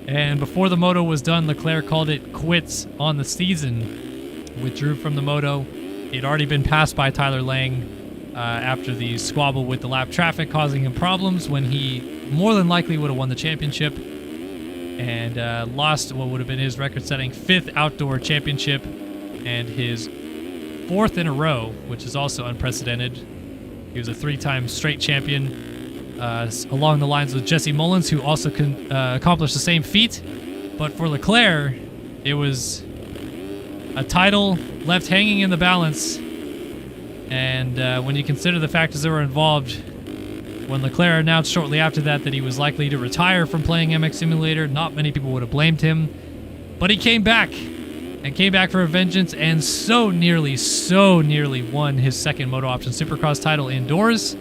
and before the moto was done, Leclerc called it quits on the season, withdrew from the moto. He had already been passed by Tyler Lang after the squabble with the lap traffic, causing him problems when he more than likely would have won the championship, and lost what would have been his record-setting 5th outdoor championship and his 4th in a row, which is also unprecedented. He was a 3-time straight champion, along the lines with Jesse Mullins, who also accomplished the same feat. But for Leclerc, it was a title left hanging in the balance, and when you consider the factors that were involved, When Leclerc announced shortly after that he was likely to retire from playing MX Simulator, not many people would have blamed him. But he came back, and came back for a vengeance, and so nearly won his second Moto Option Supercross title indoors.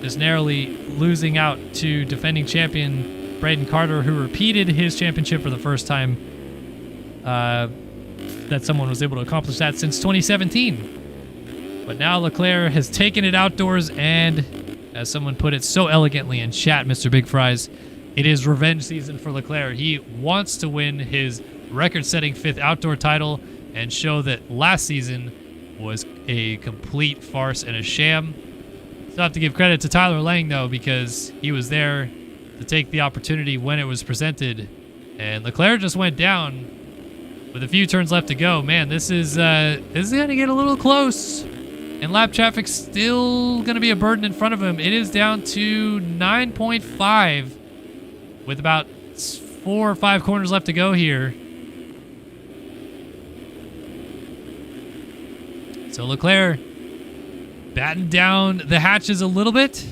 Just narrowly losing out to defending champion Braden Carter, who repeated his championship for the first time that someone was able to accomplish that since 2017. But now Leclerc has taken it outdoors, and as someone put it so elegantly in chat, Mr. Big Fries, it is revenge season for Leclerc. He wants to win his record-setting 5th outdoor title and show that last season was a complete farce and a sham. Still have to give credit to Tyler Lang, though, because he was there to take the opportunity when it was presented. And Leclerc just went down with a few turns left to go. Man, this is going to get a little close. And lap traffic's still going to be a burden in front of him. It is down to 9.5 with about 4 or 5 corners left to go here. So Leclerc batten down the hatches a little bit.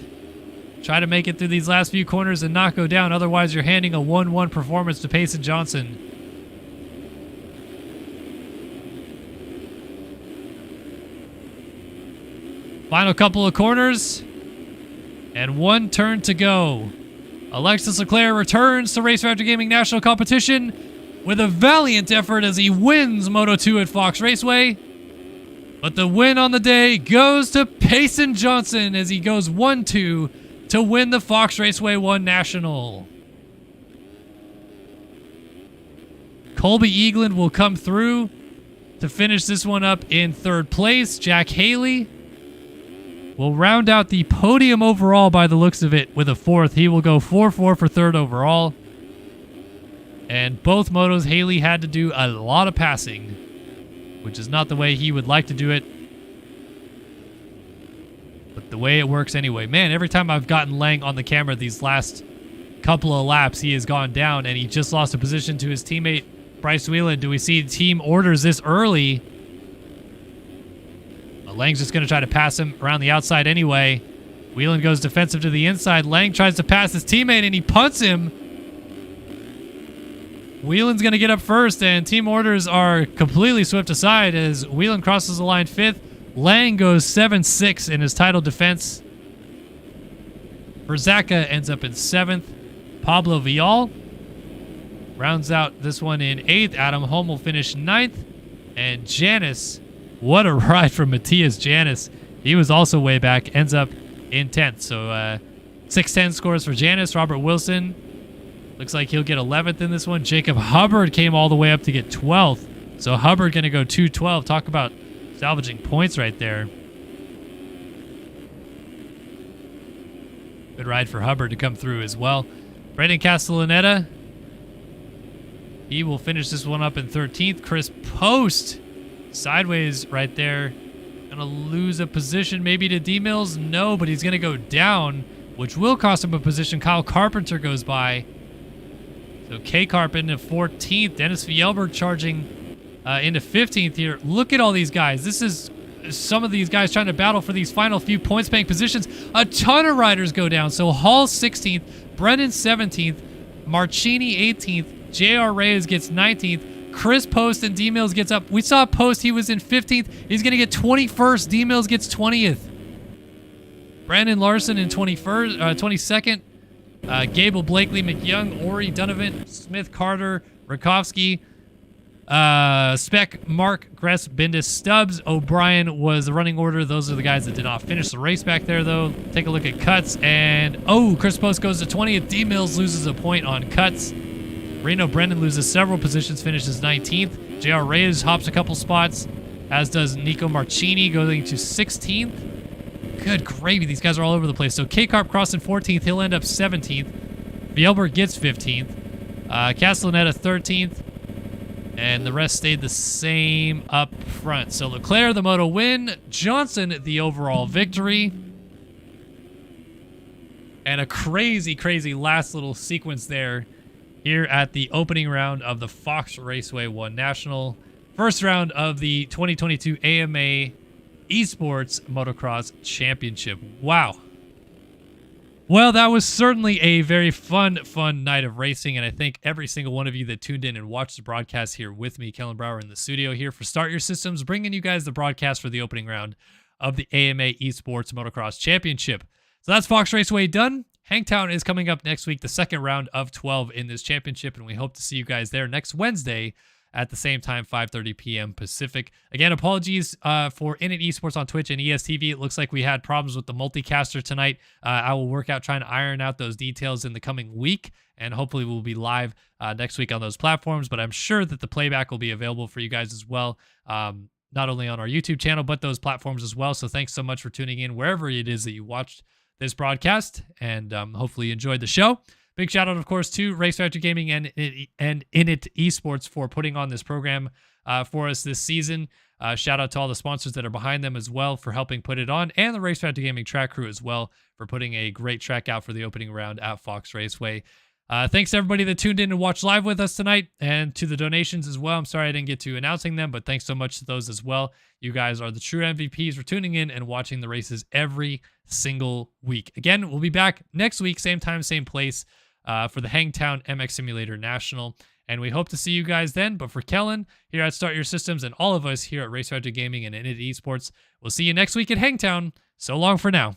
Try to make it through these last few corners and not go down. Otherwise, you're handing a 1-1 performance to Payson Johnson. Final couple of corners. And 1 turn to go. Alexis Leclerc returns to Race Factor Gaming National Competition with a valiant effort as he wins Moto 2 at Fox Raceway. But the win on the day goes to Payson Johnson as he goes 1-2 to win the Fox Raceway 1 National. Colby Eagland will come through to finish this one up in 3rd place. Jack Haley will round out the podium overall by the looks of it with a 4th. He will go 4-4 for 3rd overall. And both motos, Haley had to do a lot of passing, which is not the way he would like to do it, but the way it works anyway. Man, every time I've gotten Lang on the camera these last couple of laps, he has gone down, and he just lost a position to his teammate, Bryce Whelan. Do we see team orders this early? Well, Lang's just going to try to pass him around the outside anyway. Whelan goes defensive to the inside. Lang tries to pass his teammate, and he punts him. Whelan's going to get up first, and team orders are completely swept aside as Whelan crosses the line 5th. Lang goes 7-6 in his title defense. Berzaka ends up in 7th. Pablo Vial rounds out this one in 8th. Adam Holm will finish 9th. And Janis, what a ride from Matthias Janis. He was also way back, ends up in 10th. So 6-10 scores for Janis. Robert Wilson looks like he'll get 11th in this one. Jacob Hubbard came all the way up to get 12th. So Hubbard going to go 2-12. Talk about salvaging points right there. Good ride for Hubbard to come through as well. Brandon Castellaneta, he will finish this one up in 13th. Chris Post, sideways right there. Going to lose a position maybe to D-Mills. No, but he's going to go down, which will cost him a position. Kyle Carpenter goes by. So K-Carp into 14th. Dennis Fjellberg charging into 15th here. Look at all these guys. This is some of these guys trying to battle for these final few points bank positions. A ton of riders go down. So Hall 16th, Brennan 17th, Marchini 18th, J.R. Reyes gets 19th, Chris Post and D-Mills gets up. We saw Post, he was in 15th. He's going to get 21st. D-Mills gets 20th. Brandon Larson in 22nd. Gable Blakely, McYoung, Ori, Donovan, Smith, Carter, Rakowski, Speck, Mark, Gress, Bendis, Stubbs, O'Brien was the running order. Those are the guys that did not finish the race back there, though. Take a look at cuts, and Chris Post goes to 20th. D-Mills loses a point on cuts. Reno Brendan loses several positions, finishes 19th. J.R. Reyes hops a couple spots, as does Nico Marchini, going to 16th. Good gravy, these guys are all over the place. So K-Carp crossing 14th, he'll end up 17th. Bielberg gets 15th. Castellaneta 13th. And the rest stayed the same up front. So Leclerc, the moto win. Johnson, the overall victory. And a crazy, crazy last little sequence there here at the opening round of the Fox Raceway 1 National. First round of the 2022 AMA Esports Motocross Championship. Wow. Well, that was certainly a very fun night of racing, and I thank every single one of you that tuned in and watched the broadcast here with me, Kellen Brower, in the studio here for Start Your Systems, bringing you guys the broadcast for the opening round of the AMA Esports Motocross Championship. So that's Fox Raceway done. Hangtown is coming up next week, the second round of 12 in this championship, and we hope to see you guys there next Wednesday at the same time, 5:30 p.m. Pacific. Again, apologies for Init Esports on Twitch and ESTV. It looks like we had problems with the multicaster tonight. I will work out trying to iron out those details in the coming week, and hopefully we'll be live next week on those platforms, but I'm sure that the playback will be available for you guys as well, not only on our YouTube channel, but those platforms as well. So thanks so much for tuning in wherever it is that you watched this broadcast, and hopefully you enjoyed the show. Big shout out, of course, to Race Factor Gaming and Init Esports for putting on this program for us this season. Shout out to all the sponsors that are behind them as well for helping put it on, and the Race Factor Gaming track crew as well for putting a great track out for the opening round at Fox Raceway. Thanks to everybody that tuned in and watched live with us tonight, and to the donations as well. I'm sorry I didn't get to announcing them, but thanks so much to those as well. You guys are the true MVPs for tuning in and watching the races every single week. Again, we'll be back next week, same time, same place, for the Hangtown MX Simulator National, and we hope to see you guys then. But for Kellen here at Start Your Systems and all of us here at Race Factor Gaming and Init Esports, we'll see you next week at Hangtown. So long for now.